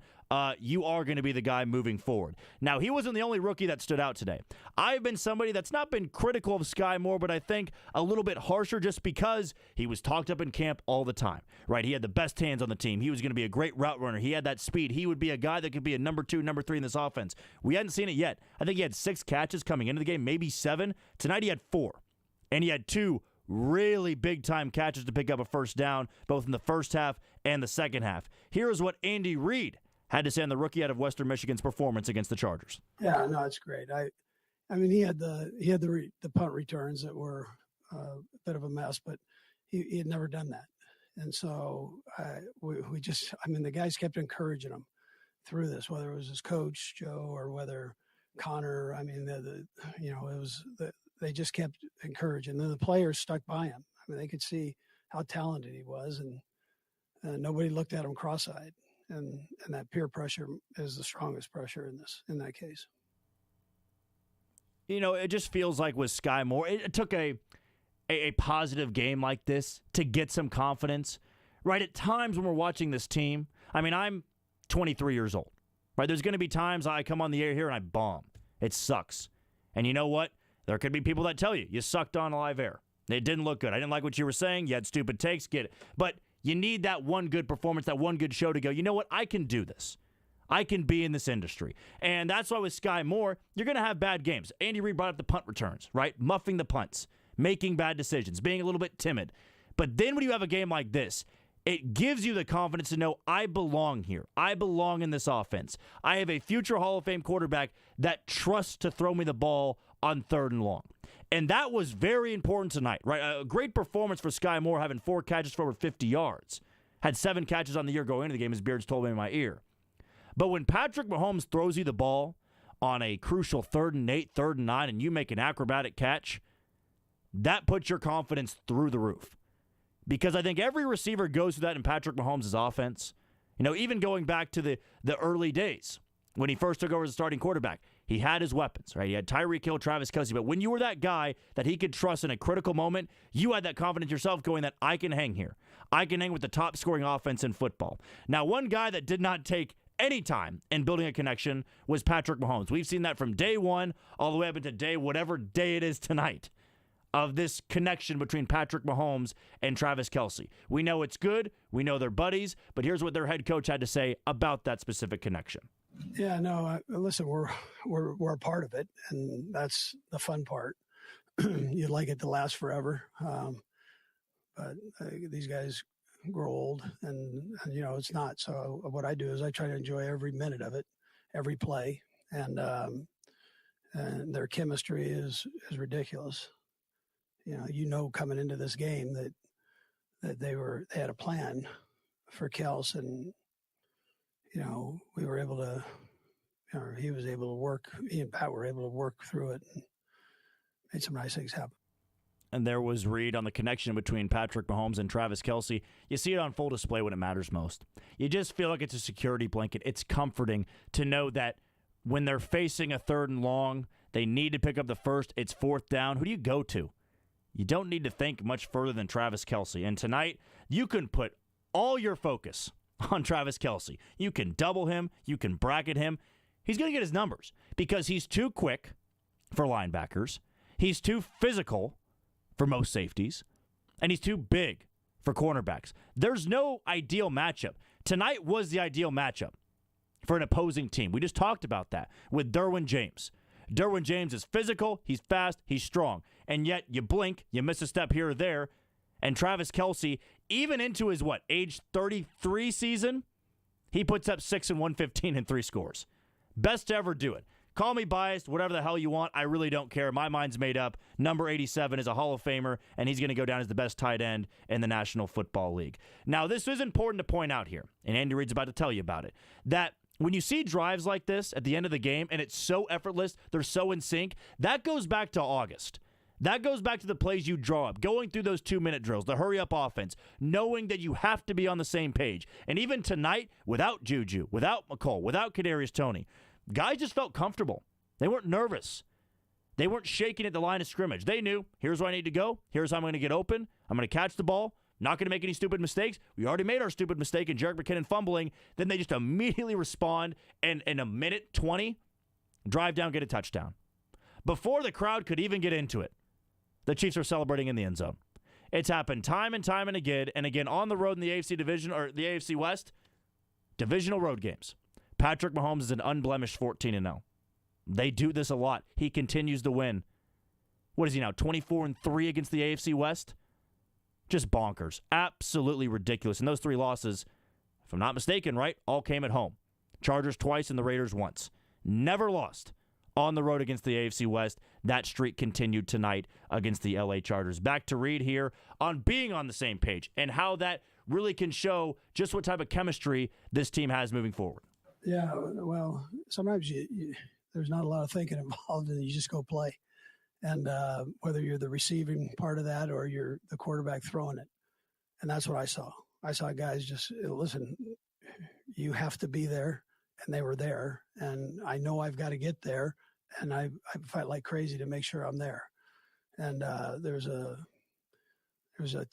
S5: you are going to be the guy moving forward. Now, he wasn't the only rookie that stood out today. I've been somebody that's not been critical of Sky Moore, but I think a little bit harsher just because he was talked up in camp all the time, right? He had the best hands on the team. He was going to be a great route runner. He had that speed. He would be a guy that could be a number 2, number 3 in this offense. We hadn't seen it yet. I think he had 6 catches coming into the game, maybe 7. Tonight he had 4, and he had 2 really big-time catches to pick up a first down, both in the first half and the second half. Here's what Andy Reid had to say on the rookie out of Western Michigan's performance against the Chargers.
S9: Yeah, no, it's great. I mean, he had the punt returns that were a bit of a mess, but he had never done that, and so the guys kept encouraging him through this, whether it was his coach Joe or whether Connor. I mean, they just kept encouraging. Then the players stuck by him. I mean, they could see how talented he was, and nobody looked at him cross-eyed. And that peer pressure is the strongest pressure in that case.
S5: It just feels like with Sky Moore, it took a positive game like this to get some confidence, right? At times when we're watching this team, I mean, I'm 23 years old, right? There's going to be times I come on the air here and I bomb. It sucks. And you know what? There could be people that tell you sucked on live air. It didn't look good. I didn't like what you were saying. You had stupid takes. Get it. But you need that one good performance, that one good show to go, you know what, I can do this. I can be in this industry. And that's why with Sky Moore, you're going to have bad games. Andy Reid brought up the punt returns, right? Muffing the punts, making bad decisions, being a little bit timid. But then when you have a game like this, it gives you the confidence to know I belong here. I belong in this offense. I have a future Hall of Fame quarterback that trusts to throw me the ball on 3rd and long. And that was very important tonight, right? A great performance for Sky Moore, having 4 catches for over 50 yards. Had 7 catches on the year going into the game, as Beards told me in my ear. But when Patrick Mahomes throws you the ball on a crucial 3rd and 8, 3rd and 9, and you make an acrobatic catch, that puts your confidence through the roof. Because I think every receiver goes through that in Patrick Mahomes' offense. Even going back to the early days when he first took over as a starting quarterback, he had his weapons, right? He had Tyreek Hill, Travis Kelce. But when you were that guy that he could trust in a critical moment, you had that confidence yourself going that I can hang here. I can hang with the top scoring offense in football. Now, one guy that did not take any time in building a connection was Patrick Mahomes. We've seen that from day 1 all the way up into whatever day it is tonight, of this connection between Patrick Mahomes and Travis Kelce. We know it's good. We know they're buddies. But here's what their head coach had to say about that specific connection.
S9: Yeah, no, listen, we're a part of it, and that's the fun part. You'd like it to last forever, but these guys grow old, and it's not. So what I do is I try to enjoy every minute of it, every play, and their chemistry is ridiculous. Coming into this game that they had a plan Kels, and we were able to, he was able to work. He and Pat were able to work through it and made some nice things happen.
S5: And there was Reid on the connection between Patrick Mahomes and Travis Kelce. You see it on full display when it matters most. You just feel like it's a security blanket. It's comforting to know that when they're facing a 3rd and long, they need to pick up the first. It's 4th down. Who do you go to? You don't need to think much further than Travis Kelce. And tonight, you can put all your focus on Travis Kelce. You can double him. You can bracket him. He's going to get his numbers because he's too quick for linebackers. He's too physical for most safeties, and he's too big for cornerbacks. There's no ideal matchup. Tonight was the ideal matchup for an opposing team. We just talked about that with Derwin James. Derwin James is physical, he's fast, he's strong, and yet you blink, you miss a step here or there, and Travis Kelce, even into his, age 33 season, he puts up 6 and 115 and 3 scores. Best to ever do it. Call me biased, whatever the hell you want. I really don't care. My mind's made up. Number 87 is a Hall of Famer, and he's going to go down as the best tight end in the National Football League. Now, this is important to point out here, and Andy Reid's about to tell you about it, that when you see drives like this at the end of the game, and it's so effortless, they're so in sync, that goes back to August. That goes back to the plays you draw up, going through those 2-minute drills, the hurry-up offense, knowing that you have to be on the same page. And even tonight, without Juju, without McColl, without Kadarius Toney, guys just felt comfortable. They weren't nervous. They weren't shaking at the line of scrimmage. They knew, here's where I need to go. Here's how I'm going to get open. I'm going to catch the ball. Not going to make any stupid mistakes. We already made our stupid mistake in Jerick McKinnon fumbling. Then they just immediately respond and in a minute 20, drive down, get a touchdown. Before the crowd could even get into it, the Chiefs are celebrating in the end zone. It's happened time and time and again on the road in the AFC division or the AFC West, divisional road games. Patrick Mahomes is an unblemished 14-0. They do this a lot. He continues to win. What is he now, 24-3 against the AFC West? Just bonkers. Absolutely ridiculous. And those 3 losses, if I'm not mistaken, right, all came at home. Chargers twice and the Raiders once. Never lost on the road against the AFC West. That streak continued tonight against the LA Chargers. Back to Reid here on being on the same page and how that really can show just what type of chemistry this team has moving forward.
S9: Yeah, well, sometimes there's not a lot of thinking involved, and you just go play. And whether you're the receiving part of that or you're the quarterback throwing it. And that's what I saw. I saw guys just, listen, you have to be there, and they were there. And I know I've got to get there, and I fight like crazy to make sure I'm there. And there's a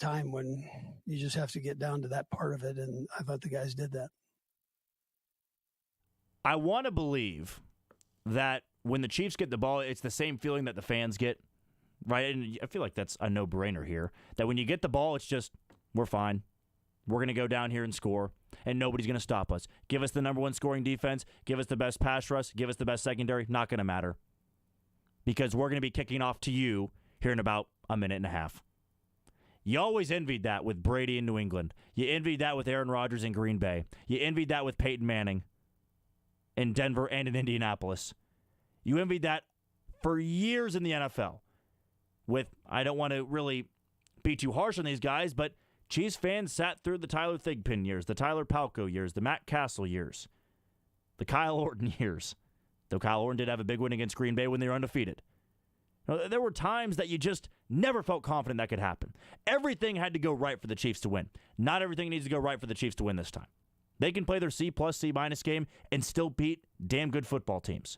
S9: time when you just have to get down to that part of it, and I thought the guys did that.
S5: I want to believe that when the Chiefs get the ball, it's the same feeling that the fans get, right? And I feel like that's a no-brainer here, that when you get the ball, it's just, we're fine. We're going to go down here and score, and nobody's going to stop us. Give us the number 1 scoring defense, give us the best pass rush, give us the best secondary, not going to matter. Because we're going to be kicking off to you here in about a minute and a half. You always envied that with Brady in New England. You envied that with Aaron Rodgers in Green Bay. You envied that with Peyton Manning in Denver and in Indianapolis. You envied that for years in the NFL. With, I don't want to really be too harsh on these guys, but Chiefs fans sat through the Tyler Thigpen years, the Tyler Palko years, the Matt Castle years, the Kyle Orton years. Though Kyle Orton did have a big win against Green Bay when they were undefeated. There were times that you just never felt confident that could happen. Everything had to go right for the Chiefs to win. Not everything needs to go right for the Chiefs to win this time. They can play their C+, C- game and still beat damn good football teams.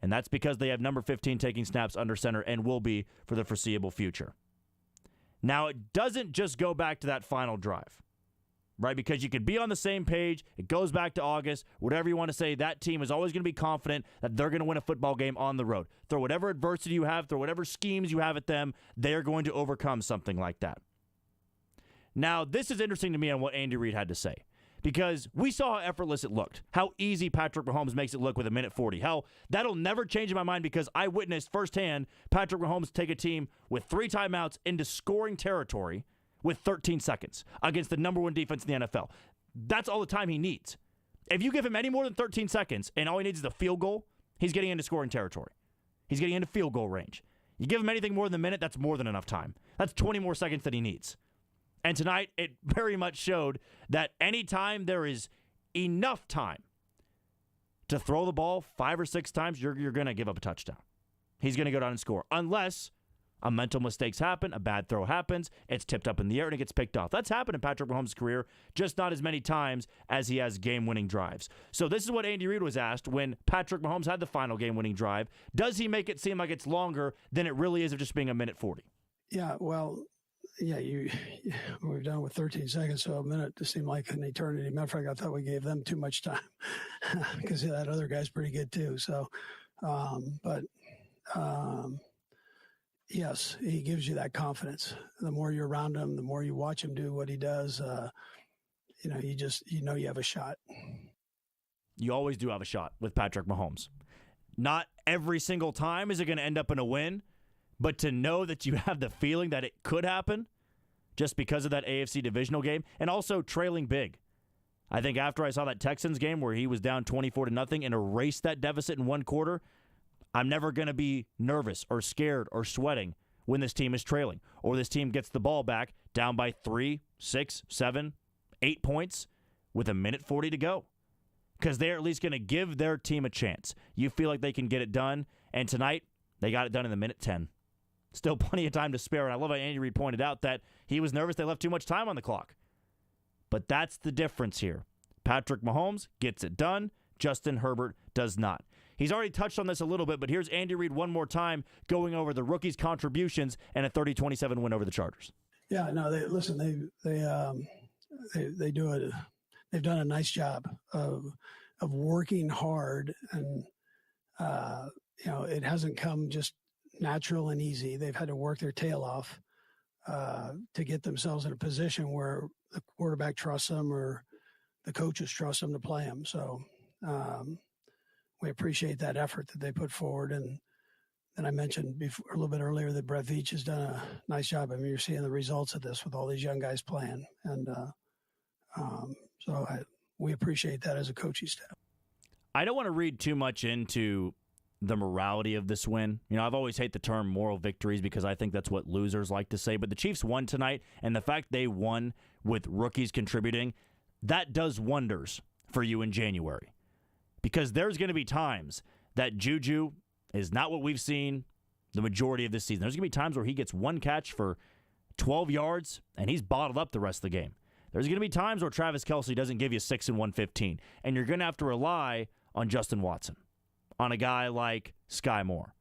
S5: And that's because they have number 15 taking snaps under center and will be for the foreseeable future. Now, it doesn't just go back to that final drive, right? Because you could be on the same page. It goes back to August. Whatever you want to say, that team is always going to be confident that they're going to win a football game on the road. Throw whatever adversity you have, throw whatever schemes you have at them, they're going to overcome something like that. Now, this is interesting to me on what Andy Reid had to say. Because we saw how effortless it looked, how easy Patrick Mahomes makes it look with a minute 40. Hell, that'll never change in my mind because I witnessed firsthand Patrick Mahomes take a team with 3 timeouts into scoring territory with 13 seconds against the number 1 defense in the NFL. That's all the time he needs. If you give him any more than 13 seconds and all he needs is a field goal, he's getting into scoring territory. He's getting into field goal range. You give him anything more than a minute, that's more than enough time. That's 20 more seconds that he needs. And tonight, it very much showed that anytime there is enough time to throw the ball 5 or 6 times, you're going to give up a touchdown. He's going to go down and score. Unless a mental mistakes happen, a bad throw happens, it's tipped up in the air, and it gets picked off. That's happened in Patrick Mahomes' career, just not as many times as he has game-winning drives. So this is what Andy Reid was asked when Patrick Mahomes had the final game-winning drive. Does he make it seem like it's longer than it really is of just being a minute 40?
S9: Yeah, well, yeah, we've done it with 13 seconds, so a minute just seemed like an eternity. Matter of fact, I thought we gave them too much time because that other guy's pretty good too. So, yes, he gives you that confidence. The more you're around him, the more you watch him do what he does, you have a shot.
S5: You always do have a shot with Patrick Mahomes. Not every single time is it going to end up in a win, but to know that you have the feeling that it could happen just because of that AFC divisional game and also trailing big. I think after I saw that Texans game where he was down 24-0 and erased that deficit in one quarter, I'm never going to be nervous or scared or sweating when this team is trailing or this team gets the ball back down by 3, 6, 7, 8 points with a minute 40 to go because they're at least going to give their team a chance. You feel like they can get it done, and tonight they got it done in the minute 10. Still plenty of time to spare, and I love how Andy Reid pointed out that he was nervous they left too much time on the clock. But that's the difference here. Patrick Mahomes gets it done. Justin Herbert does not. He's already touched on this a little bit, but here's Andy Reid one more time going over the rookies' contributions and a 30-27 win over the Chargers.
S9: Yeah, no, they do it. They've done a nice job of working hard, and it hasn't come just natural and easy. They've had to work their tail off to get themselves in a position where the quarterback trusts them or the coaches trust them to play them. So we appreciate that effort that they put forward. And I mentioned before, a little bit earlier that Brett Veach has done a nice job. I mean, you're seeing the results of this with all these young guys playing. And we appreciate that as a coaching staff.
S5: I don't want to read too much into the morality of this win. I've always hated the term moral victories because I think that's what losers like to say. But the Chiefs won tonight, and the fact they won with rookies contributing, that does wonders for you in January. Because there's going to be times that Juju is not what we've seen the majority of this season. There's going to be times where he gets one catch for 12 yards, and he's bottled up the rest of the game. There's going to be times where Travis Kelce doesn't give you 6 and 115, and you're going to have to rely on Justin Watson, on a guy like Sky Moore,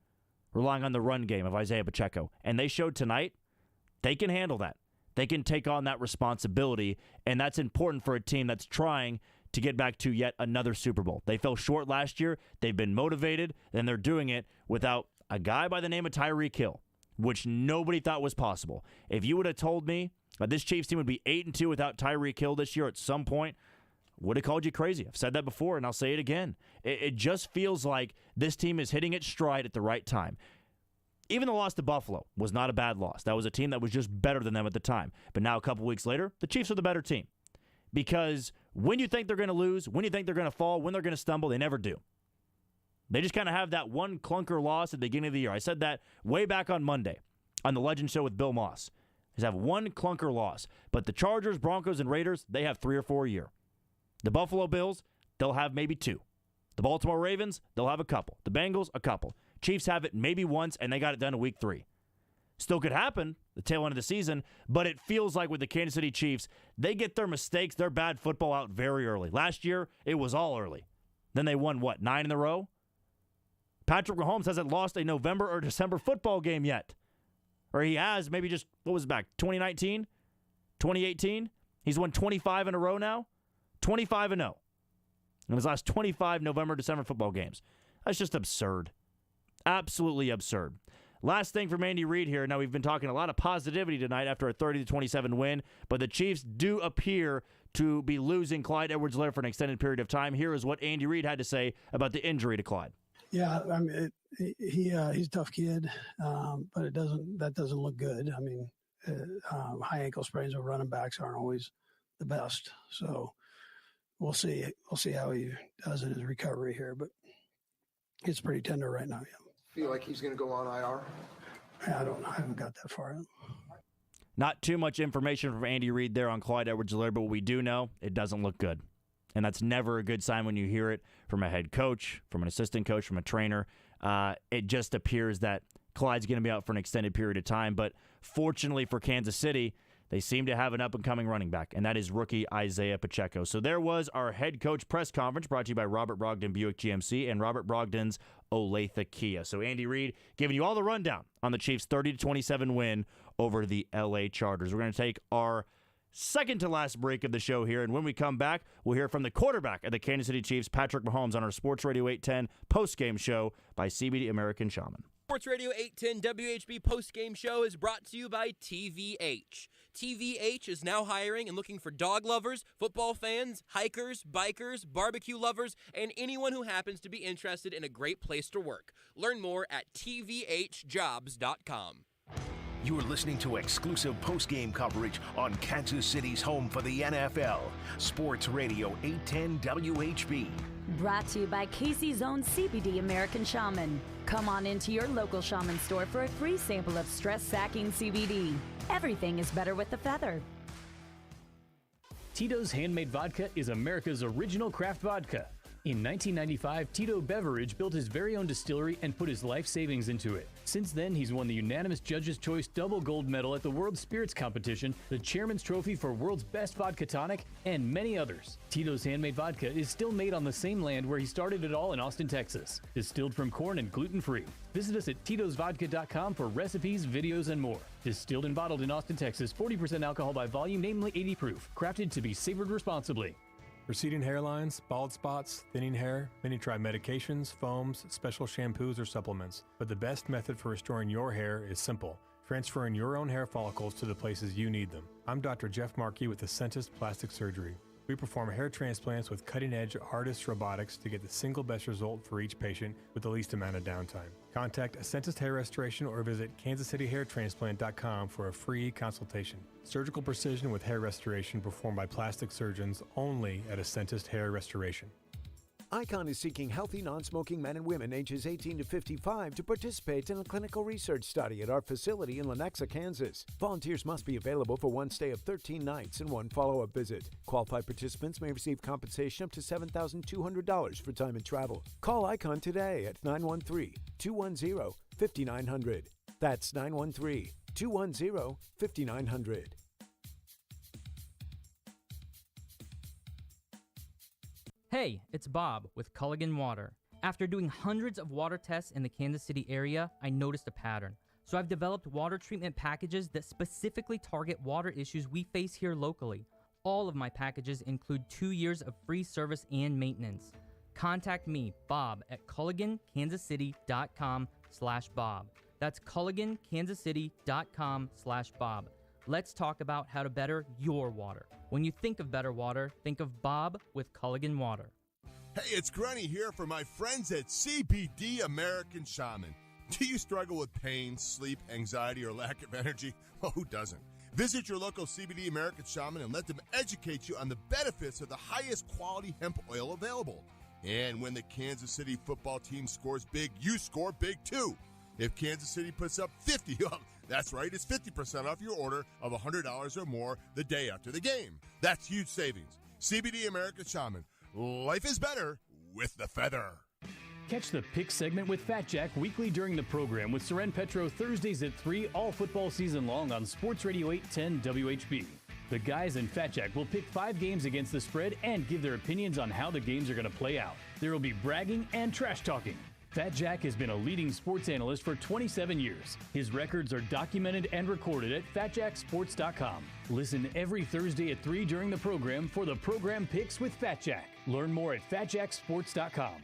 S5: relying on the run game of Isaiah Pacheco. And they showed tonight they can handle that. They can take on that responsibility, and that's important for a team that's trying to get back to yet another Super Bowl. They fell short last year. They've been motivated, and they're doing it without a guy by the name of Tyreek Hill, which nobody thought was possible. If you would have told me that this Chiefs team would be 8-2 without Tyreek Hill this year at some point, would have called you crazy. I've said that before, and I'll say it again. It just feels like this team is hitting its stride at the right time. Even the loss to Buffalo was not a bad loss. That was a team that was just better than them at the time. But now, a couple weeks later, the Chiefs are the better team. Because when you think they're going to lose, when you think they're going to fall, when they're going to stumble, they never do. They just kind of have that one clunker loss at the beginning of the year. I said that way back on Monday on the Legend Show with Bill Moss. They have one clunker loss. But the Chargers, Broncos, and Raiders, they have 3 or 4 a year. The Buffalo Bills, they'll have maybe 2. The Baltimore Ravens, they'll have a couple. The Bengals, a couple. Chiefs have it maybe once, and they got it done in week 3. Still could happen, the tail end of the season, but it feels like with the Kansas City Chiefs, they get their mistakes, their bad football out very early. Last year, it was all early. Then they won, 9 in a row? Patrick Mahomes hasn't lost a November or December football game yet. Or he has, maybe just, 2019? 2018? He's won 25 in a row now? 25-0 in his last 25 November, December football games. That's just absurd. Absolutely absurd. Last thing from Andy Reid here. Now, we've been talking a lot of positivity tonight after a 30-27 win, but the Chiefs do appear to be losing Clyde Edwards-Helaire for an extended period of time. Here is what Andy Reid had to say about the injury to Clyde.
S9: Yeah, I mean, he's a tough kid, but that doesn't look good. I mean, high ankle sprains with running backs aren't always the best. So we'll see. We'll see how he does in his recovery here, but it's pretty tender right now. Yeah.
S11: Feel like he's going to go on IR?
S9: I don't know. I haven't got that far.
S5: Not too much information from Andy Reid there on Clyde Edwards-Helaire, but what we do know, it doesn't look good. And that's never a good sign when you hear it from a head coach, from an assistant coach, from a trainer. It just appears that Clyde's going to be out for an extended period of time. But fortunately for Kansas City, they seem to have an up-and-coming running back, and that is rookie Isaiah Pacheco. So there was our head coach press conference brought to you by Robert Brogdon Buick GMC and Robert Brogdon's Olathe Kia. So Andy Reid giving you all the rundown on the Chiefs' 30-27 win over the L.A. Chargers. We're going to take our second-to-last break of the show here, and when we come back, we'll hear from the quarterback of the Kansas City Chiefs, Patrick Mahomes, on our Sports Radio 810 postgame show by CBD American Shaman.
S8: Sports Radio 810 WHB postgame show is brought to you by TVH. TVH is now hiring and looking for dog lovers, football fans, hikers, bikers, barbecue lovers, and anyone who happens to be interested in a great place to work. Learn more at tvhjobs.com.
S2: You're listening to exclusive post-game coverage on Kansas City's home for the NFL. Sports Radio 810 WHB.
S16: Brought to you by Casey's own CBD American Shaman. Come on into your local shaman store for a free sample of stress-sacking CBD. Everything is better with the feather.
S22: Tito's Handmade Vodka is America's original craft vodka. In 1995, Tito Beveridge built his very own distillery and put his life savings into it. Since then, he's won the unanimous Judges' Choice Double Gold Medal at the World Spirits Competition, the Chairman's Trophy for World's Best Vodka Tonic, and many others. Tito's Handmade Vodka is still made on the same land where he started it all in Austin, Texas. Distilled from corn and gluten-free. Visit us at titosvodka.com for recipes, videos, and more. Distilled and bottled in Austin, Texas, 40% alcohol by volume, namely 80 proof. Crafted to be savored responsibly.
S19: Receding hairlines, bald spots, thinning hair, many try medications, foams, special shampoos, or supplements. But the best method for restoring your hair is simple. Transferring your own hair follicles to the places you need them. I'm Dr. Jeff Markey with Ascentus Plastic Surgery. We perform hair transplants with cutting-edge ARTIST robotics to get the single best result for each patient with the least amount of downtime. Contact Ascentus Hair Restoration or visit kansascityhairtransplant.com for a free consultation. Surgical precision with hair restoration performed by plastic surgeons only at Ascentus Hair Restoration.
S11: ICON is seeking healthy, non-smoking men and women ages 18 to 55 to participate in a clinical research study at our facility in Lenexa, Kansas. Volunteers must be available for one stay of 13 nights and one follow-up visit. Qualified participants may receive compensation up to $7,200 for time and travel. Call ICON today at 913-210-5900. That's 913-210-5900.
S12: Hey, it's Bob with Culligan Water. After doing hundreds of water tests in the Kansas City area, I noticed a pattern. So I've developed water treatment packages that specifically target water issues we face here locally. All of my packages include 2 years of free service and maintenance. Contact me, Bob, at culligankansascity.com/Bob. That's culligankansascity.com/Bob. Let's talk about how to better your water. When you think of better water, think of Bob with Culligan Water.
S13: Hey, it's Grunny here for my friends at CBD American Shaman. Do you struggle with pain, sleep, anxiety, or lack of energy? Well, who doesn't? Visit your local CBD American Shaman and let them educate you on the benefits of the highest quality hemp oil available. And when the Kansas City football team scores big, you score big too. If Kansas City puts up 50, that's right, it's 50% off your order of $100 or more the day after the game. That's huge savings. CBD American Shaman. Life is better with the feather.
S22: Catch the pick segment with Fat Jack weekly during the program with Soren Petro Thursdays at 3 all football season long on Sports Radio 810 WHB. The guys in Fat Jack will pick 5 games against the spread and give their opinions on how the games are going to play out. There will be bragging and trash talking. Fat Jack has been a leading sports analyst for 27 years. His records are documented and recorded at fatjacksports.com. Listen every Thursday at 3 during the program for the program picks with Fat Jack. Learn more at fatjacksports.com.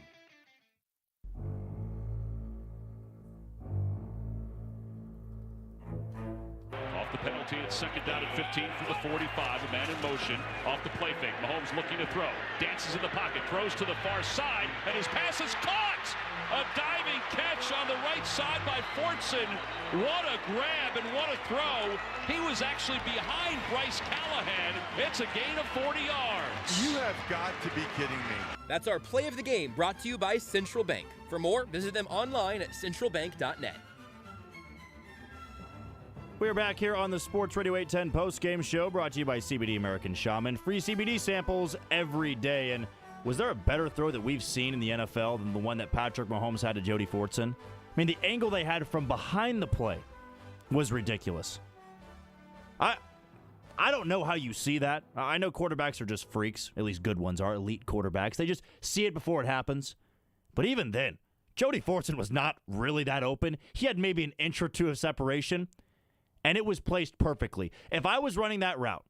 S7: Off the penalty, it's second down at 15 from the 45. A man in motion. Off the play fake. Mahomes looking to throw. Dances in the pocket. Throws to the far side. And his pass is caught! A diving catch on the right side by Fortson. What a grab and what a throw. He was actually behind Bryce Callahan. It's a gain of 40 yards.
S13: You have got to be kidding me.
S8: That's our play of the game brought to you by Central Bank. For more, visit them online at centralbank.net.
S5: We are back here on the Sports Radio 810 Postgame Show, brought to you by CBD American Shaman. Free CBD samples every day. And was there a better throw that we've seen in the NFL than the one that Patrick Mahomes had to Jody Fortson? I mean, the angle they had from behind the play was ridiculous. I don't know how you see that. I know quarterbacks are just freaks. At least good ones are, elite quarterbacks. They just see it before it happens. But even then, Jody Fortson was not really that open. He had maybe an inch or two of separation, and it was placed perfectly. If I was running that route,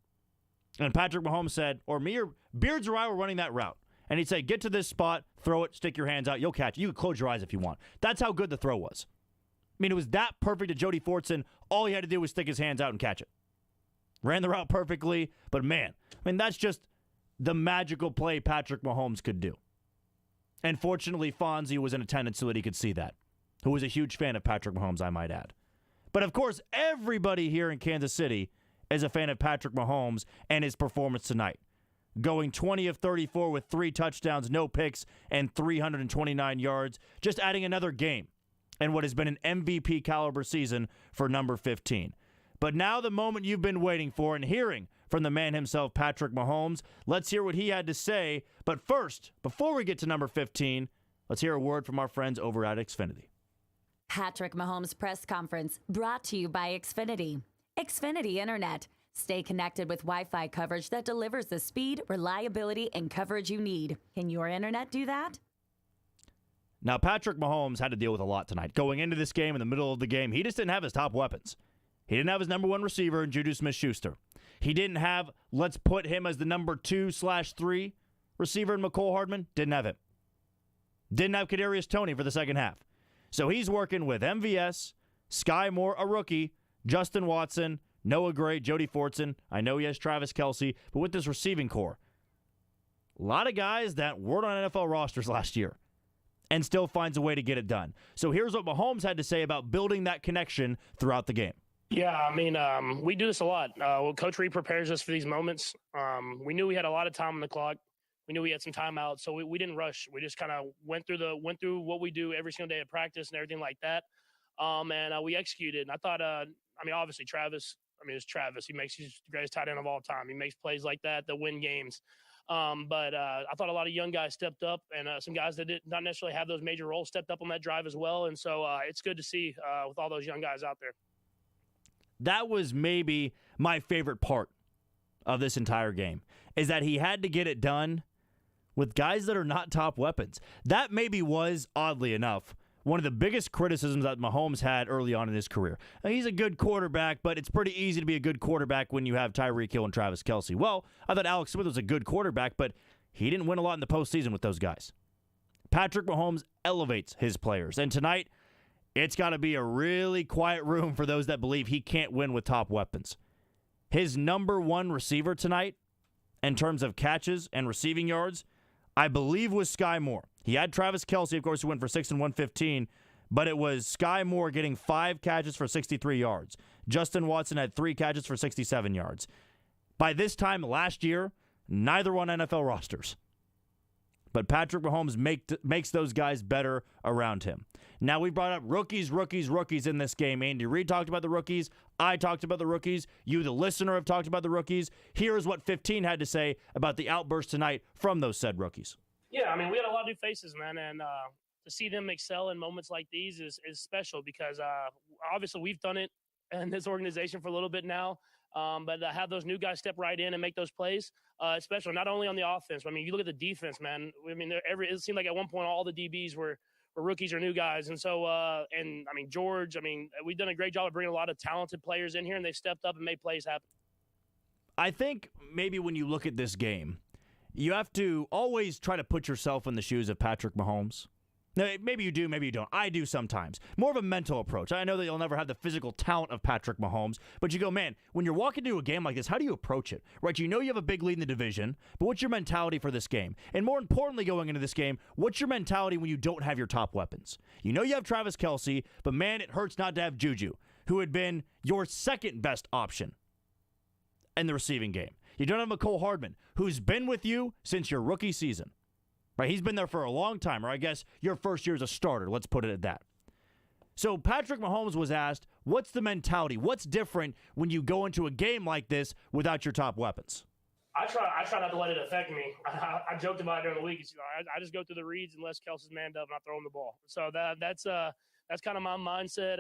S5: and Patrick Mahomes said, or me or Beards or I were running that route, and he'd say, get to this spot, throw it, stick your hands out, you'll catch it. You can close your eyes if you want. That's how good the throw was. I mean, it was that perfect to Jody Fortson. All he had to do was stick his hands out and catch it. Ran the route perfectly, but man, I mean, that's just the magical play Patrick Mahomes could do. And fortunately, Fonzie was in attendance so that he could see that, who was a huge fan of Patrick Mahomes, I might add. But of course, everybody here in Kansas City is a fan of Patrick Mahomes and his performance tonight. Going 20 of 34 with 3 touchdowns, no picks, and 329 yards, just adding another game in what has been an MVP caliber season for number 15. But now the moment you've been waiting for and hearing from the man himself, Patrick Mahomes. Let's hear what he had to say. But first, before we get to number 15, let's hear a word from our friends over at Xfinity.
S16: Patrick Mahomes press conference brought to you by Xfinity. Xfinity Internet. Stay connected with Wi-Fi coverage that delivers the speed, reliability, and coverage you need. Can your internet do that?
S5: Now, Patrick Mahomes had to deal with a lot tonight. Going into this game, in the middle of the game, he just didn't have his top weapons. He didn't have his number one receiver in Juju Smith-Schuster. He didn't have, let's put him as the number 2/3 receiver in McCole Hardman. Didn't have him. Didn't have Kadarius Toney for the second half. So he's working with MVS, Sky Moore, a rookie, Justin Watson, Noah Gray, Jody Fortson. I know he has Travis Kelce, but with this receiving core, a lot of guys that weren't on NFL rosters last year and still finds a way to get it done. So here's what Mahomes had to say about building that connection throughout the game.
S1: Yeah, I mean, we do this a lot. Coach Reid prepares us for these moments. We knew we had a lot of time on the clock. We knew we had some time out, so we didn't rush. We just kind of went through what we do every single day at practice and everything like that. And we executed. And I thought, obviously Travis. It's Travis. He's the greatest tight end of all time. He makes plays like that win games. But I thought a lot of young guys stepped up, and some guys that did not necessarily have those major roles stepped up on that drive as well. And so it's good to see with all those young guys out there.
S5: That was maybe my favorite part of this entire game, is that he had to get it done with guys that are not top weapons. That maybe was, oddly enough, one of the biggest criticisms that Mahomes had early on in his career. Now, he's a good quarterback, but it's pretty easy to be a good quarterback when you have Tyreek Hill and Travis Kelce. Well, I thought Alex Smith was a good quarterback, but he didn't win a lot in the postseason with those guys. Patrick Mahomes elevates his players, and tonight, it's got to be a really quiet room for those that believe he can't win with top weapons. His number one receiver tonight, in terms of catches and receiving yards, I believe was Sky Moore. He had Travis Kelce, of course, who went for 6 and 115, but it was Sky Moore getting 5 catches for 63 yards. Justin Watson had 3 catches for 67 yards. By this time last year, neither on NFL rosters. But Patrick Mahomes makes those guys better around him. Now, we brought up rookies in this game. Andy Reid talked about the rookies. I talked about the rookies. You, the listener, have talked about the rookies. Here's what 15 had to say about the outburst tonight from those said rookies.
S1: Yeah, we had a lot of new faces, man, and to see them excel in moments like these is special because obviously we've done it in this organization for a little bit now. But to have those new guys step right in and make those plays, especially not only on the offense. You look at the defense, man. It seemed like at one point all the DBs were rookies or new guys. And so, George, we've done a great job of bringing a lot of talented players in here, and they've stepped up and made plays happen.
S5: I think maybe when you look at this game, you have to always try to put yourself in the shoes of Patrick Mahomes. Now, maybe you do, maybe you don't. I do sometimes. More of a mental approach. I know that you'll never have the physical talent of Patrick Mahomes, but you go, man, when you're walking into a game like this, how do you approach it? Right? You know you have a big lead in the division, but what's your mentality for this game? And more importantly, going into this game, what's your mentality when you don't have your top weapons? You know you have Travis Kelce, but man, it hurts not to have Juju, who had been your second best option in the receiving game. You don't have McCole Hardman, who's been with you since your rookie season. Right, he's been there for a long time, or I guess your first year as a starter. Let's put it at that. So Patrick Mahomes was asked, what's the mentality? What's different when you go into a game like this without your top weapons?
S1: I try not to let it affect me. I joked about it during the week. I just go through the reads unless Kelsey's manned up and I throw him the ball. So that's kind of my mindset.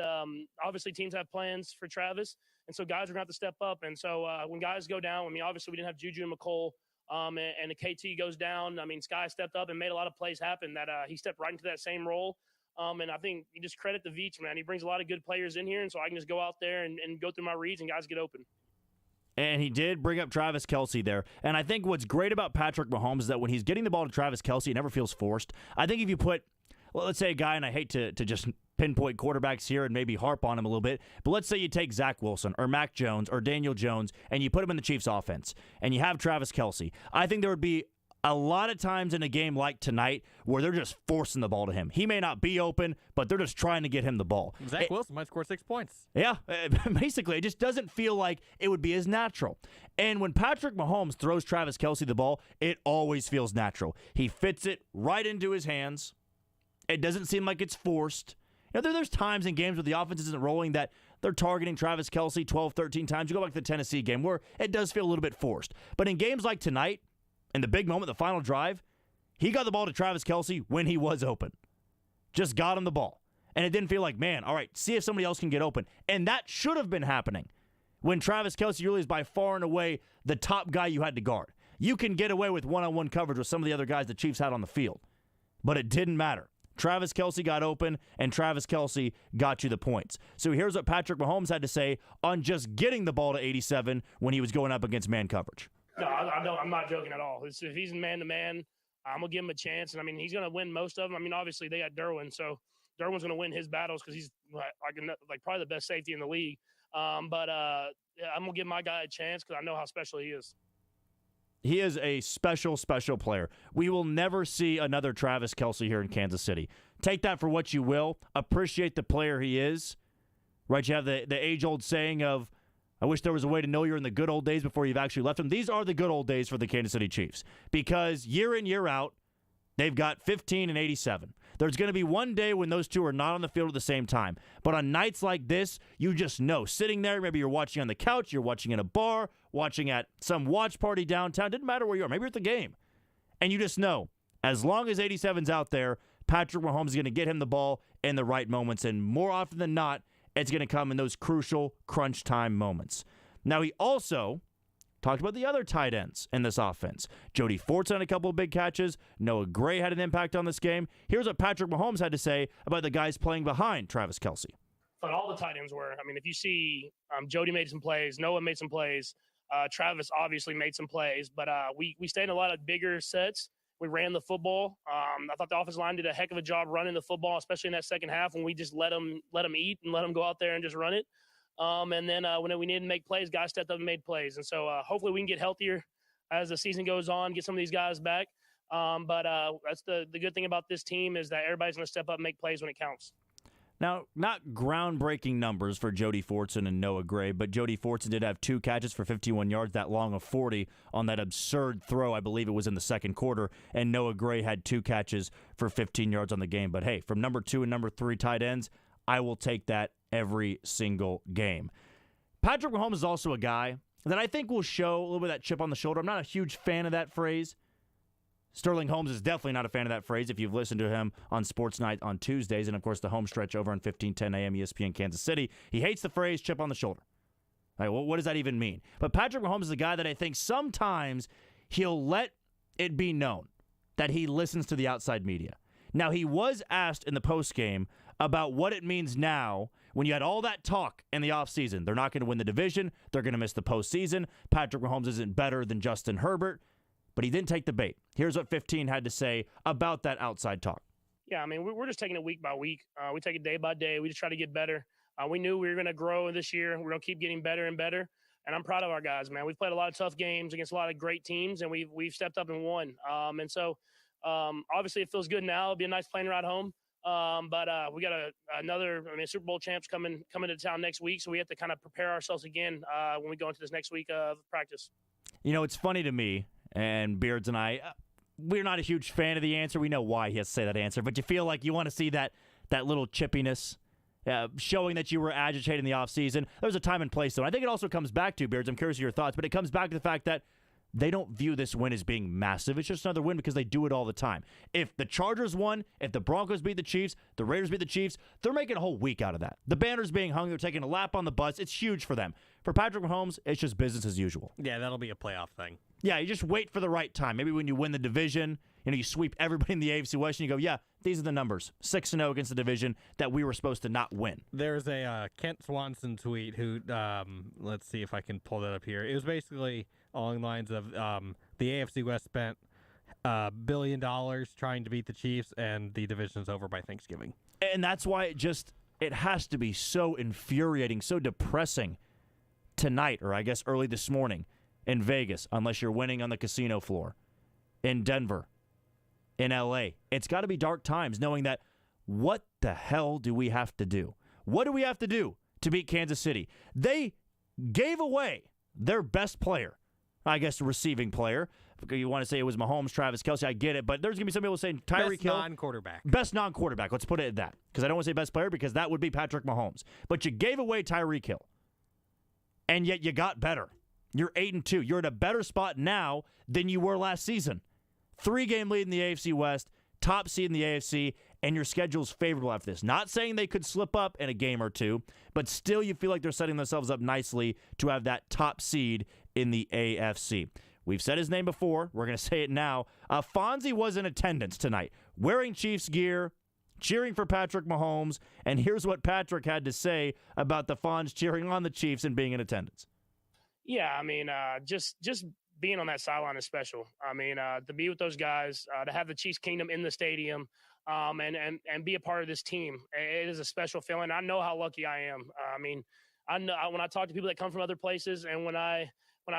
S1: Obviously, teams have plans for Travis, and so guys are going to have to step up. And so when guys go down, I mean, obviously we didn't have Juju and McCole, and the KT goes down. I mean, Sky stepped up and made a lot of plays happen. That he stepped right into that same role. And I think you just credit the Veach, man. He brings a lot of good players in here, and so I can just go out there and go through my reads, and guys get open.
S5: And he did bring up Travis Kelce there. And I think what's great about Patrick Mahomes is that when he's getting the ball to Travis Kelce, it never feels forced. I think if you put, well, let's say a guy, and I hate to just pinpoint quarterbacks here and maybe harp on him a little bit, but let's say you take Zach Wilson or Mac Jones or Daniel Jones and you put him in the Chiefs offense and you have Travis Kelce. I think there would be a lot of times in a game like tonight where they're just forcing the ball to him. He may not be open, but they're just trying to get him the ball.
S4: Zach Wilson might score 6 points.
S5: Yeah, basically. It just doesn't feel like it would be as natural. And when Patrick Mahomes throws Travis Kelce the ball, it always feels natural. He fits it right into his hands. It doesn't seem like it's forced. You know, there's times in games where the offense isn't rolling that they're targeting Travis Kelce 12, 13 times. You go back to the Tennessee game where it does feel a little bit forced. But in games like tonight, in the big moment, the final drive, he got the ball to Travis Kelce when he was open. Just got him the ball. And it didn't feel like, man, all right, see if somebody else can get open. And that should have been happening when Travis Kelce really is by far and away the top guy you had to guard. You can get away with one-on-one coverage with some of the other guys the Chiefs had on the field. But it didn't matter. Travis Kelce got open, and Travis Kelce got you the points. So here's what Patrick Mahomes had to say on just getting the ball to 87 when he was going up against man coverage.
S1: No, I'm not joking at all. If he's man-to-man, I'm going to give him a chance. And, I mean, he's going to win most of them. I mean, obviously, they got Derwin, so Derwin's going to win his battles because he's like probably the best safety in the league. But I'm going to give my guy a chance because I know how special he is.
S5: He is a special, special player. We will never see another Travis Kelce here in Kansas City. Take that for what you will. Appreciate the player he is. Right? You have the age-old saying of, I wish there was a way to know you're in the good old days before you've actually left them. These are the good old days for the Kansas City Chiefs because year in, year out, they've got 15 and 87. There's going to be one day when those two are not on the field at the same time. But on nights like this, you just know. Sitting there, maybe you're watching on the couch, you're watching in a bar, watching at some watch party downtown. Didn't matter where you are. Maybe you're at the game. And you just know, as long as 87's out there, Patrick Mahomes is going to get him the ball in the right moments. And more often than not, it's going to come in those crucial crunch time moments. Now, he also talked about the other tight ends in this offense. Jody Fortson had a couple of big catches. Noah Gray had an impact on this game. Here's what Patrick Mahomes had to say about the guys playing behind Travis Kelce.
S1: But all the tight ends were. I mean, if you see Jody made some plays, Noah made some plays, Travis obviously made some plays, but we stayed in a lot of bigger sets. We ran the football. I thought the offensive line did a heck of a job running the football, especially in that second half when we just let them eat and let them go out there and just run it. And then when we needed to make plays, guys stepped up and made plays. And so hopefully we can get healthier as the season goes on, get some of these guys back. But that's the good thing about this team is that everybody's going to step up and make plays when it counts.
S5: Now, not groundbreaking numbers for Jody Fortson and Noah Gray, but Jody Fortson did have 2 catches for 51 yards, that long of 40 on that absurd throw. I believe it was in the second quarter, and Noah Gray had 2 catches for 15 yards on the game. But hey, from number 2 and number 3 tight ends, I will take that every single game. Patrick Mahomes is also a guy that I think will show a little bit of that chip on the shoulder. I'm not a huge fan of that phrase. Sterling Holmes is definitely not a fan of that phrase if you've listened to him on Sports Night on Tuesdays and, of course, the home stretch over on 1510 AM ESPN Kansas City. He hates the phrase chip on the shoulder. Like, well, what does that even mean? But Patrick Mahomes is a guy that I think sometimes he'll let it be known that he listens to the outside media. Now, he was asked in the postgame about what it means now when you had all that talk in the offseason. They're not going to win the division. They're going to miss the postseason. Patrick Mahomes isn't better than Justin Herbert. But he didn't take the bait. Here's what 15 had to say about that outside talk.
S1: Yeah, I mean, we're just taking it week by week. We take it day by day. We just try to get better. We knew we were going to grow this year. We're going to keep getting better and better. And I'm proud of our guys, man. We've played a lot of tough games against a lot of great teams, and we've stepped up and won. And so, obviously, it feels good now. It'll be a nice plane ride home. But we got another Super Bowl champs coming to town next week, so we have to kind of prepare ourselves again when we go into this next week of practice.
S5: You know, it's funny to me, and Beards and I, we're not a huge fan of the answer. We know why he has to say that answer, but you feel like you want to see that little chippiness. showing that you were agitated in the offseason. There's a time and place, though. I think it also comes back to, Beards, I'm curious of your thoughts, but it comes back to the fact that they don't view this win as being massive. It's just another win because they do it all the time. If the Chargers won, if the Broncos beat the Chiefs, the Raiders beat the Chiefs, they're making a whole week out of that. The banner's being hung. They're taking a lap on the bus. It's huge for them. For Patrick Mahomes, it's just business as usual.
S4: Yeah, that'll be a playoff thing.
S5: Yeah, you just wait for the right time. Maybe when you win the division, you sweep everybody in the AFC West and you go, yeah, these are the numbers. 6-0 against the division that we were supposed to not win.
S4: There's a Kent Swanson tweet who, let's see if I can pull that up here. It was basically along the lines of the AFC West spent $1 billion trying to beat the Chiefs, and the division's over by Thanksgiving.
S5: And that's why it has to be so infuriating, so depressing tonight, or I guess early this morning in Vegas, unless you're winning on the casino floor, in Denver, in L.A. It's got to be dark times knowing that what the hell do we have to do? What do we have to do to beat Kansas City? They gave away their best player, I guess receiving player. You want to say it was Mahomes, Travis Kelce, I get it, but there's going to be some people saying Tyreek Hill. Best non-quarterback. Let's put it at that, because I don't want to say best player because that would be Patrick Mahomes. But you gave away Tyreek Hill, and yet you got better. You're 8-2. You're in a better spot now than you were last season. 3-game lead in the AFC West, top seed in the AFC, and your schedule's favorable after this. Not saying they could slip up in a game or two, but still you feel like they're setting themselves up nicely to have that top seed in the AFC. We've said his name before. We're going to say it now. Fonzie was in attendance tonight, wearing Chiefs gear, cheering for Patrick Mahomes, and here's what Patrick had to say about the Fonz cheering on the Chiefs and being in attendance.
S1: Yeah, I mean, just being on that sideline is special. I mean, to be with those guys, to have the Chiefs Kingdom in the stadium, and be a part of this team, it is a special feeling. I know how lucky I am. I mean, I know when I talk to people that come from other places, and when I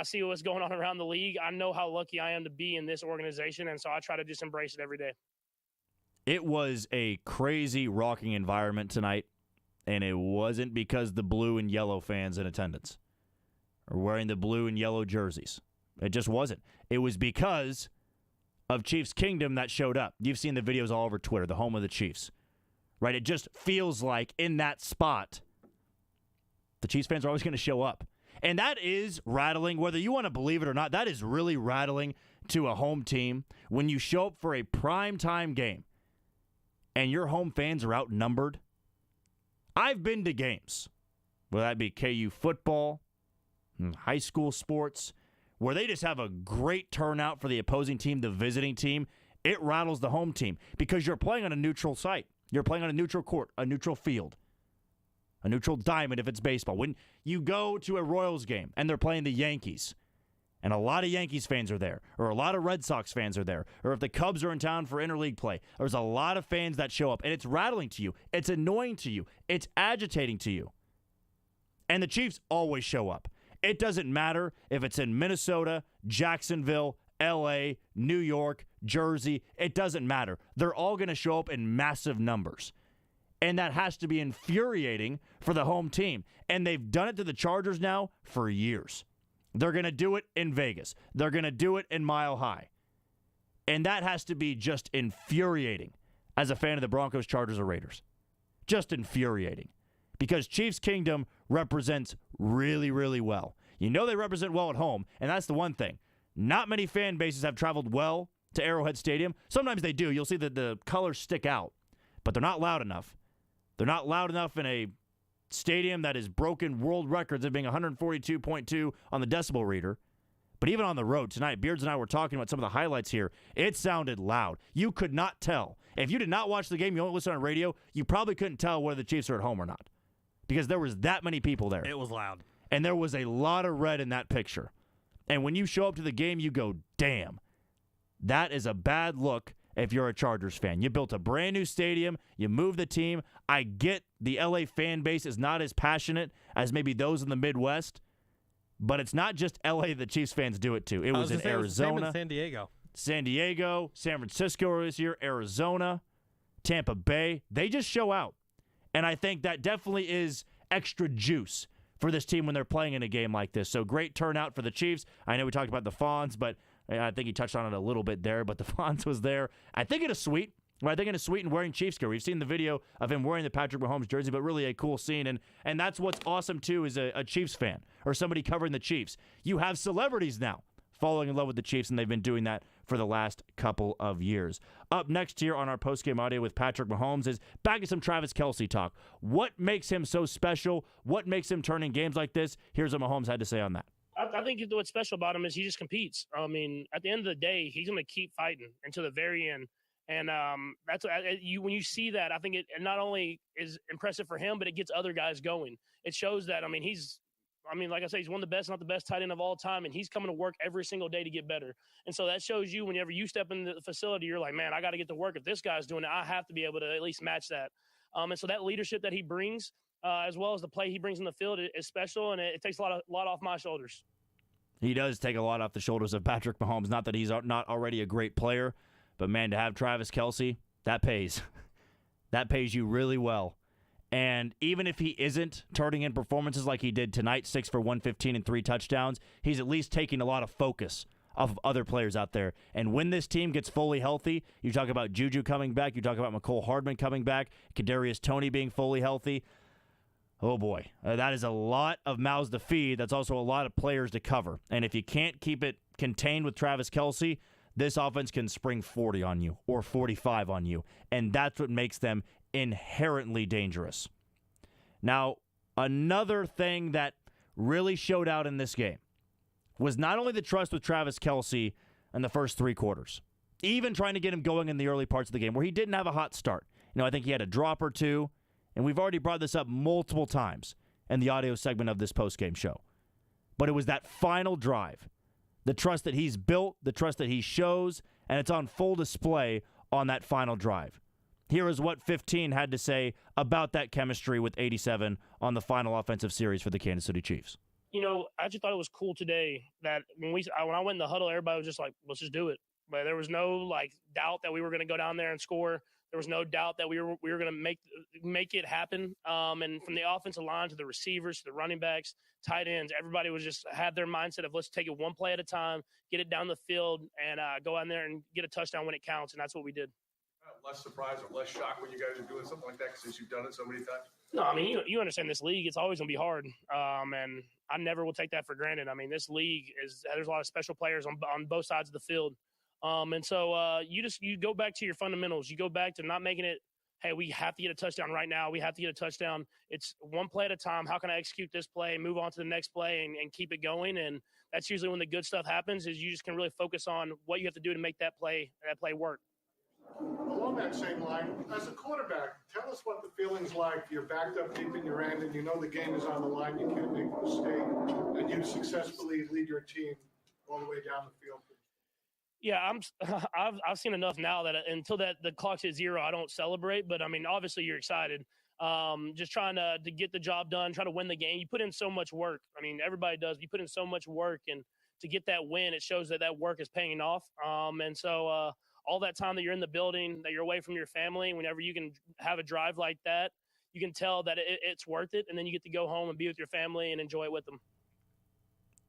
S1: see what's going on around the league, I know how lucky I am to be in this organization, and so I try to just embrace it every day.
S5: It was a crazy, rocking environment tonight, and it wasn't because the blue and yellow fans in attendance are wearing the blue and yellow jerseys. It just wasn't. It was because of Chiefs Kingdom that showed up. You've seen the videos all over Twitter, the home of the Chiefs. Right? It just feels like in that spot, the Chiefs fans are always going to show up. And that is rattling, whether you want to believe it or not. That is really rattling to a home team when you show up for a primetime game and your home fans are outnumbered. I've been to games, whether that be KU football, high school sports, where they just have a great turnout for the opposing team, the visiting team. It rattles the home team because you're playing on a neutral site. You're playing on a neutral court, a neutral field, a neutral diamond if it's baseball. When you go to a Royals game and they're playing the Yankees, and a lot of Yankees fans are there, or a lot of Red Sox fans are there, or if the Cubs are in town for interleague play, there's a lot of fans that show up, and it's rattling to you. It's annoying to you. It's agitating to you. And the Chiefs always show up. It doesn't matter if it's in Minnesota, Jacksonville, L.A., New York, Jersey. It doesn't matter. They're all going to show up in massive numbers. And that has to be infuriating for the home team. And they've done it to the Chargers now for years. They're going to do it in Vegas. They're going to do it in Mile High. And that has to be just infuriating as a fan of the Broncos, Chargers, or Raiders. Just infuriating. Because Chiefs Kingdom represents really, really well. You know they represent well at home, and that's the one thing. Not many fan bases have traveled well to Arrowhead Stadium. Sometimes they do. You'll see that the colors stick out, but they're not loud enough. They're not loud enough in a stadium that has broken world records of being 142.2 on the decibel reader. But even on the road tonight, Beards and I were talking about some of the highlights here. It sounded loud. You could not tell. If you did not watch the game, you only listen on radio, you probably couldn't tell whether the Chiefs are at home or not. Because there was that many people there.
S4: It was loud.
S5: And there was a lot of red in that picture. And when you show up to the game, you go, damn, that is a bad look if you're a Chargers fan. You built a brand new stadium. You moved the team. I get the LA fan base is not as passionate as maybe those in the Midwest. But it's not just LA the Chiefs fans do it to. It was in Arizona.
S4: San Diego.
S5: San Diego, San Francisco this year, Arizona, Tampa Bay. They just show out. And I think that definitely is extra juice for this team when they're playing in a game like this. So great turnout for the Chiefs. I know we talked about the Fonz, but I think he touched on it a little bit there. But the Fonz was there, I think, in a suite. Well, I think in a suite and wearing Chiefs gear. We've seen the video of him wearing the Patrick Mahomes jersey, but really a cool scene. And that's what's awesome, too, as a Chiefs fan or somebody covering the Chiefs. You have celebrities now falling in love with the Chiefs, and they've been doing that for the last couple of years. Up next here on our postgame audio with Patrick Mahomes is back to some Travis Kelce talk. What makes him so special? What makes him turn in games like this? Here's what Mahomes had to say on that.
S1: I think what's special about him is he just competes. I mean, at the end of the day, he's going to keep fighting until the very end. And that's when you see that, I think it not only is impressive for him, but it gets other guys going. It shows that, like I say, he's one of the best, not the best tight end of all time, and he's coming to work every single day to get better. And so that shows you whenever you step into the facility, you're like, man, I got to get to work. If this guy's doing it, I have to be able to at least match that. And so that leadership that he brings, as well as the play he brings in the field, is special, and it takes a lot off my shoulders.
S5: He does take a lot off the shoulders of Patrick Mahomes. Not that he's not already a great player, but, man, to have Travis Kelce, that pays. That pays you really well. And even if he isn't turning in performances like he did tonight, 6 for 115 and 3 touchdowns, he's at least taking a lot of focus off of other players out there. And when this team gets fully healthy, you talk about Juju coming back, you talk about McCole Hardman coming back, Kadarius Toney being fully healthy. Oh, boy. That is a lot of mouths to feed. That's also a lot of players to cover. And if you can't keep it contained with Travis Kelce, this offense can spring 40 on you or 45 on you, and that's what makes them inherently dangerous. Now, another thing that really showed out in this game was not only the trust with Travis Kelce in the first 3 quarters, even trying to get him going in the early parts of the game where he didn't have a hot start. I think he had a drop or two, and we've already brought this up multiple times in the audio segment of this postgame show. But it was that final drive. The trust that he's built, the trust that he shows, and it's on full display on that final drive. Here is what 15 had to say about that chemistry with 87 on the final offensive series for the Kansas City Chiefs.
S1: I just thought it was cool today that when I went in the huddle, everybody was just like, let's just do it. But there was no doubt that we were going to go down there and score. There was no doubt that we were going to make it happen. And from the offensive line to the receivers to the running backs, tight ends, everybody was just had their mindset of let's take it one play at a time, get it down the field, and go out there and get a touchdown when it counts. And that's what we did.
S14: Less surprised or less shocked when you guys are doing something like that since you've done it so many times?
S1: No, you understand this league. It's always going to be hard. And I never will take that for granted. This league there's a lot of special players on both sides of the field. And so you go back to your fundamentals. You go back to not making it, hey, we have to get a touchdown right now. We have to get a touchdown. It's one play at a time. How can I execute this play, move on to the next play, and keep it going? And that's usually when the good stuff happens is you just can really focus on what you have to do to make that play work.
S15: Along that same line, as a quarterback, tell us what the feeling's like. You're backed up deep in your end, and you know the game is on the line. You can't make a mistake, and you successfully lead your team all the way down the field.
S1: Yeah, I've seen enough now that until the clock's at 0, I don't celebrate. But obviously you're excited. Just trying to get the job done, try to win the game. You put in so much work. Everybody does. You put in so much work, and to get that win, it shows that work is paying off. And so all that time that you're in the building, that you're away from your family, whenever you can have a drive like that, you can tell that it's worth it. And then you get to go home and be with your family and enjoy it with them.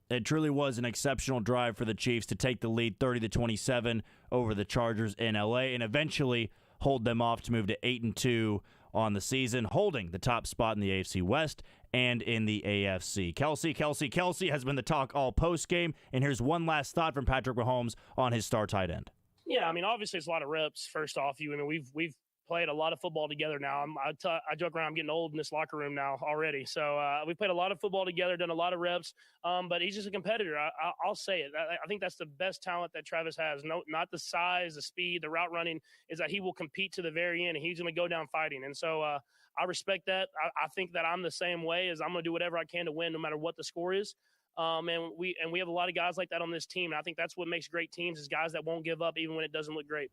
S5: It truly was an exceptional drive for the Chiefs to take the lead 30-27 over the Chargers in L.A. and eventually hold them off to move to 8-2 on the season, holding the top spot in the AFC West and in the AFC. Kelce has been the talk all postgame, and here's one last thought from Patrick Mahomes on his star tight end.
S1: Yeah, obviously it's a lot of reps. First off, we've played a lot of football together now. I joke around, I'm getting old in this locker room now already. So we played a lot of football together, done a lot of reps. But he's just a competitor. I'll say it. I think that's the best talent that Travis has. No, not the size, the speed, the route running, is that he will compete to the very end, and he's going to go down fighting. And so I respect that. I think that I'm the same way, as I'm going to do whatever I can to win no matter what the score is. And we have a lot of guys like that on this team. And I think that's what makes great teams, is guys that won't give up even when it doesn't look great.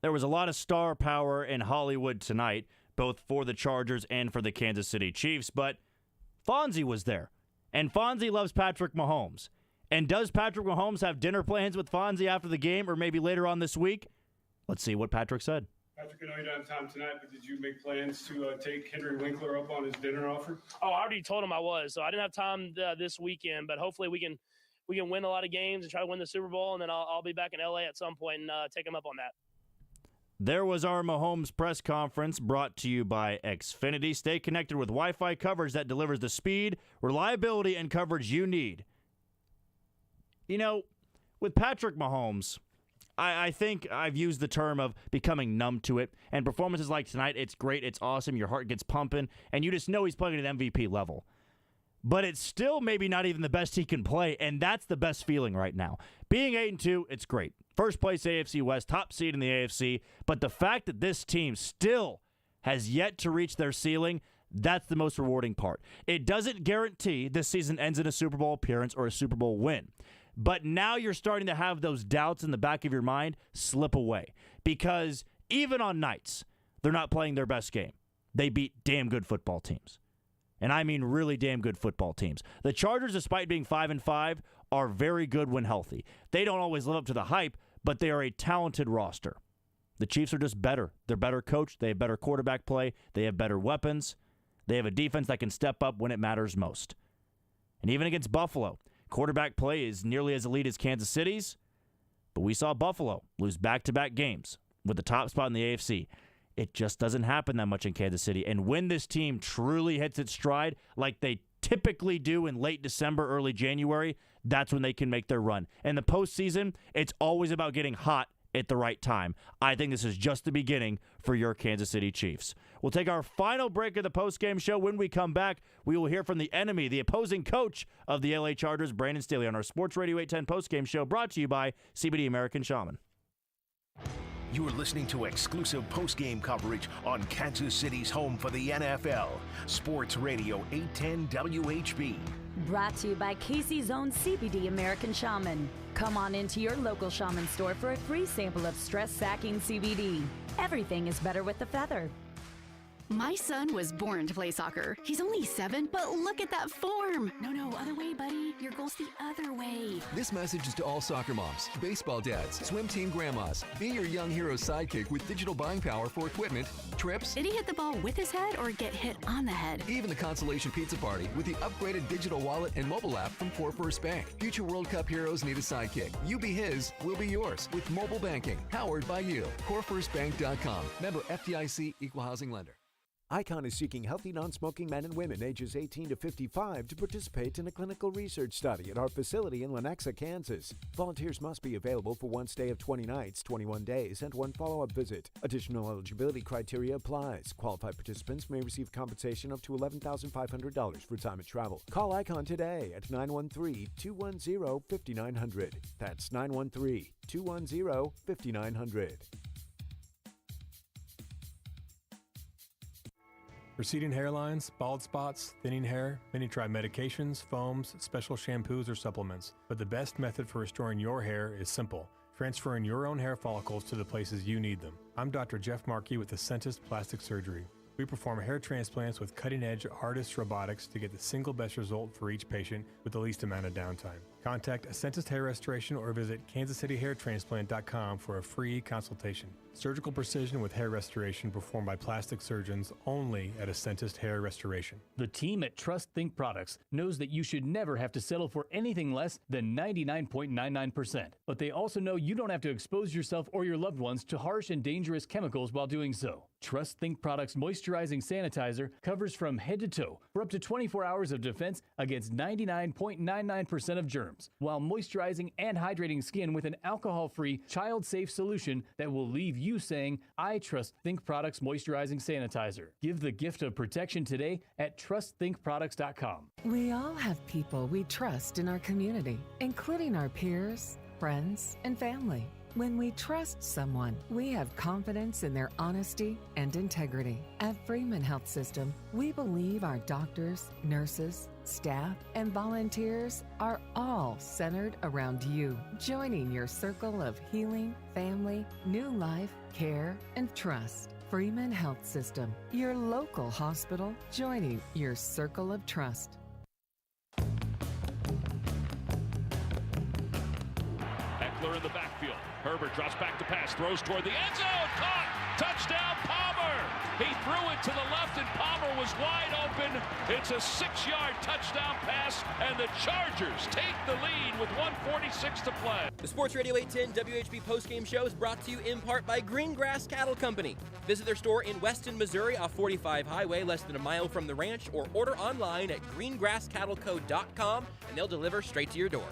S5: There was a lot of star power in Hollywood tonight, both for the Chargers and for the Kansas City Chiefs, but Fonzie was there, and Fonzie loves Patrick Mahomes. And does Patrick Mahomes have dinner plans with Fonzie after the game or maybe later on this week? Let's see what Patrick said.
S17: Patrick, I know you don't have time tonight, but did you make plans to take Henry Winkler up on his dinner offer?
S1: Oh, I already told him I was, so I didn't have time this weekend, but hopefully we can win a lot of games and try to win the Super Bowl, and then I'll be back in L.A. at some point and take him up on that.
S5: There was our Mahomes press conference brought to you by Xfinity. Stay connected with Wi-Fi coverage that delivers the speed, reliability, and coverage you need. You know, with Patrick Mahomes, I think I've used the term of becoming numb to it. And performances like tonight, it's great, it's awesome, your heart gets pumping, and you just know he's playing at an MVP level. But it's still maybe not even the best he can play, and that's the best feeling right now. Being 8-2, it's great. First place AFC West, top seed in the AFC. But the fact that this team still has yet to reach their ceiling, that's the most rewarding part. It doesn't guarantee this season ends in a Super Bowl appearance or a Super Bowl win. But now you're starting to have those doubts in the back of your mind slip away. Because even on nights, they're not playing their best game. They beat damn good football teams. And I mean really damn good football teams. The Chargers, despite being 5-5, are very good when healthy. They don't always live up to the hype, but they are a talented roster. The Chiefs are just better. They're better coached. They have better quarterback play. They have better weapons. They have a defense that can step up when it matters most. And even against Buffalo, quarterback play is nearly as elite as Kansas City's, but we saw Buffalo lose back-to-back games with the top spot in the AFC. It just doesn't happen that much in Kansas City. And when this team truly hits its stride, like they typically do in late December, early January, that's when they can make their run. And the postseason, it's always about getting hot at the right time. I think this is just the beginning for your Kansas City Chiefs. We'll take our final break of the postgame show. When we come back, we will hear from the enemy, the opposing coach of the LA Chargers, Brandon Staley, on our Sports Radio 810 postgame show, brought to you by CBD American Shaman.
S2: You are listening to exclusive post-game coverage on Kansas City's home for the NFL. Sports Radio 810 WHB.
S16: Brought to you by Casey's own CBD American Shaman. Come on into your local shaman store for a free sample of stress-sacking CBD. Everything is better with the feather.
S3: My son was born to play soccer. He's only 7, but look at that form. No, other way, buddy. Your goal's the other way.
S6: This message is to all soccer moms, baseball dads, swim team grandmas. Be your young hero's sidekick with digital buying power for equipment, trips.
S3: Did he hit the ball with his head or get hit on the head?
S6: Even the consolation pizza party with the upgraded digital wallet and mobile app from Core First Bank. Future World Cup heroes need a sidekick. You be his, we'll be yours with mobile banking. Powered by you. CoreFirstBank.com. Member FDIC, Equal Housing Lender.
S11: ICON is seeking healthy, non-smoking men and women ages 18 to 55 to participate in a clinical research study at our facility in Lenexa, Kansas. Volunteers must be available for one stay of 20 nights, 21 days, and one follow-up visit. Additional eligibility criteria applies. Qualified participants may receive compensation up to $11,500 for time and travel. Call ICON today at 913-210-5900. That's 913-210-5900.
S19: Receding hairlines, bald spots, thinning hair, many try medications, foams, special shampoos, or supplements. But the best method for restoring your hair is simple: transferring your own hair follicles to the places you need them. I'm Dr. Jeff Markey with Ascentus Plastic Surgery. We perform hair transplants with cutting-edge ARTIST robotics to get the single best result for each patient with the least amount of downtime. Contact Ascentus Hair Restoration or visit kansascityhairtransplant.com for a free consultation. Surgical precision with hair restoration performed by plastic surgeons only at Ascentus Hair Restoration.
S22: The team at Trust Think Products knows that you should never have to settle for anything less than 99.99%. But they also know you don't have to expose yourself or your loved ones to harsh and dangerous chemicals while doing so. Trust Think Products moisturizing sanitizer covers from head to toe for up to 24 hours of defense against 99.99% of germs, while moisturizing and hydrating skin with an alcohol-free, child-safe solution that will leave you saying, "I trust Think Products moisturizing sanitizer." Give the gift of protection today at TrustThinkProducts.com.
S18: We all have people we trust in our community, including our peers, friends, and family. When we trust someone, we have confidence in their honesty and integrity. At Freeman Health System, we believe our doctors, nurses, staff, and volunteers are all centered around you, joining your circle of healing, family, new life, care, and trust. Freeman Health System, your local hospital, joining your circle of trust.
S7: Eckler in the backfield. Herbert drops back to pass, throws toward the end zone, caught, touchdown Palmer. He threw it to the left, and Palmer was wide open. It's a 6-yard touchdown pass, and the Chargers take the lead with 1:46 to play.
S8: The Sports Radio 810 WHB Postgame Show is brought to you in part by Greengrass Cattle Company. Visit their store in Weston, Missouri off 45 Highway, less than a mile from the ranch, or order online at greengrasscattleco.com, and they'll deliver straight to your door.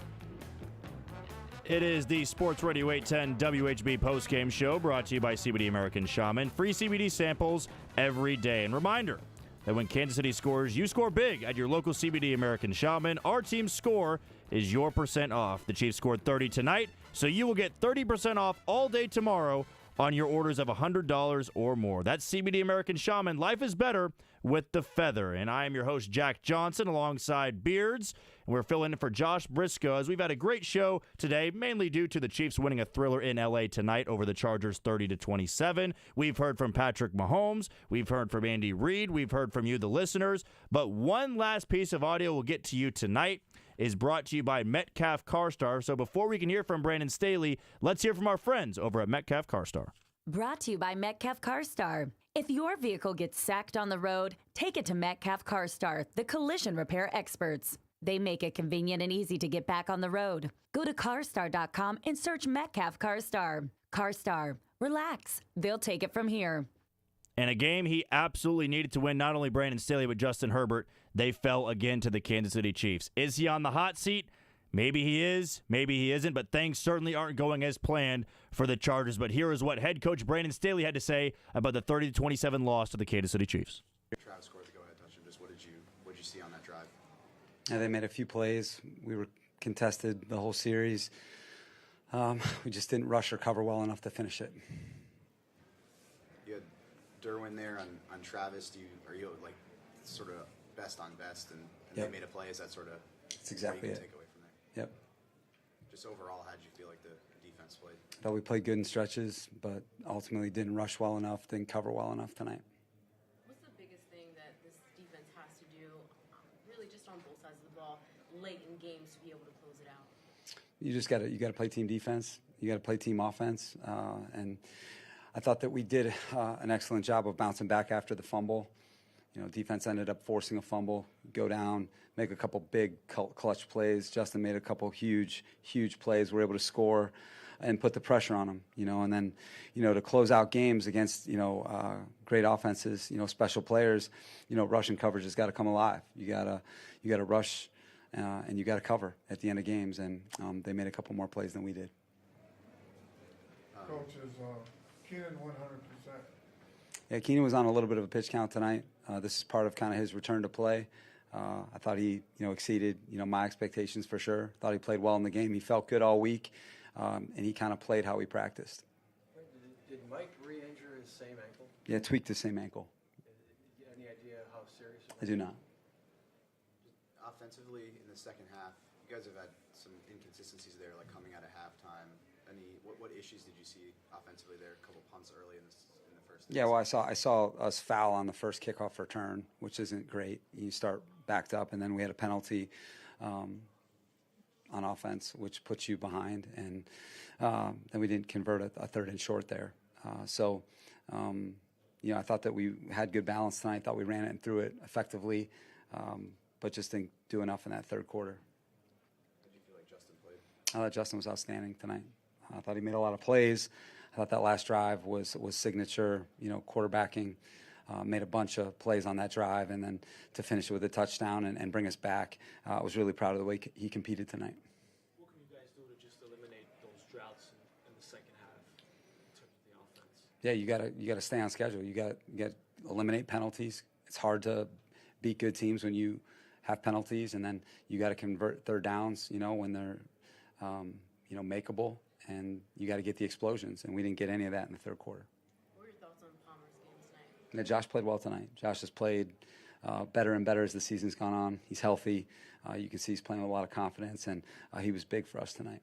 S5: It is the Sports Radio 810 WHB postgame show brought to you by CBD American Shaman. Free CBD samples every day. And reminder that when Kansas City scores, you score big at your local CBD American Shaman. Our team's score is your % off. The Chiefs scored 30 tonight, so you will get 30% off all day tomorrow on your orders of $100 or more. That's CBD American Shaman. Life is better with the feather. And I am your host, Jack Johnson, alongside Beards. And we're filling in for Josh Briscoe as we've had a great show today, mainly due to the Chiefs winning a thriller in L.A. tonight over the Chargers 30-27. We've heard from Patrick Mahomes. We've heard from Andy Reid. We've heard from you, the listeners. But one last piece of audio we'll get to you tonight is brought to you by Metcalf CarStar. So before we can hear from Brandon Staley, let's hear from our friends over at Metcalf CarStar.
S16: Brought to you by Metcalf CarStar. If your vehicle gets sacked on the road, take it to Metcalf CarStar, the collision repair experts. They make it convenient and easy to get back on the road. Go to carstar.com and search Metcalf CarStar. CarStar. Relax. They'll take it from here.
S5: And a game he absolutely needed to win, not only Brandon Staley, but Justin Herbert. They fell again to the Kansas City Chiefs. Is he on the hot seat? Maybe he is, maybe he isn't, but things certainly aren't going as planned for the Chargers. But here is what head coach Brandon Staley had to say about the 30-27 loss to the Kansas City Chiefs.
S20: Travis scored the go-ahead touchdown. Just what did you see on that drive?
S21: They made a few plays. We were contested the whole series. We just didn't rush or cover well enough to finish it.
S20: You had Derwin there on Travis. Are you like sort of best on best, and
S21: Yep.
S20: they made a play? Is that sort of
S21: That's exactly
S20: what you
S21: it.
S20: take away from there?
S21: Yep.
S20: Just overall, how did you feel like the defense played?
S21: I thought we played good in stretches, but ultimately didn't rush well enough, didn't cover well enough tonight.
S23: What's the biggest thing that this defense has to do, really just on both sides of the ball, late in games to be able to close it out?
S21: You just got to play team defense. You got to play team offense, and I thought that we did an excellent job of bouncing back after the fumble. You know, defense ended up forcing a fumble, go down, make a couple big clutch plays. Justin made a couple huge plays. We're able to score and put the pressure on them, you know, and then, you know, to close out games against, you know, great offenses, you know, special players, you know, rushing coverage has got to come alive. You gotta rush and you got to cover at the end of games, and they made a couple more plays than we did.
S15: Coach, is Keenan 100%?
S21: Yeah, Keenan was on a little bit of a pitch count tonight. This is part of kind of his return to play. I thought he, you know, exceeded, you know, my expectations for sure. Thought he played well in the game. He felt good all week, and he kind of played how he practiced.
S24: Did Mike re-injure his same ankle?
S21: Yeah, tweaked the same ankle.
S24: Any idea how serious it
S21: I do not.
S20: Offensively, in the second half, you guys have had some inconsistencies there, like coming out of halftime. What issues did you see offensively there? A couple punts early in the first.
S21: Yeah, well, I saw us foul on the first kickoff return, which isn't great. You start backed up, and then we had a penalty on offense, which puts you behind, and then we didn't convert a third and short there. So, you know, I thought that we had good balance tonight. Thought we ran it and threw it effectively, but just didn't do enough in that third quarter.
S20: Did you feel like Justin played?
S21: I thought Justin was outstanding tonight. I thought he made a lot of plays. I thought that last drive was signature, you know, quarterbacking. Made a bunch of plays on that drive, and then to finish it with a touchdown and bring us back. I was really proud of the way he competed tonight.
S24: What can you guys do to just eliminate those droughts in the second half in terms of the offense?
S21: Yeah, you gotta stay on schedule. You got to eliminate penalties. It's hard to beat good teams when you have penalties, and then you got to convert third downs, you know, when they're you know, makeable, and you got to get the explosions, and we didn't get any of that in the third quarter.
S23: What were your thoughts on Palmer's game tonight?
S21: Yeah, Josh played well tonight. Josh has played better and better as the season's gone on. He's healthy. You can see he's playing with a lot of confidence, and he was big for us tonight.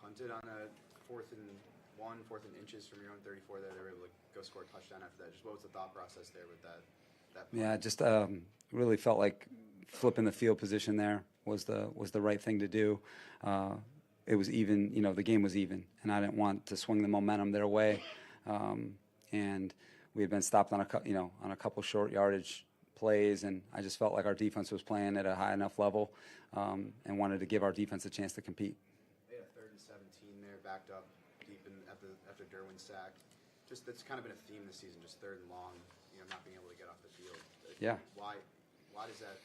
S20: Punted on a 4th and inches from your own 34 there. They were able to go score a touchdown after that. Just what was the thought process there with that punt?
S21: Yeah, just really felt like flipping the field position there was the right thing to do. It was even, you know, the game was even, and I didn't want to swing the momentum their way. And we had been stopped on a couple short yardage plays, and I just felt like our defense was playing at a high enough level, and wanted to give our defense a chance to compete.
S20: They had a 3rd and 17 there, backed up deep after Derwin sack. Just that's kind of been a theme this season, just 3rd and long, not being able to get off the field.
S21: Yeah.
S20: Why does that?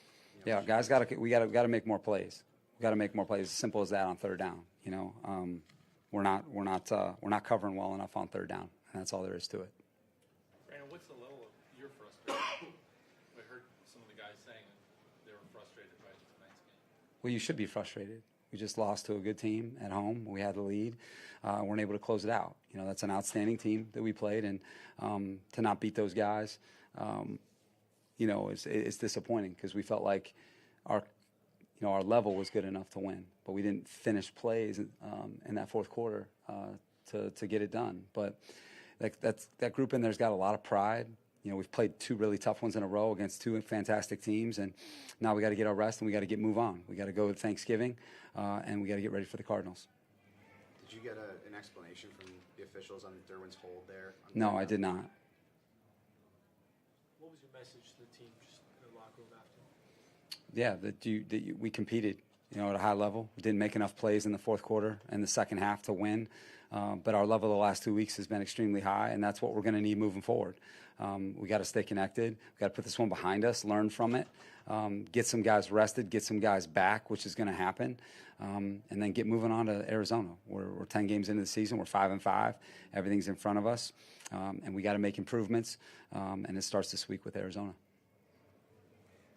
S21: Yeah, guys, we got to make more plays. We got to make more plays. As simple as that on 3rd down. We're not covering well enough on 3rd down, and that's all there is to it.
S9: Brandon, what's the level of your frustration? I heard some of the guys saying they were frustrated by tonight's game.
S21: Well, you should be frustrated. We just lost to a good team at home. We had the lead. Weren't able to close it out. That's an outstanding team that we played, and to not beat those guys, it's disappointing because we felt like our level was good enough to win, but we didn't finish plays in that fourth quarter to get it done. But that group in there's got a lot of pride. We've played 2 really tough ones in a row against 2 fantastic teams, and now we got to get our rest and we got to move on. We got to go to Thanksgiving, and we got to get ready for the Cardinals.
S20: Did you get an explanation from the officials on Derwin's hold there?
S21: No, I did not.
S24: What was your message to the team just in the locker room after?
S21: Yeah, that we competed, at a high level. We didn't make enough plays in the fourth quarter and the second half to win, but our level the last 2 weeks has been extremely high, and that's what we're going to need moving forward. We got to stay connected. We got to put this one behind us, learn from it, get some guys rested, get some guys back, which is going to happen, and then get moving on to Arizona. We're 10 games into the season. We're 5-5. Everything's in front of us, and we got to make improvements, and it starts this week with Arizona.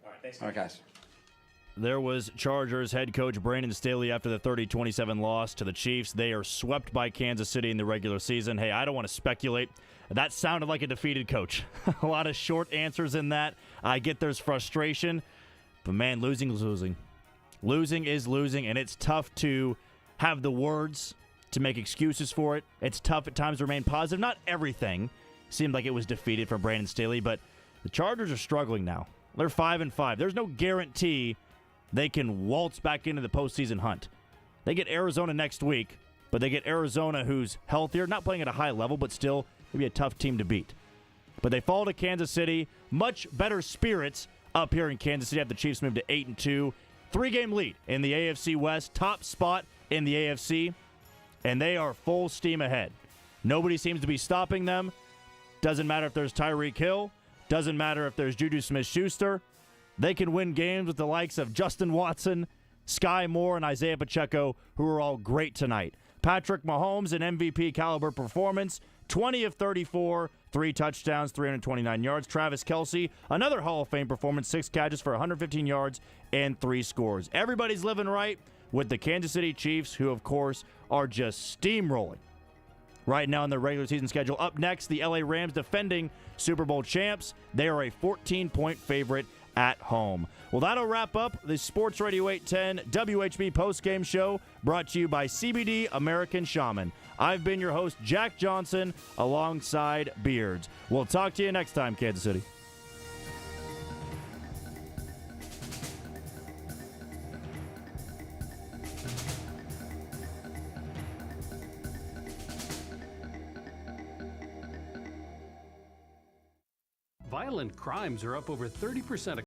S5: All right, thanks.
S21: All right, guys.
S5: There was Chargers head coach Brandon Staley after the 30-27 loss to the Chiefs. They are swept by Kansas City in the regular season. Hey, I don't want to speculate. That sounded like a defeated coach. A lot of short answers in that. I get there's frustration, but man, losing is losing. Losing is losing, and it's tough to have the words to make excuses for it. It's tough at times to remain positive. Not everything seemed like it was defeated for Brandon Staley, but the Chargers are struggling now. They're 5-5. There's no guarantee they can waltz back into the postseason hunt. They get Arizona next week, but they get Arizona who's healthier, not playing at a high level, but still maybe a tough team to beat. But they fall to Kansas City. Much better spirits up here in Kansas City. The Chiefs moved to 8-2. 3-game lead in the AFC West. Top spot in the AFC. And they are full steam ahead. Nobody seems to be stopping them. Doesn't matter if there's Tyreek Hill. Doesn't matter if there's Juju Smith-Schuster. They can win games with the likes of Justin Watson, Sky Moore, and Isaiah Pacheco, who are all great tonight. Patrick Mahomes, an MVP caliber performance, 20 of 34, 3 touchdowns, 329 yards. Travis Kelce, another Hall of Fame performance, 6 catches for 115 yards and 3 scores. Everybody's living right with the Kansas City Chiefs, who, of course, are just steamrolling right now in the regular season schedule. Up next, the LA Rams, defending Super Bowl champs. They are a 14-point favorite at home. Well, that'll wrap up the Sports Radio 810 WHB postgame show, brought to you by CBD American Shaman. I've been your host, Jack Johnson, alongside Beards. We'll talk to you next time, Kansas City.
S10: Violent crimes are up over 30%